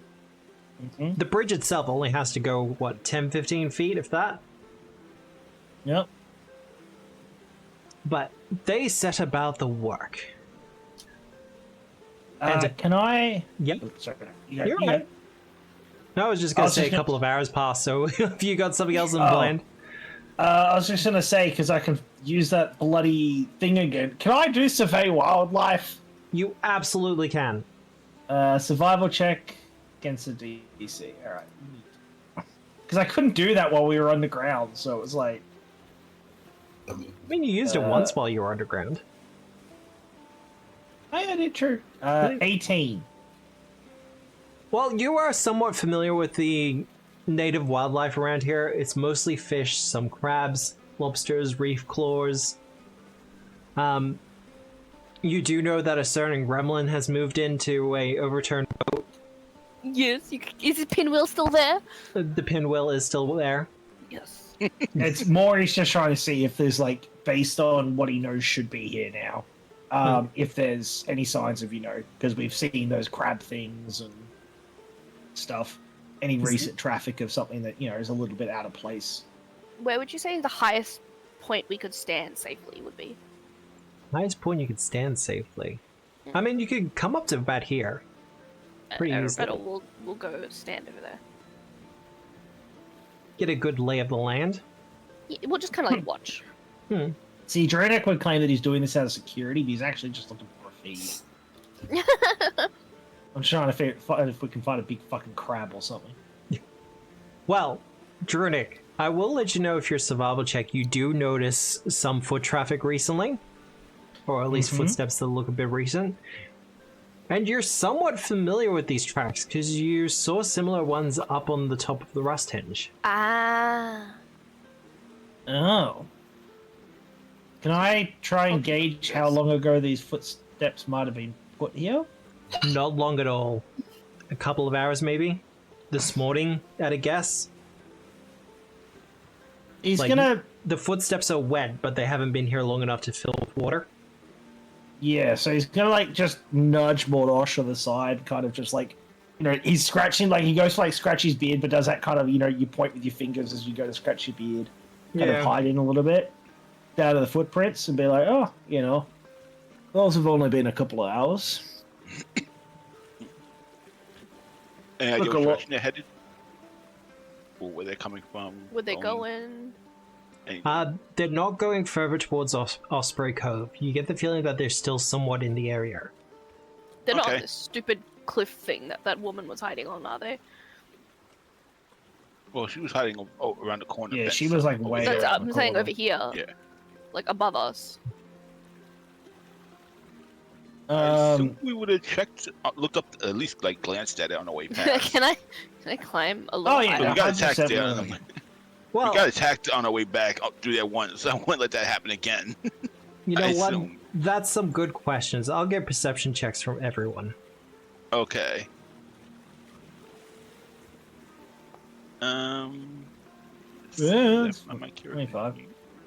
Mhm. The bridge itself only has to go, what, 10, 15 feet, if that? Yep. But they set about the work. And- Can I? Yep. Oh, sorry. You're You right. No, I was just going was to say just a couple of hours passed, so if you got something else in Oh. plan. I was just gonna say, because I can use that bloody thing again. Can I do survey wildlife? You absolutely can. Survival check against the DC. All right. Because I couldn't do that while we were underground, so it was like. I mean, you used it once while you were underground. Oh, yeah, I did true. 18. Well, you are somewhat familiar with the native wildlife around here. It's mostly fish, some crabs, lobsters, reef claws. You do know that a certain gremlin has moved into a overturned boat. Yes, is the pinwheel still there? The pinwheel is still there. Yes. It's more he's just trying to see if there's, like, based on what he knows should be here now. If there's any signs of, because we've seen those crab things and stuff. Any recent traffic of something that, is a little bit out of place. Where would you say the highest point we could stand safely would be? Highest point you could stand safely. I mean, you could come up to about here. Pretty easily. But we'll go stand over there. Get a good lay of the land. Yeah, we'll just kind of like watch. See, Dranek would claim that he's doing this out of security, but he's actually just looking for a feed. I'm trying to find if we can find a big fucking crab or something. Well, Drunik, I will let you know if your survival check, you do notice some foot traffic recently. Or at least footsteps that look a bit recent. And you're somewhat familiar with these tracks, because you saw similar ones up on the top of the Rusthenge. Ah. Oh. Can I try and gauge how long ago these footsteps might have been put here? Not long at all. A couple of hours, maybe? This morning, at a guess? He's Like- gonna... The footsteps are wet, but they haven't been here long enough to fill with water. Yeah, so he's gonna, like, just nudge Mordosh on the side, kind of just, like... he's scratching, like, he goes to, like, scratch his beard, but does that kind of, you point with your fingers as you go to scratch your beard. Kind of hide in a little bit. Down to the footprints and be like, oh, those have only been a couple of hours. Any idea Look, what a lot- direction they're headed? Or where they're coming from? Would they go in? They're not going further towards Osprey Cove. You get the feeling that they're still somewhat in the area. They're not Okay. on this stupid cliff thing that woman was hiding on, are they? Well, she was hiding around the corner. Yeah, fence, she was, like, over way there. That's around I'm the saying corner. over here. Yeah. Like above us. I assume we would have checked, looked up, at least like glanced at it on the way past. Can I climb a little Oh, yeah, higher? But we got attacked 100% there. willing. Well, We got attacked on our way back up through that one, so I wouldn't let that happen again. you know I what? assume. That's some good questions. I'll get perception checks from everyone. Okay. Yeah, I'm not curious. 25.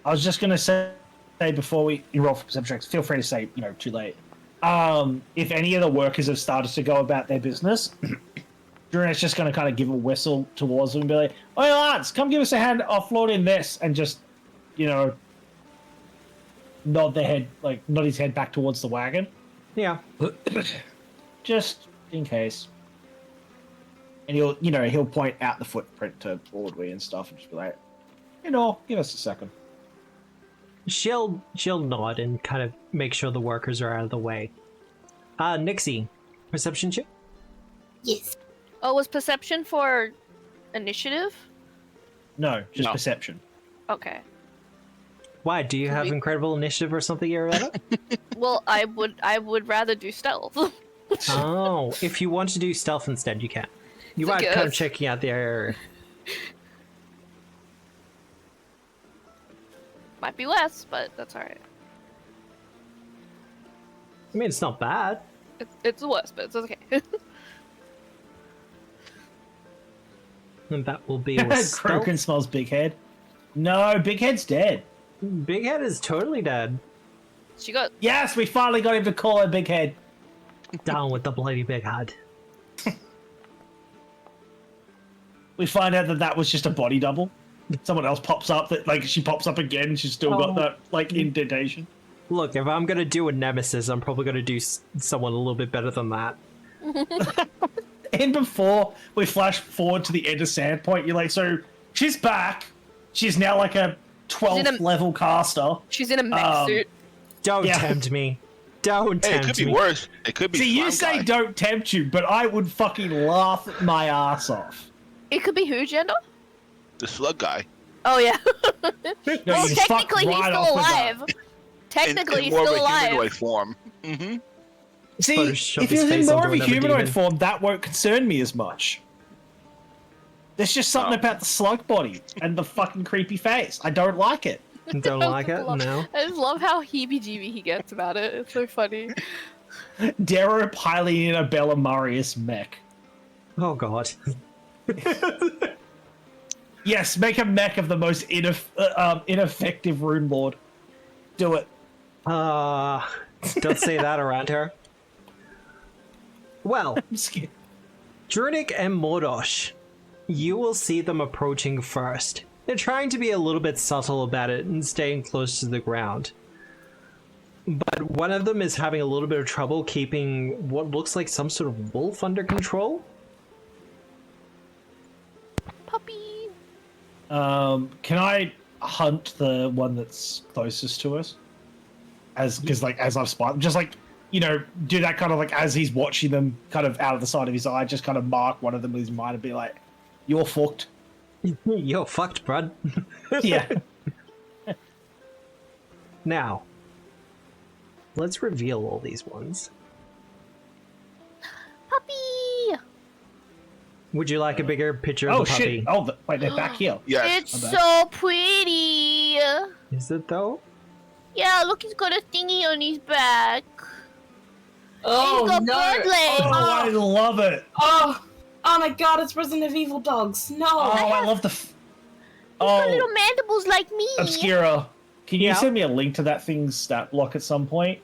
I was just gonna say before we roll for perception checks, feel free to say, too late. If any of the workers have started to go about their business, Jurenet's just gonna kind of give a whistle towards them and be like, "Oh, lads, come give us a hand offloading this," and just, nod his head back towards the wagon, Yeah. just in case. And he'll point out the footprint to Ordway and stuff, and just be like, give us a second. She'll nod and kind of make sure the workers are out of the way. Nixie, perception check? Yes. Oh, was perception for initiative? No, just No. perception. Okay. Why? Do you have we- incredible initiative or something, Arietta? Well, I would rather do stealth. Oh, if you want to do stealth instead, you can. You I might kind of guess. checking out the area. Might be less, but that's alright. I mean, it's not bad. It's the worst, but it's okay. And that will be with Krogan stealth. smells Big Head. No, Big Head's dead. Big Head is totally dead. She got Yes, we finally got him to call her Big Head. Down with the bloody Big Head. We find out that was just a body double. Someone else pops up, she pops up again, and she's still got that, indentation. Look, if I'm gonna do a nemesis, I'm probably gonna do someone a little bit better than that. And before we flash forward to the end of Sandpoint, you're like, so she's back. She's now like a 12th level caster. she's in a mech suit. Don't Yeah. tempt me. Don't Hey, it tempt could be me. worse. It could be. See, you Slime say Guy. don't tempt you, but I would fucking laugh my ass off. It could be who gender? The slug guy. Oh yeah. No, Well, you just fuck technically he's right still off the bat. alive. Technically in he's more still of a alive. humanoid form. Mm-hmm. See, Photoshop if his he's in face more onto of a another humanoid demon. form, that won't concern me as much. There's just something Oh. about the slug body and the fucking creepy face. I don't like it. Don't like it? No. I just love how heebie-jeebie he gets about it. It's so funny. Darrow piling in a Bella Marius mech. Oh god. Yes, make a mech of the most ineffective rune lord. Do it. Don't say that around her. Well, I'm scared. Drunik and Mordosh, you will see them approaching first. They're trying to be a little bit subtle about it and staying close to the ground. But one of them is having a little bit of trouble keeping what looks like some sort of wolf under control. Puppy. Can I hunt the one that's closest to us? As I've spotted, just do that kind of as he's watching them, kind of out of the side of his eye, just kind of mark one of them with his mind and be like, "You're fucked." You're fucked, bud. Yeah. Now, let's reveal all these ones. Puppy. Would you like a bigger picture of Oh the puppy? shit! Oh, wait, they're back here. Yes. It's I'm back. so pretty. Is it though? Yeah, look, he's got a thingy on his back. Oh He's got no! bird legs. Oh, I love it. Oh my god! It's Resident Evil dogs. No. Oh, I love the. He's got little Oh, mandibles like me. Obscura. Can you Yeah. send me a link to that thing's stat block at some point?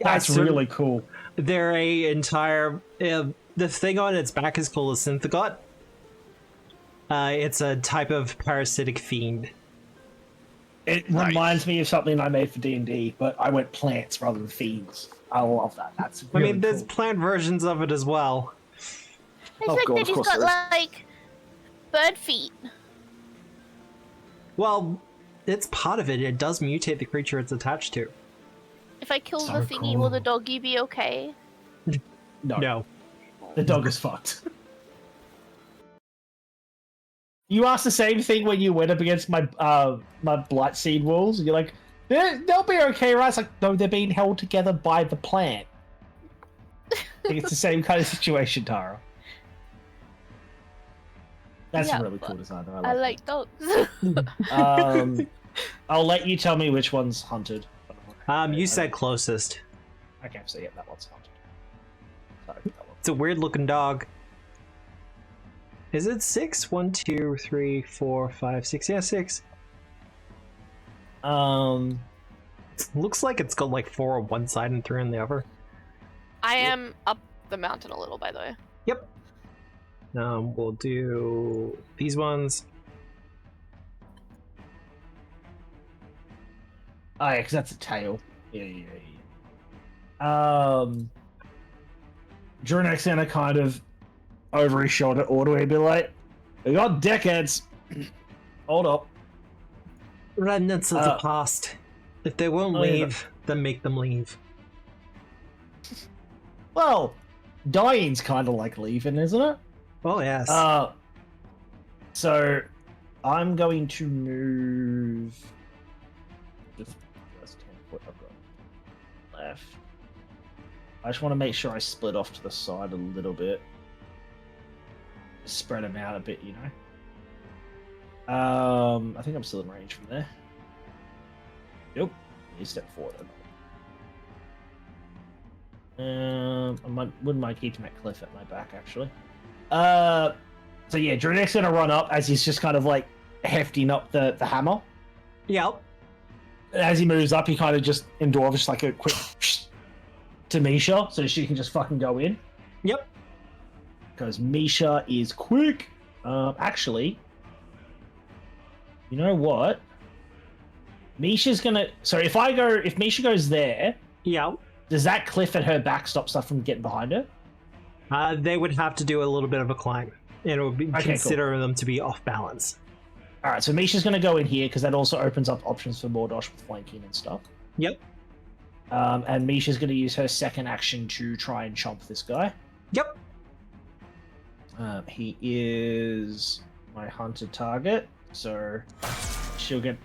That's so- really cool. They're a entire. The thing on its back is called a synthagot. It's a type of parasitic fiend. It Nice. reminds me of something I made for D&D, but I went plants rather than fiends. I love that. That's I really mean, there's cool. plant versions of it as well. It's Oh, like God, that of he's course got there like bird feet. Well, it's part of it. It does mutate the creature it's attached to. If I kill So the thingy, will cool. the doggy be okay? No. The dog is fucked. You asked the same thing when you went up against my my Blightseed wolves. You're like, they'll be okay, right? It's like, no, they're being held together by the plant. I think it's the same kind of situation, Tara. That's Yeah, a really cool design. I like dogs. I'll let you tell me which one's hunted. You said closest. Okay, so yeah, that one's hunted. Sorry, that one. It's a weird looking dog. Is it 6? 1, 2, 3, 4, 5, 6. Yeah, 6. Looks like it's got like 4 on one side and 3 on the other. I am up the mountain a little, by the way. Yep. We'll do these ones. Oh yeah, because that's a tail. Yeah. During Xana kind of over his shoulder, Ordway be like, "We got deckheads. Hold up." Remnants of the past. If they won't Oh, yeah, leave, then make them leave. Well, dying's kind of like leaving, isn't it? Oh yes. So I'm going to move. Just 10 foot I've got left. I just want to make sure I split off to the side a little bit. Spread them out a bit, you know. I think I'm still in range from there. Yep. You step forward. Wouldn't mind keeping that cliff at my back, actually. So yeah, Drunek's gonna run up as he's just kind of like hefting up the hammer. Yep. As he moves up, he kind of just endorphs like a quick to Misha, so she can just fucking go in. Yep. Because Misha is quick. Actually, you know what? Misha's gonna. So if Misha goes there, Yeah. does that cliff at her back stop stuff from getting behind her? They would have to do a little bit of a climb, and it would be Okay, consider them to be off balance. All right, so Misha's gonna go in here because that also opens up options for Mordosh with flanking and stuff. Yep. And Misha's gonna use her second action to try and chomp this guy. Yep. He is my hunted target, so she'll get.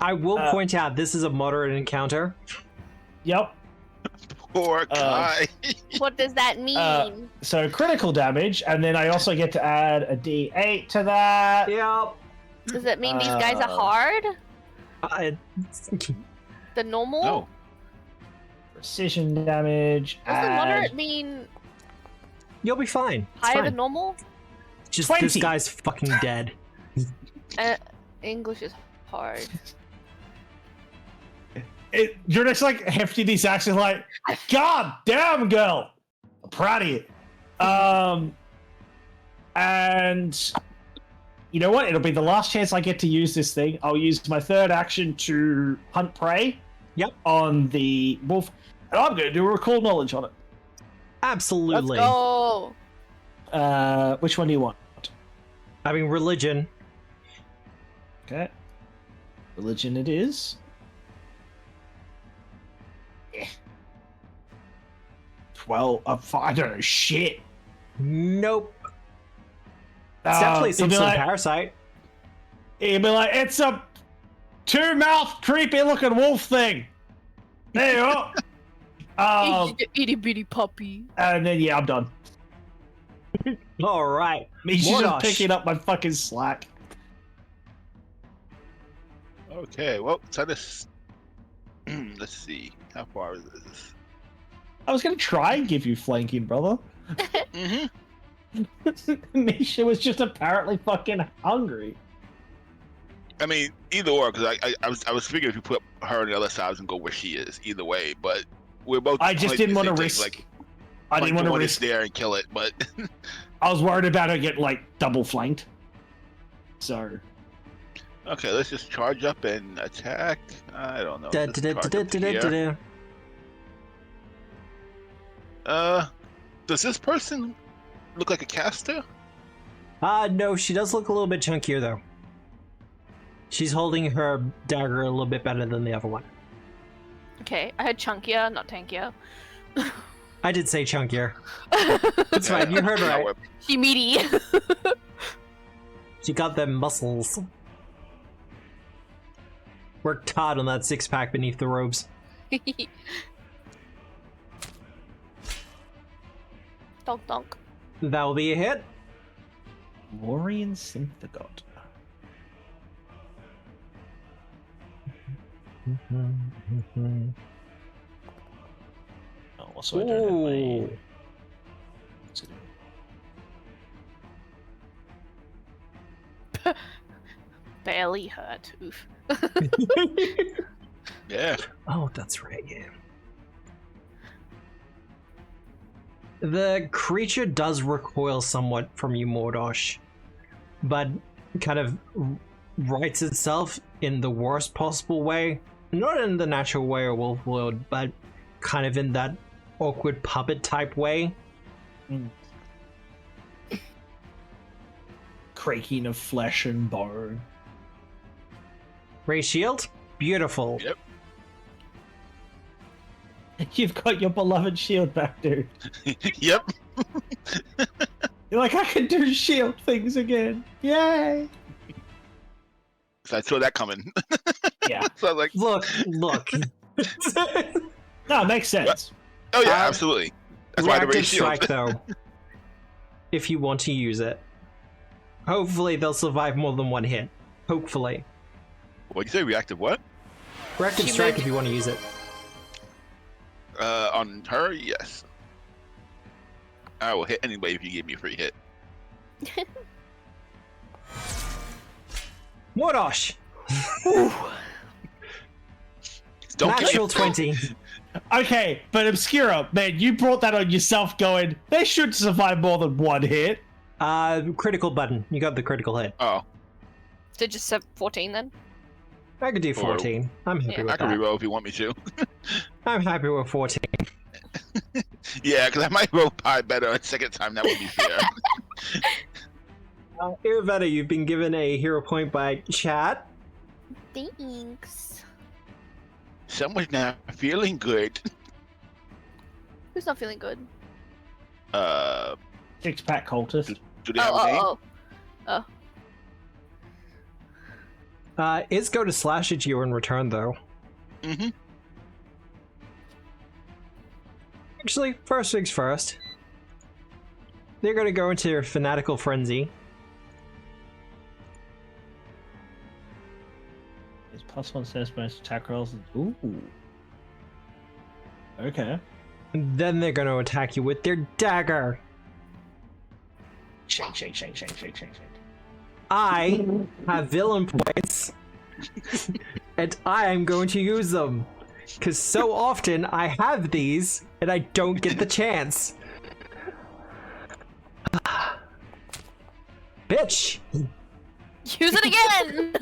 I will point out this is a moderate encounter. Yep. Poor guy. What does that mean? So critical damage, and then I also get to add a D8 to that. Yep. Does that mean these guys are hard? The normal? No. Precision damage. Does the moderate mean You'll be fine. It's higher fine. than normal? Just 20. this guy's fucking dead. English is hard. You're just like hefty these actions like, God damn, girl! I'm proud of you. And you know what? It'll be the last chance I get to use this thing. I'll use my third action to hunt prey. Yep. On the wolf, and I'm going to do a recall knowledge on it. Absolutely. Let's go. Which one do you want? Having religion. Okay. Religion it is. Yeah. 12. I don't know shit. Nope. It's definitely some sort of parasite. He'd be like, it's a two-mouth, creepy-looking wolf thing. There you go. Itty bitty puppy. And then yeah, I'm done. All right. He's Mordosh. just picking up my fucking slack. Okay, well, so this. Let's see. How far is this? I was gonna try and give you flanking, brother. Misha was just apparently fucking hungry. I mean, either or, because I was figuring if you put her on the other side and go where she is, either way. But we're both. I just didn't want to risk. Like, I didn't want to risk there and kill it, but I was worried about her getting like double flanked. So. Okay, let's just charge up and attack. I don't know. Da, Let's da, da, charge da, up to da, da, here. da. Does this person look like a caster? No, she does look a little bit chunkier though. She's holding her dagger a little bit better than the other one. Okay, I had chunkier, not tankier. I did say chunkier. It's fine, you heard right. She meaty. She got them muscles. Worked hard on that 6-pack beneath the robes. Donk donk. That'll be a hit. Lorian Synthagot. Oh, also I don't have my... Barely hurt. Oof. Yeah. Oh, that's right, yeah. The creature does recoil somewhat from you, Mordosh, but kind of rights itself in the worst possible way. Not in the natural way or wolf world, but kind of in that awkward puppet type way. Creaking of flesh and bone. Ray shield? Beautiful. Yep. You've got your beloved shield back, dude. Yep. You're like, I can do shield things again. Yay! So I saw that coming. Yeah. So I was like, Look. No, it makes sense. oh yeah, absolutely. That's why the Reactive raise shield. strike, though. If you want to use it. Hopefully they'll survive more than one hit. Hopefully. What'd you say? Reactive what? Reactive She strike moved- if you want to use it. On her, yes. I will hit anybody if you give me a free hit. Mordosh! Don't Natural kill me. 20. Okay, but Obscura, man, you brought that on yourself going, they should survive more than one hit. Critical button. You got the critical hit. Oh, So just 14 then? I could do 14. I'm happy Yeah. with I can that. reroll if you want me to. I'm happy with 14. Yeah, because I might roll pie better a second time. That would be fair. Irvetta, you've been given a hero point by chat. Thanks. Someone's not feeling good. Who's not feeling good? 6-pack cultist. Do they have a name? It's go to slash at you in return, though. Mm-hmm. Actually, first things first. They're gonna go into their fanatical frenzy. It's +1 sense bonus attack rolls. Ooh. Okay. And then they're gonna attack you with their dagger. Shake, shake, shake, shake, shake, shake, shake. I have villain points, and I am going to use them. Because so often I have these, and I don't get the chance. Bitch! Use it again!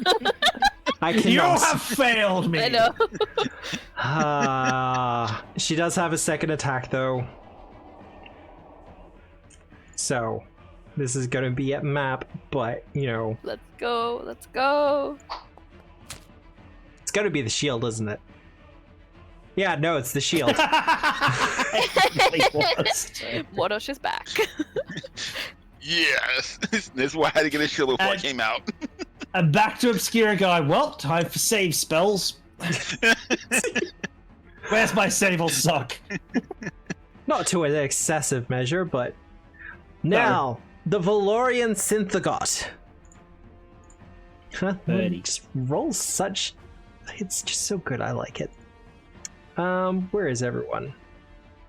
I You cannot. have failed me. I know. She does have a second attack, though. So, this is gonna be at map, but, you know, Let's go, let's go. it's gonna be the shield, isn't it? Yeah, no, it's the shield. It really was. Mordosh is back. Yes. This is why I had to get a shield before it And- came out. And back to Obscura going, well, time for save spells. Where's my save sock? Not to an excessive measure, but... Now, the Valorian Synthagot. 30. Just rolls such... It's just so good, I like it. Where is everyone?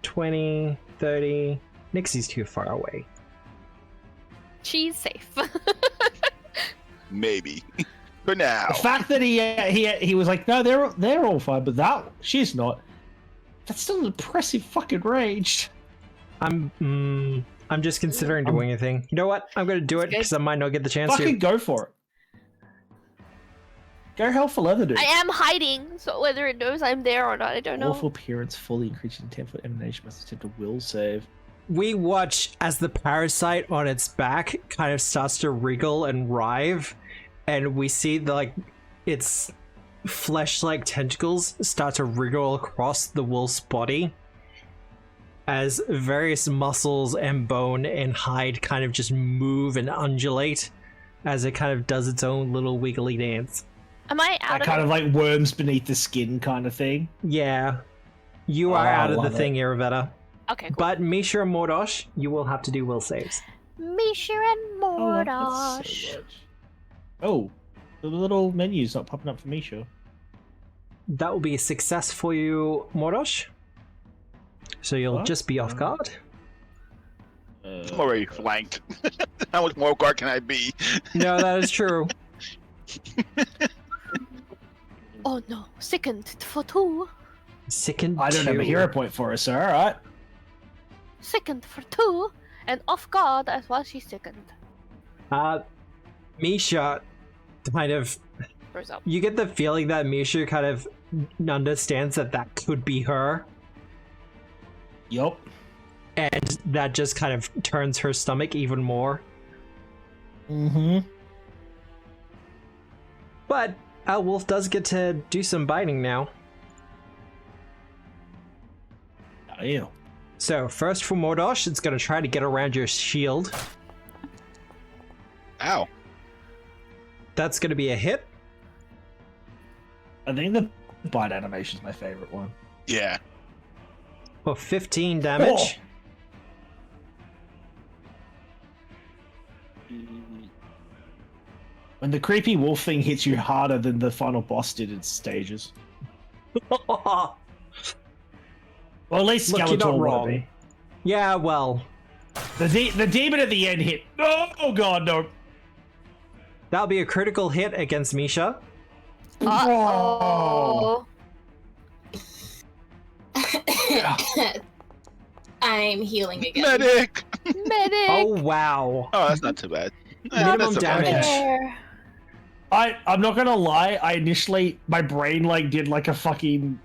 20, 30... Nixie's too far away. She's safe. Maybe. For now. The fact that he was like, no, they're all fine, but she's not. That's still an impressive fucking range. I'm just considering doing a thing. You know what? I'm gonna do it because I might not get the chance Fucking to. go for it. Go hell for leather, dude. I am hiding, so whether it knows I'm there or not, I don't know. Awful appearance, fully increasing 10-foot emanation, must attempt a will save. We watch as the parasite on its back kind of starts to wriggle and writhe, and we see it's flesh-like tentacles start to wriggle across the wolf's body as various muscles and bone and hide kind of just move and undulate as it kind of does its own little wiggly dance. Am I out That of kind it? of like worms beneath the skin kind of thing. Yeah. You are Oh, out of the love thing, Iravetta. Okay, cool. But Misha and Mordosh, you will have to do will saves. Misha and Mordosh. Oh, the little menu's not popping up for Misha. That will be a success for you, Mordosh. So you'll What? just be off guard. I'm already flanked. How much more guard can I be? No, that is true. Oh no, sickened for 2. Sickened I don't have a two. hero point for her, so alright. Sickened for 2. And off guard as well, she's sickened. Misha kind of... Rose up. You get the feeling that Misha kind of understands that that could be her, Yup. and that just kind of turns her stomach even more. Mm-hmm. But Wolf does get to do some biting now. Oh, yeah. So first for Mordosh, it's going to try to get around your shield. Ow. That's going to be a hit. I think the bite animation is my favorite one. Yeah. For 15 damage. When the creepy wolf thing hits you harder than the final boss did in stages. Well, at least Look, you're Skeletor not won't wrong. be. Yeah, well, The demon at the end hit. Oh god, no. that'll be a critical hit against Misha. Uh-oh. I'm healing again. Medic! Medic! Oh, wow. Oh, that's not too bad. Minimum That's damage. There. I'm not gonna lie, I initially my brain like did like a fucking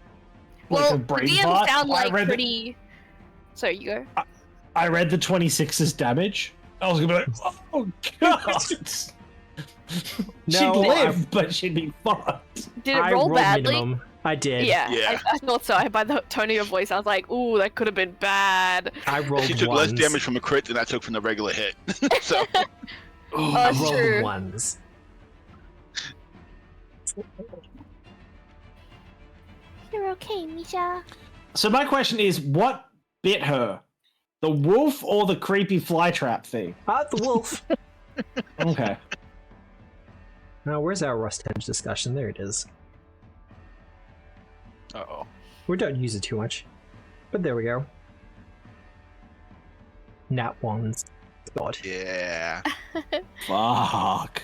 like Well, a the brain DMs fart. sound like I read pretty... Sorry, you go. I read the 26's damage. I was gonna be like, oh god. She'd No, live, but she'd be fucked. Did it I roll rolled badly? minimum. I did. Yeah, Yeah. I thought so. By the tone of your voice, I was like, ooh, that could have been bad. I rolled She took ones. less damage from a crit than I took from the regular hit. So, Oh, I that's rolled true. ones. You're okay, Misha. So my question is, what bit her? The wolf or the creepy flytrap thing? The wolf. Okay. Now, where's our Rusthenge discussion? There it is. uh-oh. We don't use it too much. But there we go. Nat ones. God. Yeah. Fuck.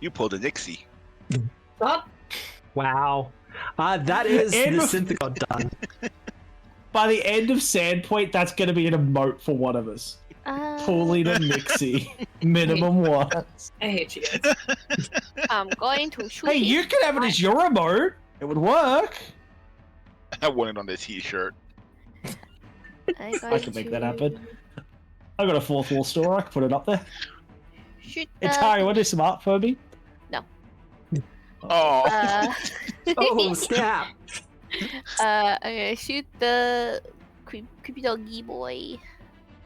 You pulled a Nixie. What? Wow. That is And the of- synth that got done. By the end of Sandpoint, that's going to be an emote for one of us. Pulling a Nixie. Minimum one. I hate you guys. I'm going to shoot Hey, you could have it as your emote. It would work. I want it on the t-shirt. I can make that happen. I've got a fourth wall store. I can put it up there. Shoot Hey, the... Tari, want to do some art for me? Oh. Oh, snap. I'm gonna shoot the creepy doggy boy.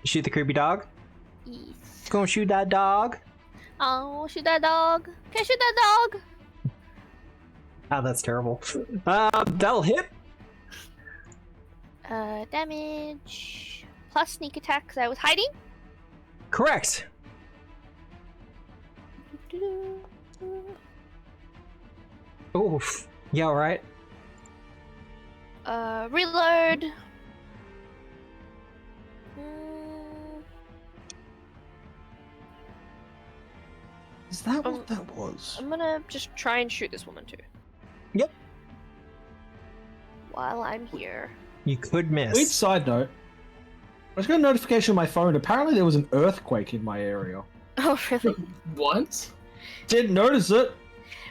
Shoot the creepy dog? Yes. Gonna shoot that dog? Oh, shoot that dog. Can I shoot that dog? Oh, that's terrible. That'll hit. Damage. Plus sneak attack because I was hiding. Correct. Oof. Yeah, alright. Reload. Is that what that was? I'm gonna just try and shoot this woman too. Yep. While I'm here. You could Weird miss. side note. I just got a notification on my phone. Apparently there was an earthquake in my area. Oh, really? What? Didn't notice it.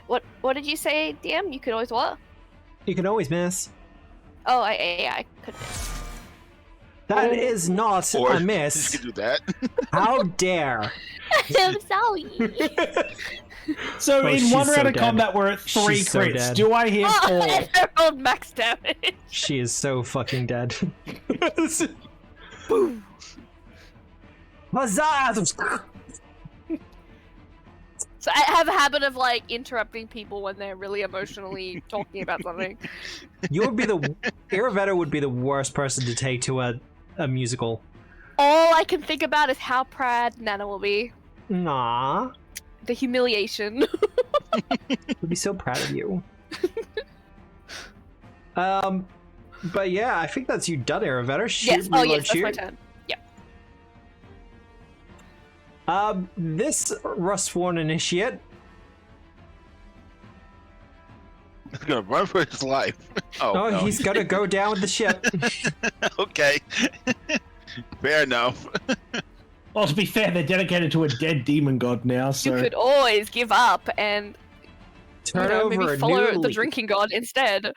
What did you say, DM? You could always what? You can always miss. Oh, I could miss. That is not Or a you miss. can do that. How dare? I'm sorry. So Oh, in she's one so round of dead. combat, we're at 3 She's so crits. dead. Do I hear 4? I rolled max damage. She is so fucking dead. Huzzah! So I have a habit of like interrupting people when they're really emotionally talking about something. You would be the Iravetta would be the worst person to take to a musical. All I can think about is how proud Nana will be. Nah, The humiliation. I'd be so proud of you. But yeah, I think that's you done, Iravetta. Shoot, Yes. Oh reload, yes, that's shoot. my turn. This Rusthenge initiate. He's gonna run for his life. Oh, Oh, no. he's gonna go down with the ship. Okay. Fair enough. Well, to be fair, they're dedicated to a dead demon god now, so... You could always give up and Turn over maybe a follow new the leaf. drinking god instead.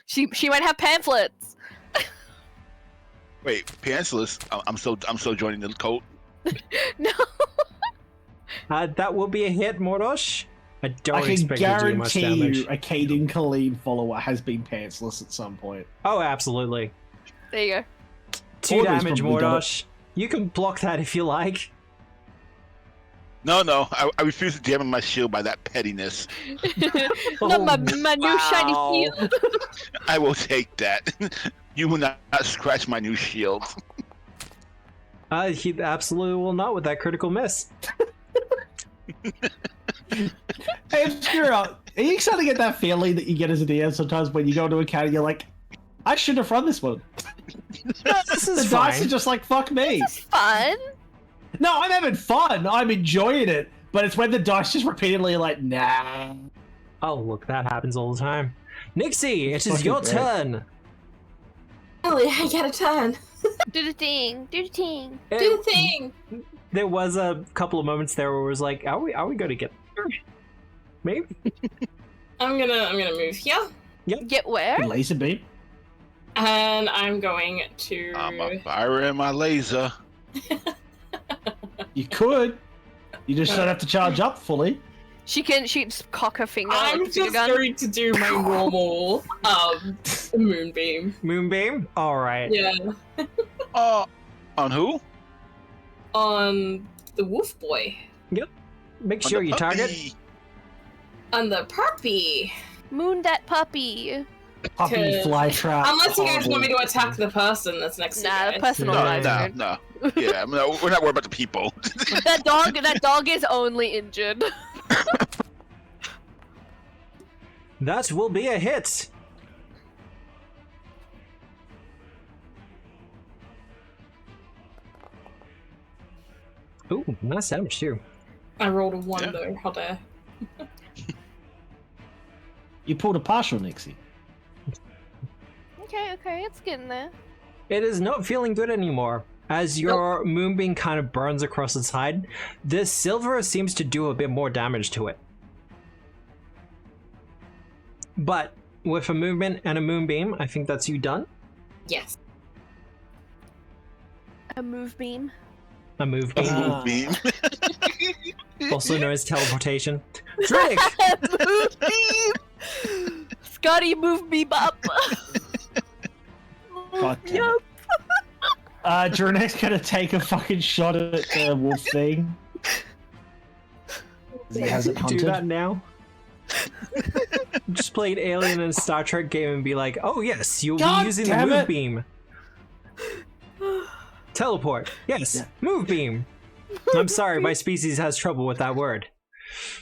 she might have pamphlets. Wait, pantsless. I'm so joining the cult. No. That will be a hit, Mordosh. I don't I can expect you to do much guarantee damage. you a Caden Colleen follower has been pantsless at some point. Oh, absolutely. There you go. 2 Mordo's damage, probably got Mordosh. You can block that if you like. No, I refuse to damage my shield by that pettiness. Not my new shiny wow. shield. I will take that. You will not scratch my new shield. He absolutely will not with that critical miss. Hey, Obscura, are you starting to get that feeling that you get as a DM sometimes when you go to a counter, you're like, I should have run this one. No, this The is dice fine. are just like, fuck me. It's fun. No, I'm having fun. I'm enjoying it. But it's when the dice just repeatedly are like, nah. Oh, look, that happens all the time. Nixie, it is Fucking your great. turn. Ellie, I got a ton. Do the thing. Do the thing. Do the thing. There was a couple of moments there where it was like, are we going to get there? Maybe. I'm gonna move here, Get where? Laser beam. and I'm going to. I'm a fire in my laser. You could. You just don't have to charge up fully. She just cock her finger I'm like a finger just gun. going to do my normal moonbeam. Moonbeam? Alright. Yeah, On who? on the wolf boy. Make On sure the you target. puppy. On the puppy. Moon that puppy. Puppy Cause- fly trap. Unless you guys want me to horrible. attack the person that's next to you. Nah, the guys. person No, alive. No, dude. no. Yeah, no, we're not worried about the people. That dog is only injured. That will be a hit. Ooh, nice damage too. I rolled a 1 Yeah. though. How dare. You pulled a partial, Nixie. Okay, it's getting there. It is not feeling good anymore. As your moonbeam kind of burns across its hide, the silver seems to do a bit more damage to it. But with a movement and a moonbeam, I think that's you done. Yes. A move beam. A move beam, Ah. Beam. also known as teleportation. Drake! Move beam. Scotty, move me up. God damn it. Dronek's gonna take a fucking shot at the wolf thing. He hasn't Do hunted. that now. Just play an Alien in a Star Trek game and be like, oh yes, you'll God be using the damn move it. beam. Teleport. Yes, Yeah. move beam. I'm sorry, my species has trouble with that word.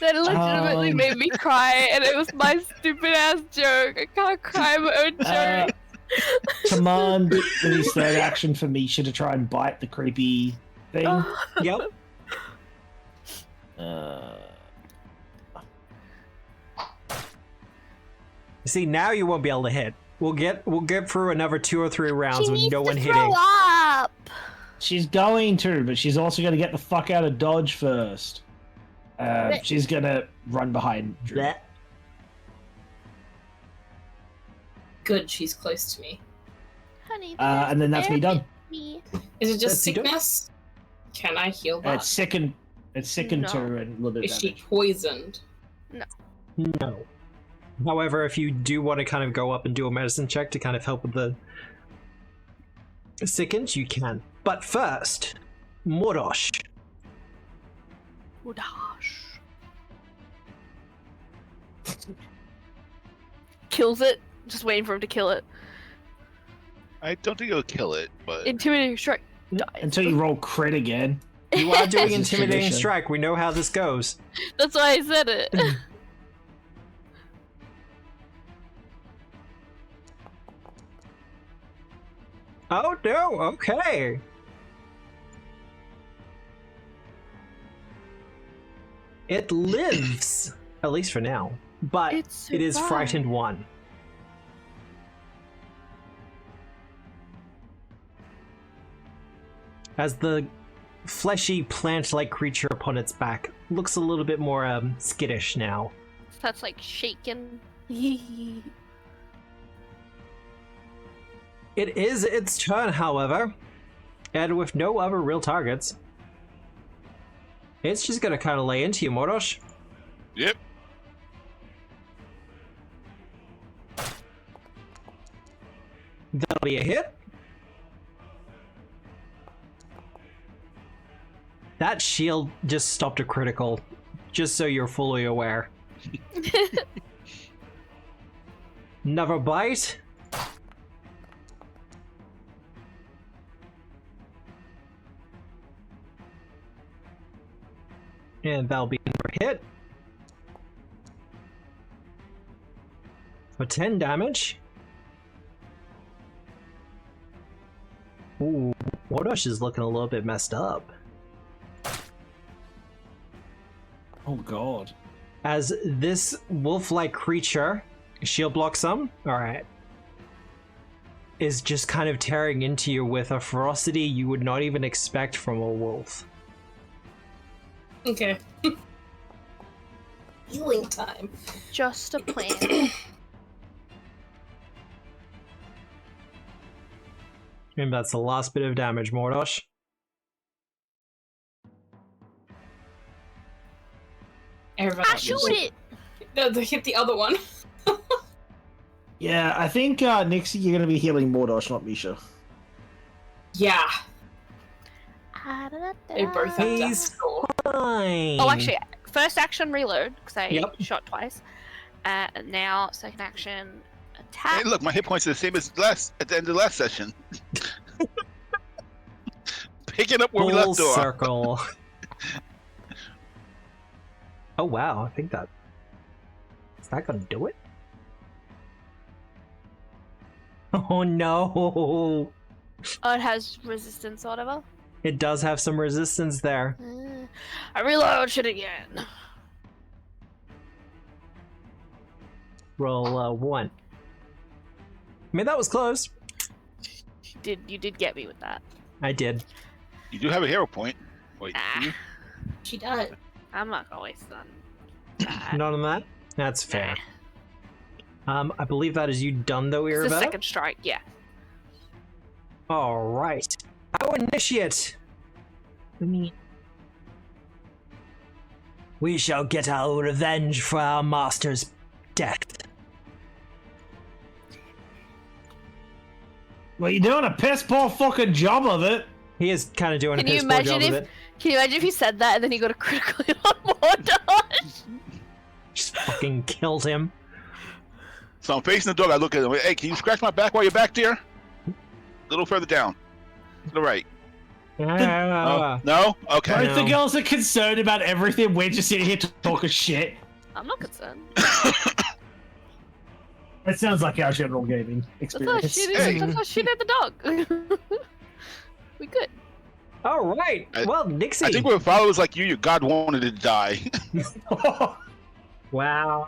That legitimately made me cry, and it was my stupid ass joke. I can't cry my own joke. Command with his third action for Misha to try and bite the creepy thing. Yep. See, now you won't be able to hit. We'll get through another 2 or 3 rounds She with needs no to one throw hitting. up. She's going to, but she's also going to get the fuck out of dodge first. She's going to run behind Drew. Blech. Good, she's close to me. Honey, and then that's me done. me. Is it just That's you don't- sickness? Can I heal that? It's sickened. It's sickened No. too, and a little bit of Is she damage. poisoned? No. However, if you do want to kind of go up and do a medicine check to kind of help with the sickened, you can. But first, Morosh. Whoodash. Kills it. Just waiting for him to kill it. I don't think it'll kill it, but Intimidating strike. Dies. Until you roll crit again. You are doing This is intimidating tradition. strike. We know how this goes. That's why I said it. Oh no, okay. It lives, at least for now, but It it is survived. frightened one. As the fleshy plant-like creature upon its back looks a little bit more skittish now. That's like shaking. It is its turn, however, and with no other real targets, it's just gonna kind of lay into you, Morosh. yep. That'll be a hit. That shield just stopped a critical, just so you're fully aware. Another bite. And that'll be another hit. For 10 damage. Ooh, Mordosh is looking a little bit messed up. Oh god. As this wolf-like creature, shield block some, alright, is just kind of tearing into you with a ferocity you would not even expect from a wolf. Okay. Healing time. Just a plan. And that's the last bit of damage, Mordosh. Everybody Shoot it! No, they hit the other one. Yeah, I think Nixie, you're gonna be healing Mordosh, not Misha. Yeah. They both have death He's score. fine. Oh, actually, first action reload because I Yep. shot twice. Now second action Hey, attack. look, my hit points are the same as at the end of the last session. Picking up where we Full left off. circle. Oh wow, I think that... Is that gonna do it? Oh no! Oh, it has resistance or whatever. It does have some resistance there. I reload shit again. Roll 1. I mean, that was close. You did get me with that. I did. You do have a hero point. Wait, do you? She does. I'm not gonna waste on that. Not on that? That's fair. I believe that is you done though, It's the Irabella? second strike, yeah. Alright. Our initiate! We shall get our revenge for our master's death. Well, you're doing a piss poor fucking job of it. He is kind of doing Can a you piss poor job imagine of if- it. Can you imagine if he said that and then he got a critical hit on Mordosh? Just fucking killed him. So I'm facing the dog. I look at him. Hey, can you scratch my back while you're back there? A little further down. To the right. Ah. No? Okay. Both the girls are concerned about everything. We're just sitting here talking shit. I'm not concerned. That sounds like our general gaming That's not experience. shooting. Hey. That's not shooting at the dog. We good. Alright, well, Nixie. I think with followers like you, your god wanted to die. Wow.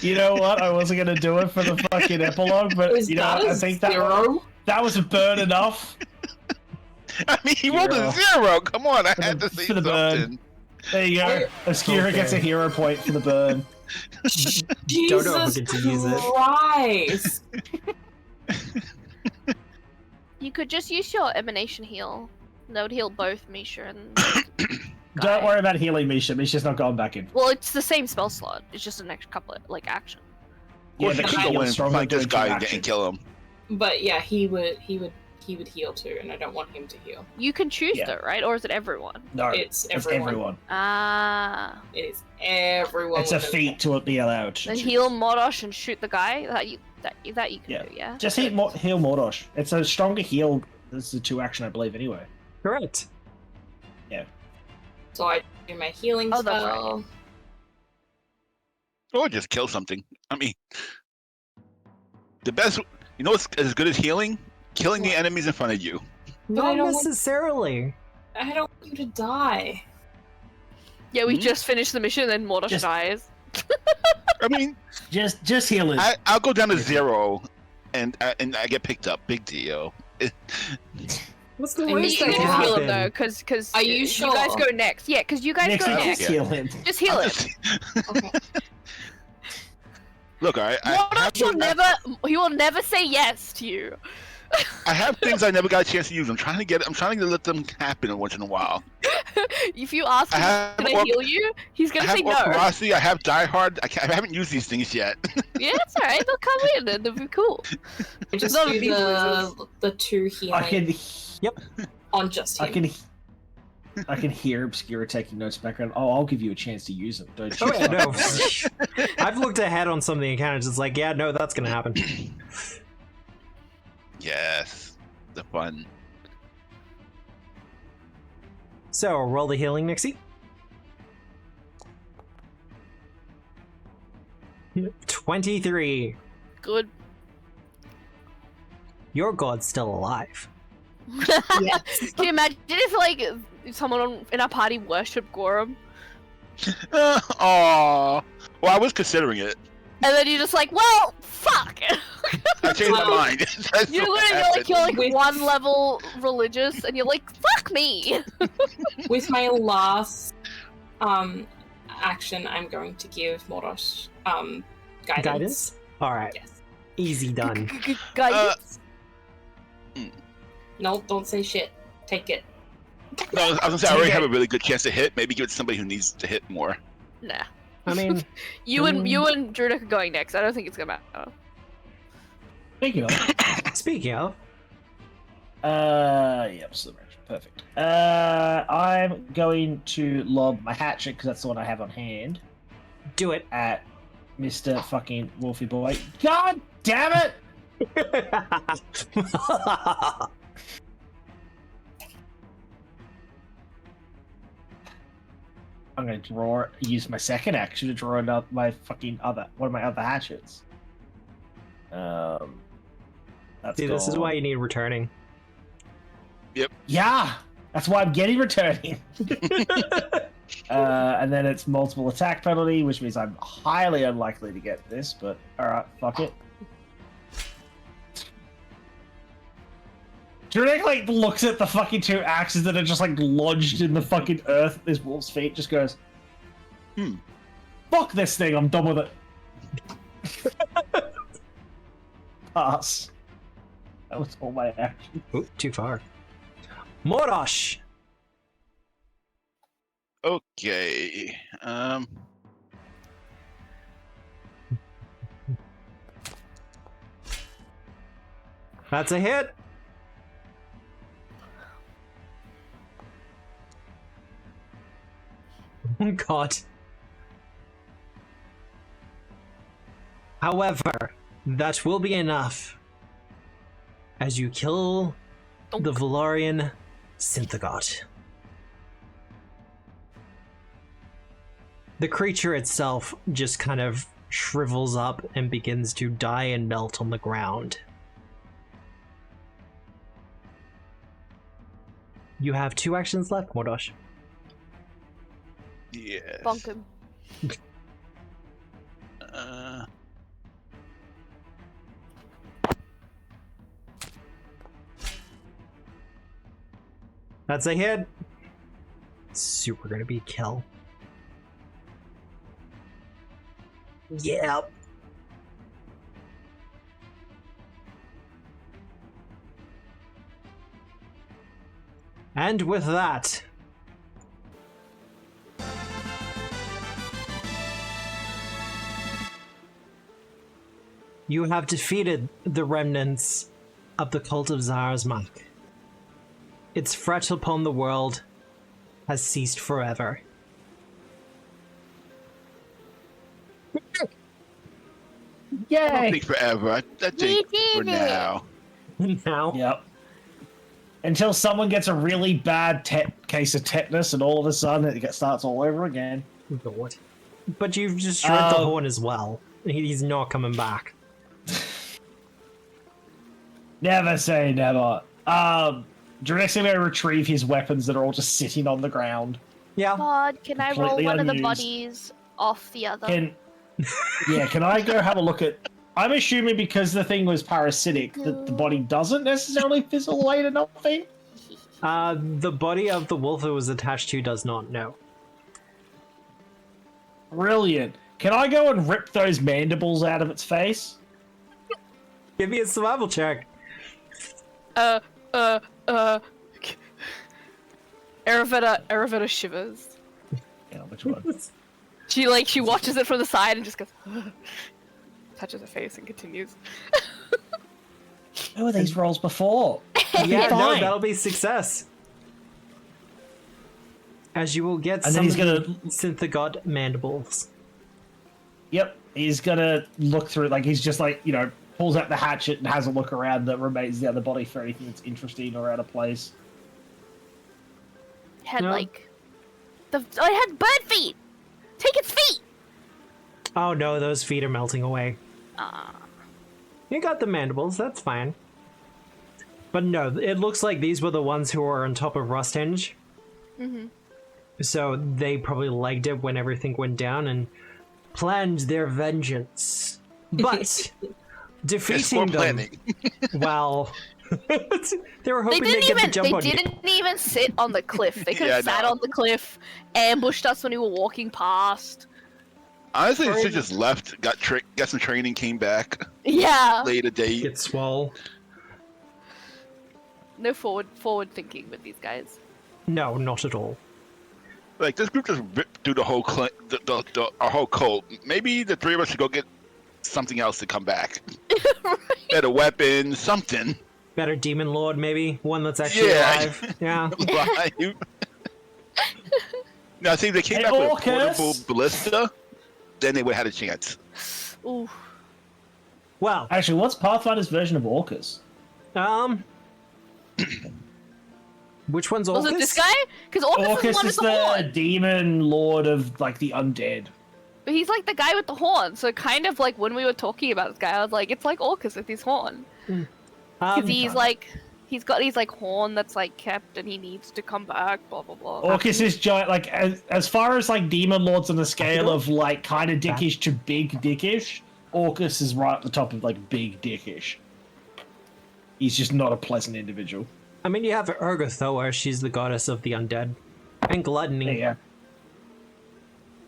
You know what? I wasn't gonna do it for the fucking epilogue, but Was you know that what? a I think zero? that was a burn enough. I mean, he rolled a 0. Come on, I had to say for the burn. something. There you go. Wait. Obscura gets a Okay. hero point for the burn. Don't know if Jesus we get to use it. Christ! You could just use your emanation heal. That would heal both Misha and. Don't worry about healing Misha. Misha's not going back in. Well, it's the same spell slot. It's just an extra couple of action. Of course, Yeah, you but could he go in heals and stronger find this doing guy two and actions. kill him. But yeah, he would heal too, and I don't want him to heal. You can choose Yeah. though, right? Or is it everyone? No, It's it's everyone. everyone. Ah. It is everyone. It's a within- feat to be allowed to Then choose. heal Morosh and shoot the guy. That you can Yeah. do, yeah. Just heal Mordosh. It's a stronger heal. This is a 2-action, I believe, anyway. Correct. So I do my healing Oh, that's spell. Or just kill something. I mean, the best. You know what's as good as healing? Killing the What? enemies in front of you. But I Not don't want- necessarily. I don't want you to die. Yeah, we Hmm? just finished the mission, then Morosh Just- dies. I mean, Just heal it. I'll go down to 0, and I get picked up. Big deal. What's the I mean, worst You that can can just heal him happen? though, because Are you you guys sure? go next. Yeah, because you guys Nixie, go just next. heal him. Just heal him. Okay. Look, I Morosh will never say yes to you. I have things I never got a chance to use. I'm trying to let them happen once in a while. If you ask I him have can I heal you, he's I gonna have say no. Orpharosity, I have Die Hard. I haven't used these things yet. Yeah, it's alright. They'll come in and they'll be cool. I just None do of these the 2 healing I can, on just him. I can hear Obscura taking notes background. Oh, I'll give you a chance to use them. Don't you? Oh yeah, no. I've looked ahead on some of the encounters. It's like, yeah, no, that's gonna happen. Yes, the fun. So roll the healing, Nixie. 23. Good. Your god's still alive. Yes. Can you imagine if someone in our party worshipped Gorum, Aww. Well, I was considering it. and then you're just like, well, fuck. I changed my mind. That's You're what literally you're like With- 1 level religious, and you're like, fuck me. With my last action, I'm going to give Morosh guidance. Guidance? Alright. Yes. Easy done. Guys, No, don't say shit. Take it. No, I was gonna say I already have a really good chance to hit. Maybe give it to somebody who needs to hit more. nah. I mean, You and Drudic are going next. I don't think it's gonna matter. Speaking of, speaking of, yep, so perfect. I'm going to lob my hatchet because that's the one I have on hand do it. at Mr. fucking Wolfie Boy. God damn it! I'm going to use my second action to draw another, one of my other hatchets. That's See, this is gone. why you need returning. Yeah, that's why I'm getting returning. And then it's multiple attack penalty, which means I'm highly unlikely to get this, but alright, fuck it. Drake like looks at the fucking 2 axes that are just like lodged in the fucking earth at this wolf's feet, just goes, fuck this thing, I'm done with it. Pass. That was all my action. Oop, too far. Morosh! Okay. That's a hit! Oh god. However, that will be enough as you kill the Valorian Synthagod. The creature itself just kind of shrivels up and begins to die and melt on the ground. You have 2 actions left, Mordosh. Yes. Bonk him. That's a hit. Super gonna be a kill. Yep. And with that, you have defeated the remnants of the cult of Xar-Azmak. Its threat upon the world has ceased forever. I don't Yay! think forever. I think for now. Now, Yep. Until someone gets a really bad case of tetanus, and all of a sudden it starts all over again. God. But you've destroyed the horn as well. He's not coming back. Never say never. Drake's gonna retrieve his weapons that are all just sitting on the ground. Yeah. God, can I roll Completely one of the unused. bodies off the other? Can I go have a look at... I'm assuming because the thing was parasitic, that the body doesn't necessarily fizzle away to nothing? The body of the wolf it was attached to does not know. Brilliant. Can I go and rip those mandibles out of its face? Give me a survival check. Aravetta shivers. Yeah, which one? She watches it from the side and just goes, touches her face and continues. Who were these rolls before? Yeah, no, Fine. that'll be success. As you will get And some then he's of gonna... the Synthagod mandibles. Yep, he's gonna look through, like, he's just like, pulls out the hatchet and has a look around that remains the other body for anything that's interesting or out of place. Had No. like I had bird feet. Take its feet. Oh no, those feet are melting away. Ah. You got the mandibles, that's fine. But no, it looks like these were the ones who were on top of Rusthenge. Mhm. So they probably legged it when everything went down and planned their vengeance. But Yes, defeating we're them, planning. well, they were They hoping to didn't get the even. jump They on you. didn't even sit on the cliff. They could Yeah, have sat no. on the cliff, ambushed us when we were walking past. Honestly, they should just left, got some training, came back, Yeah. laid a date. Get swole. No forward thinking with these guys. No, not at all. Like, this group just ripped through the whole our whole cult. Maybe the three of us should go get something else to come back. Get a weapon, something. Better demon lord, maybe one that's actually Yeah. alive. Yeah. Right? Now, see, if they came Hey, back with a Orcus! portable ballista, then they would have had a chance. Ooh. Well, Actually, what's Pathfinder's version of Orcus? which one's Was Orcus? it this guy? Because Orcus is the Orcus one is with the the horn. demon lord of, like, the undead. But he's like the guy with the horn. So kind of like when we were talking about this guy, I was like, it's like Orcus with his horn. Because he's like, he's got his like horn that's like kept, and he needs to come back. Blah blah blah. Orcus is giant, like, as far as, like, demon lords on the scale of, like, kind of dickish to big dickish, Orcus is right at the top of, like, big dickish. He's just not a pleasant individual. I mean, you have Ergothoa, she's the goddess of the undead. And gluttony. There you go.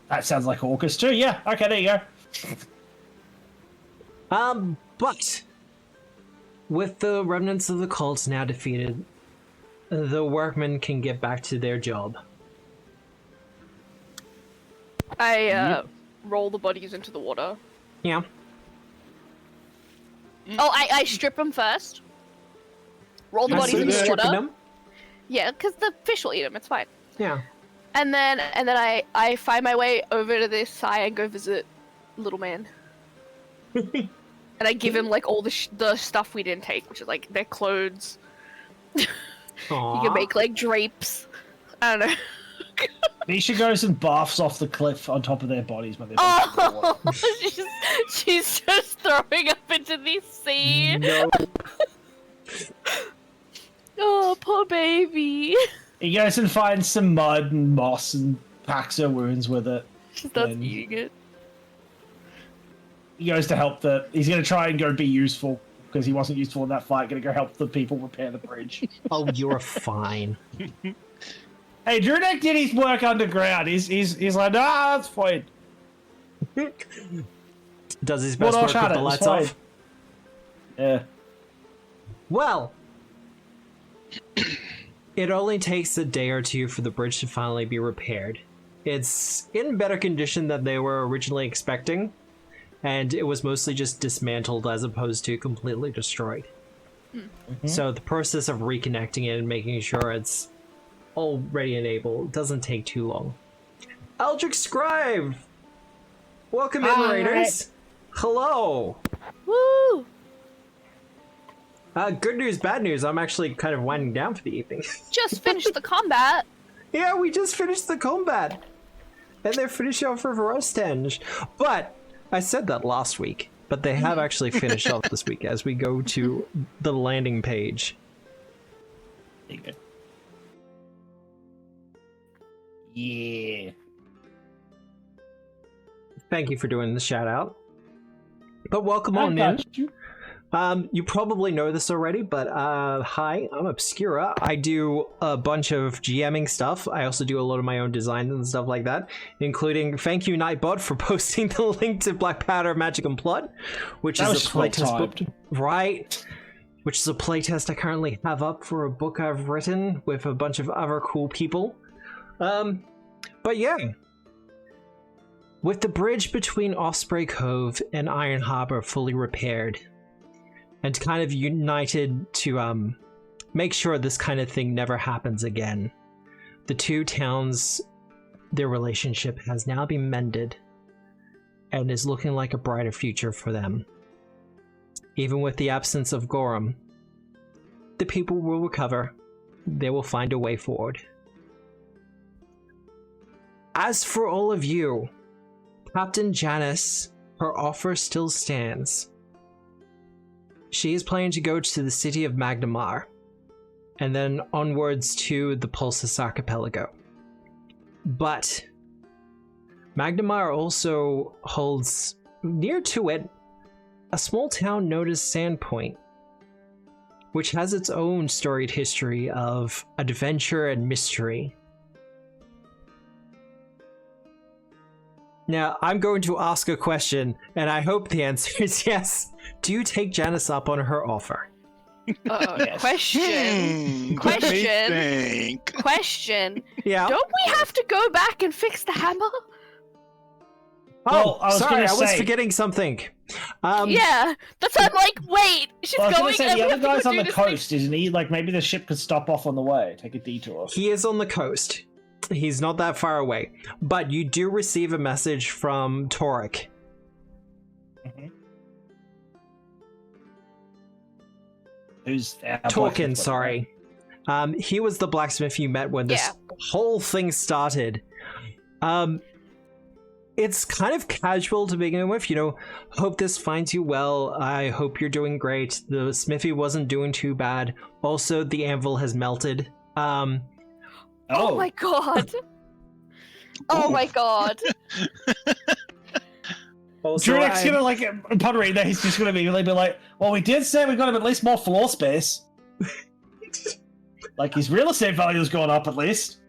That sounds like Orcus too. Yeah, okay, there you go. But with the remnants of the cult now defeated, the workmen can get back to their job. I roll the bodies into the water. Yeah. Oh, I strip them first. Roll the So bodies you're in the stripping water. them? Yeah, because the fish will eat them. It's fine. Yeah. And then I find my way over to this side and go visit little man. And I give him like all the stuff we didn't take, which is like their clothes. You Aww. can make like drapes. I don't know. Nisha goes and baths off the cliff on top of their bodies when they're Oh, she's just throwing up into the sea. No. Oh, poor baby. He goes and finds some mud and moss and packs her wounds with it. She starts And eating it. he goes to help he's going to try and go be useful because he wasn't useful in that fight. Going to go help the people repair the bridge. Oh, you're fine. Hey, Drudak did his work underground. He's like, nah, that's fine. does his best work with the lights off. Yeah. Well, it only takes a day or two for the bridge to finally be repaired. It's in better condition than they were originally expecting, and it was mostly just dismantled as opposed to completely destroyed. Mm-hmm. So the process of reconnecting it and making sure it's all ready and able doesn't take too long. Eldrick Scribe! Welcome in, Raiders! Hello! Woo! Good news, bad news. I'm actually kind of winding down for the evening. Just finished the combat. Yeah, we just finished the combat. And they're finishing off with Rusthenge. But, I said that last week. But they have actually finished off this week as we go to the landing page. There you go. Yeah. Thank you for doing the shout out. But welcome on in. You probably know this already, but hi, I'm Obscura. I do a bunch of GMing stuff. I also do a lot of my own designs and stuff like that, including thank you Nightbot for posting the link to Black Powder Magic and Blood, which is a playtest book, right? Which is a playtest I currently have up for a book I've written with a bunch of other cool people. But yeah. With the bridge between Osprey Cove and Iron Harbor fully repaired, and kind of united to make sure this kind of thing never happens again, the two towns, their relationship has now been mended and is looking like a brighter future for them. Even with the absence of Gorum, the people will recover. They will find a way forward. As for all of you, Captain Janice, her offer still stands. She is planning to go to the city of Magnamar, and then onwards to the Pulsus Archipelago. But Magnamar also holds near to it a small town known as Sandpoint, which has its own storied history of adventure and mystery. Now, I'm going to ask a question, and I hope the answer is yes. Do you take Janice up on her offer? Yes. Question. Question. Yeah. Don't we have to go back and fix the hammer? Oh, sorry, I was forgetting something. Yeah, that's why I'm like, wait, she's going. The other guy's on the coast, isn't he? Like, maybe the ship could stop off on the way, take a detour. He is on the coast. He's not that far away. But you do receive a message from Torek. Mm-hmm. Who's Tolkien, sorry. He was the blacksmith you met when this whole thing started. It's kind of casual to begin with, you know, hope this finds you well, I hope you're doing great, the smithy wasn't doing too bad, also the anvil has melted. Oh my god! Oh my god! Druid's gonna like pondering that he's just gonna be like, well, we did say we got him at least more floor space. Like his real estate value's gone up at least.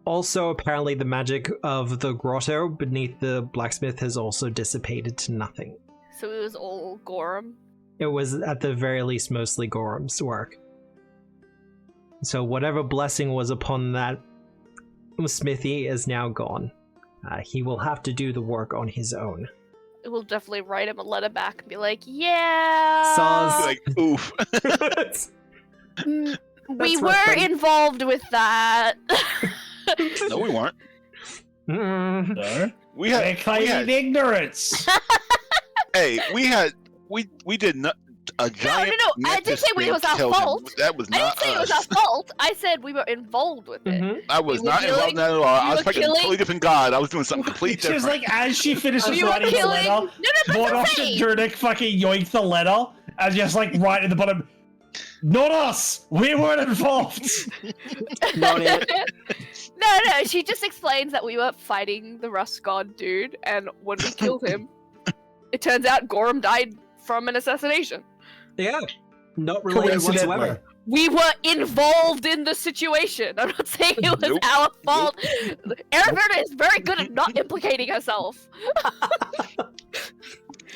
Also, apparently the magic of the grotto beneath the blacksmith has also dissipated to nothing. So it was all Gorum? It was, at the very least, mostly Gorum's work. So whatever blessing was upon that smithy is now gone. He will have to do the work on his own. We'll definitely write him a letter back and be like, yeah! Soz. Like, oof. We were involved with that. No, we weren't. No. We had ignorance. Hey, we did not. A giant No. I didn't say it was our fault. That was not I didn't say it was our fault. I said we were involved with it. Mm-hmm. I was not involved in that at all. I was fighting a totally different god. I was doing something completely different. She was like, as she finishes You were writing the killing- letter, Mordosh and Druidic fucking yoink the letter, and just like right at the bottom, not us! We weren't involved! Not it. No, she just explains that we were fighting the Rust God dude, and when we killed him, it turns out Gorum died from an assassination. Yeah. Not related whatsoever. We were involved in the situation. I'm not saying it was our fault. Araverna is very good at not implicating herself.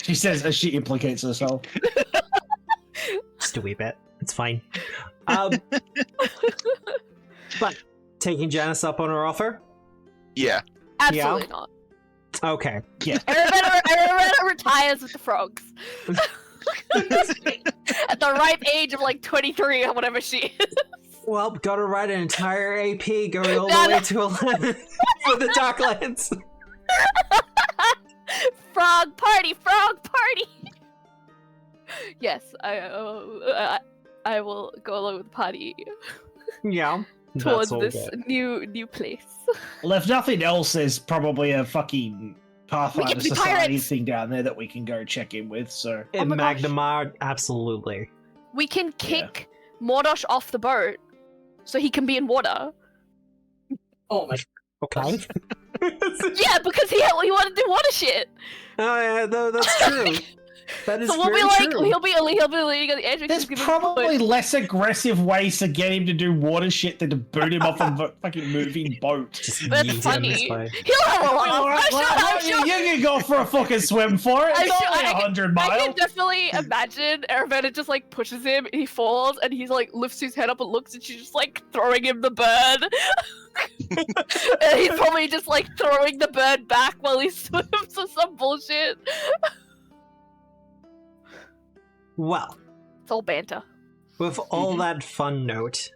She says as she implicates herself. Just a wee bit. It's fine. But taking Janice up on her offer? Yeah. Absolutely not. Okay. Yeah. Arabetta retires with the frogs. At the ripe age of like 23 or whatever she is. Well, gotta write an entire AP going all the way to 11 for the Darklands. Frog party! Yes, I will go along with the party Yeah. towards all this good. new place. Well, if nothing else, there's probably a fucking Pathfinder be Society pirates. thing down there that we can go check in with, so... In my gosh. Magnamar, absolutely. We can kick Mordosh off the boat so he can be in water. Oh my. Okay. Yeah, because he wanted to do water shit. Oh yeah, no, that's true. That is So we'll very be like, true. he'll be leaning on the edge. There's probably less aggressive ways to get him to do water shit than to boot him off a fucking moving boat. Just But it's yeet him this funny. way. He'll have a All right, laugh. I'm sure. you can go for a fucking swim for it. I'm It's sure- only 100 I miles. can definitely imagine Arabetta just like pushes him, and he falls, and he's like lifts his head up and looks, and she's just like throwing him the bird. And he's probably just like throwing the bird back while he swims or some bullshit. Well, It's all banter. with all that fun note,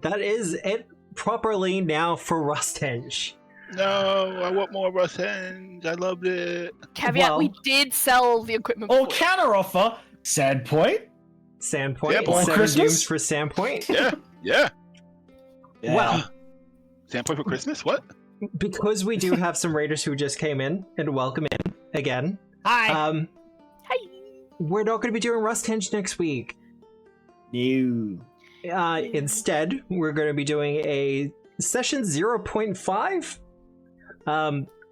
that is it properly now for Rusthenge. No, I want more Rusthenge. I loved it. Caveat: Well- we did sell the equipment. Or before. counteroffer, Sandpoint. Sandpoint, Yeah, or 7 Christmas? dooms for Sandpoint. Yeah. Well, Sandpoint for Christmas? What? because we do have some raiders who just came in, and welcome in again. Hi. Hi. We're not going to be doing Rusthenge next week. No. Instead, we're going to be doing a session 0.5.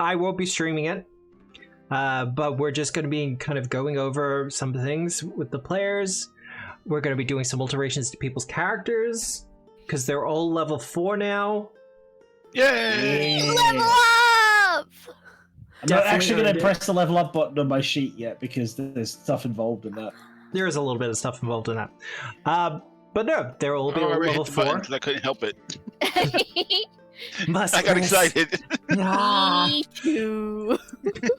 I won't be streaming it, but we're just going to be kind of going over some things with the players. We're going to be doing some alterations to people's characters, because they're all level 4 now. Yay! Level up! I'm not Definitely actually going earned to it. press the level up button on my sheet yet because there's stuff involved in that. There is a little bit of stuff involved in that. But no, they're all Oh, I already level hit the button 4. 'cause I couldn't help it. Must I got rest. excited. Ah, Me too.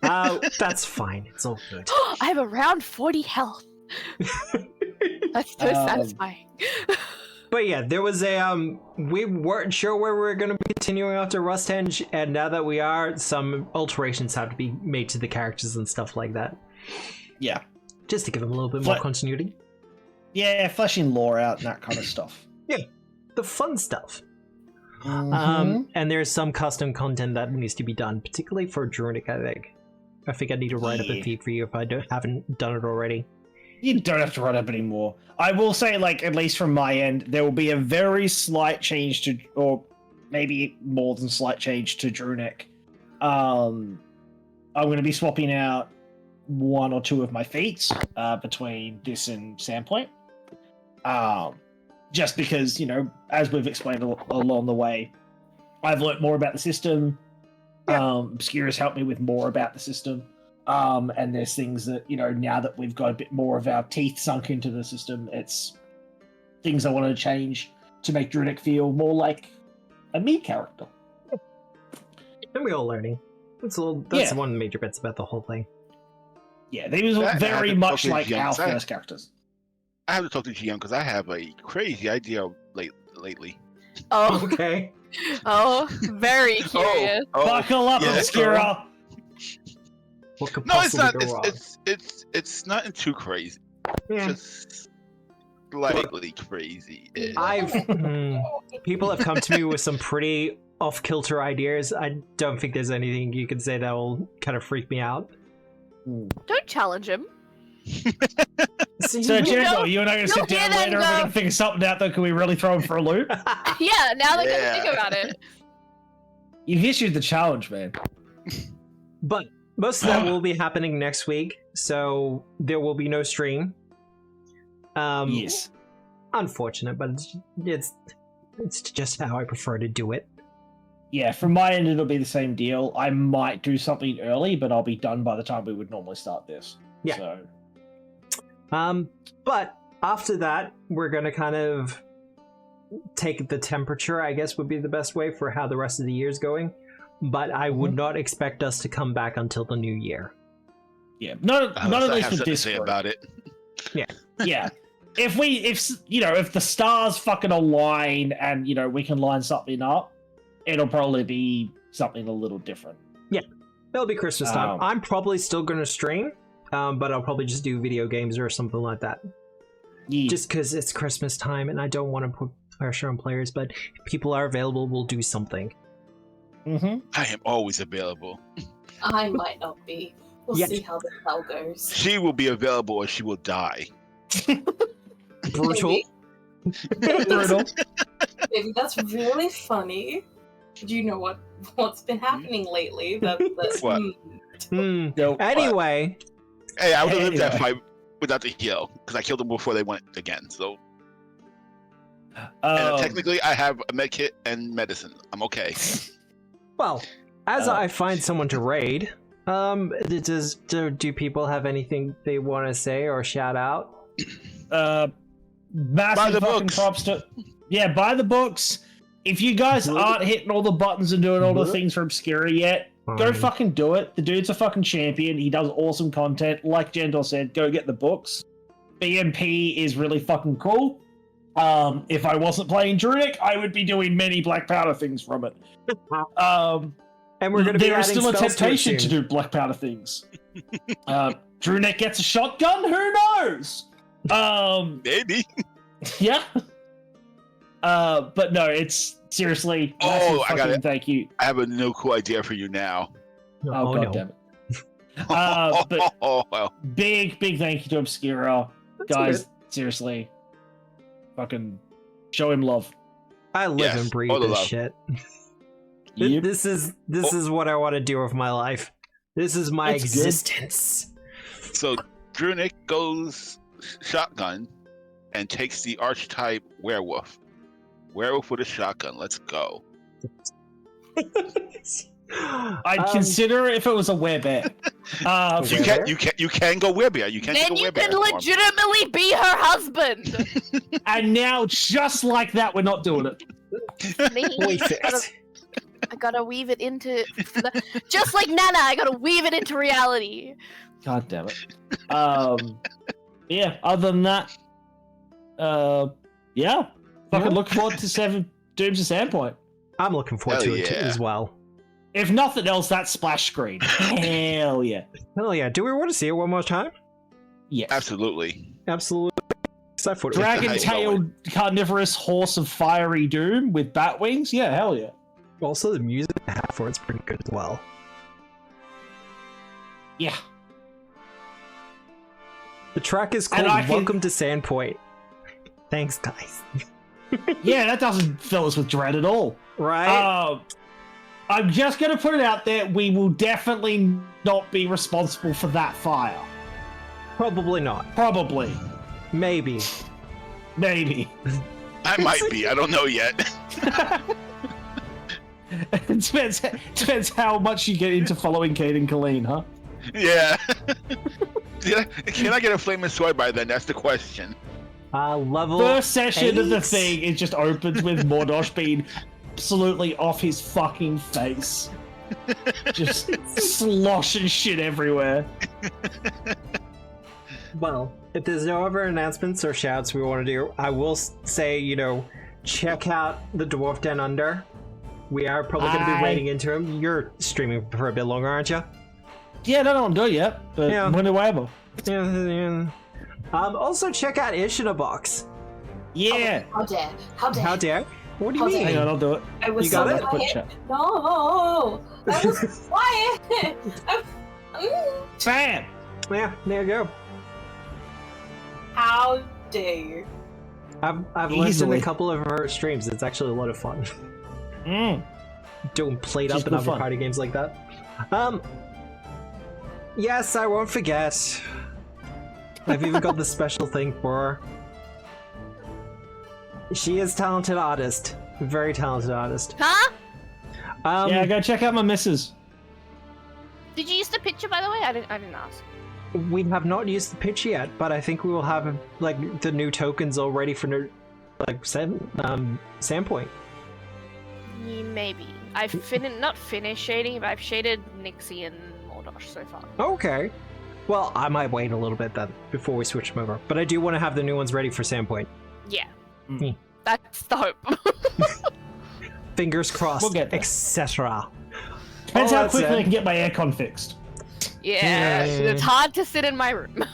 that's fine. It's all good. I have around 40 health. That's so satisfying. But yeah, there was a we weren't sure where we were going to be continuing after Rusthenge, and now that we are, some alterations have to be made to the characters and stuff like that, Yeah. just to give them a little bit more But- continuity. Yeah, fleshing lore out and that kind of stuff. The fun stuff. Mhm. And there's some custom content that needs to be done, particularly for Druidic, I think I need to write up a Yeah. feed for you if I haven't done it already. You don't have to write up anymore. I will say, like, at least from my end, there will be a very slight change to, or maybe more than slight change to Druidic. I'm going to be swapping out 1 or 2 of my feats between this and Sandpoint. Just because, you know, as we've explained along the way, I've learnt more about the system. Obscura's helped me with more about the system. And there's things that, you know, now that we've got a bit more of our teeth sunk into the system, it's things I want to change to make Druidic feel more like a me character. And we're all learning. That's one of the major bits about the whole thing. Yeah, they was That very happened much fucking like young our side. first characters. I have to talk to GM because I have a crazy idea lately. Oh, Okay. oh, very curious. Buckle up, yeah. Obscura! What could No, it's possibly not. go wrong? It's nothing too crazy. Yeah. Just slightly crazy. People have come to me with some pretty off-kilter ideas. I don't think there's anything you can say that will kind of freak me out. Don't challenge him. So, You Jericho, know- you and I are going to you'll sit down hear them later and we're go- going to figure something out that can we really throw him for a loop? Yeah, now that I Yeah. think about it. You've issued the challenge, man. But most of that will be happening next week, so there will be no stream. Yes. Unfortunate, but it's just how I prefer to do it. Yeah, from my end, it'll be the same deal. I might do something early, but I'll be done by the time we would normally start this. Yeah. So. But after that, we're going to kind of take the temperature, I guess would be the best way for how the rest of the year's going. But I would not expect us to come back until the new year. Yeah, not at least with this say group. about it. Yeah. Yeah. If the stars fucking align and, we can line something up, it'll probably be something a little different. Yeah, it'll be Christmas time. I'm probably still going to stream, but I'll probably just do video games or something like that. Yeah. Just because it's Christmas time and I don't want to put pressure on players, but if people are available, we'll do something. Mm-hmm. I am always available. I might not be. We'll see how the hell goes. She will be available or she will die. Brutal. Brutal. Maybe that's really funny. Do you know what's been happening lately? What? Nope. Anyway. Hey, I would have lived that fight without the heal, because I killed them before they went again, so... And technically, I have a med kit and medicine. I'm okay. Well, as I find someone to raid, do people have anything they want to say or shout out? Massive Buy the fucking books. props to... Yeah, buy the books. If you guys aren't hitting all the buttons and doing all the things for Obscura yet, go fucking do it. The dude's a fucking champion. He does awesome content. Like Jandor said, go get the books. BMP is really fucking cool. If I wasn't playing Druidic, I would be doing many Black Powder things from it. And we're going to be there is adding still a spells temptation it to soon. do Black Powder things. Druidic gets a shotgun? Who knows? Maybe. Yeah. But no, it's seriously. Oh, I got it. Thank you. I have a no cool idea for you now. Oh, god damn it. But Well. big thank you to Obscura. That's Guys, good. seriously. Fucking show him love. I live Yes, and breathe all the this love. shit. Yep. This is what I want to do with my life. This is my That's good. existence. So Drunic goes shotgun and takes the archetype werewolf. Werewolf with a shotgun. Let's go. I'd consider if it was a werebear. You can go werebear. You can Then go you werebear. can legitimately be her husband. And now, just like that, we're not doing it. Wait, I gotta weave it into just like Nana. I gotta weave it into reality. God damn it. Yeah. Other than that, yeah. Fucking look forward to 7 Dooms of Sandpoint. I'm looking forward Hell to it yeah. as well. If nothing else, that splash screen. Hell yeah. Hell yeah. Do we want to see it one more time? Yes. Absolutely. Absolutely. Except for Dragon-tailed carnivorous horse of fiery doom with bat wings. Yeah, hell yeah. Also, the music I have for it's pretty good as well. Yeah. The track is called Welcome to Sandpoint. Thanks, guys. Yeah, that doesn't fill us with dread at all. Right? I'm just going to put it out there. We will definitely not be responsible for that fire. Probably not. Probably. Maybe. Maybe. I might be. I don't know yet. It depends how much you get into following Kate and Colleen, huh? Yeah. Can I get a flaming sword by then? That's the question. Level First session of the 8. thing, it just opens with Mordosh being absolutely off his fucking face. Just sloshing shit everywhere. Well, if there's no other announcements or shouts we want to do, I will say, check out the Dwarf Den Under. We are probably going to be raiding into him. You're streaming for a bit longer, aren't you? Yeah, I don't do it yet, but Yeah. when do I ever? Yeah. Also, check out Ish in a Box. Yeah. How dare? How dare? How dare? What do you How mean? dare. Hang on, I'll do it. I was You got so it? Quick quiet. chat. No, I was quiet. Bam! Yeah, there you go. How dare you? I've listened Easily. to a couple of her streams. It's actually a lot of fun. Doing played Just up in good other fun. party games like that. Yes, I won't forget. I've even got the special thing for her. She is a talented artist. Very talented artist. Huh? Yeah, go check out my missus. Did you use the picture, by the way? I didn't ask. We have not used the pitch yet, but I think we will have like the new tokens all ready for Sandpoint. Yeah, maybe. I've not finished shading, but I've shaded Nixie and Mordosh so far. Okay. Well, I might wait a little bit then before we switch them over, but I do want to have the new ones ready for Sandpoint. Yeah. Mm. That's the hope. Fingers crossed, We'll get there. etc. Depends how quickly I can get my aircon fixed. Yeah, it's hard to sit in my room.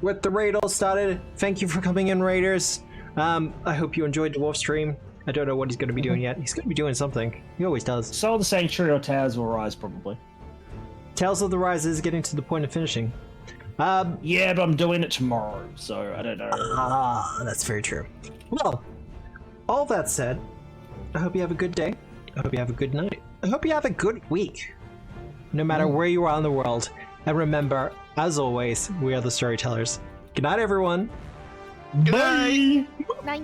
With the raid all started, thank you for coming in, raiders. I hope you enjoyed Dwarf stream. I don't know what he's going to be doing yet. He's going to be doing something. He always does. Soul of the Sanctuary or Towers will Rise, probably. Tales of the Rise is getting to the point of finishing. Yeah, but I'm doing it tomorrow, so I don't know. That's very true. Well, all that said, I hope you have a good day. I hope you have a good night. I hope you have a good week, no matter where you are in the world. And remember, as always, we are the storytellers. Good night, everyone. Bye! Night.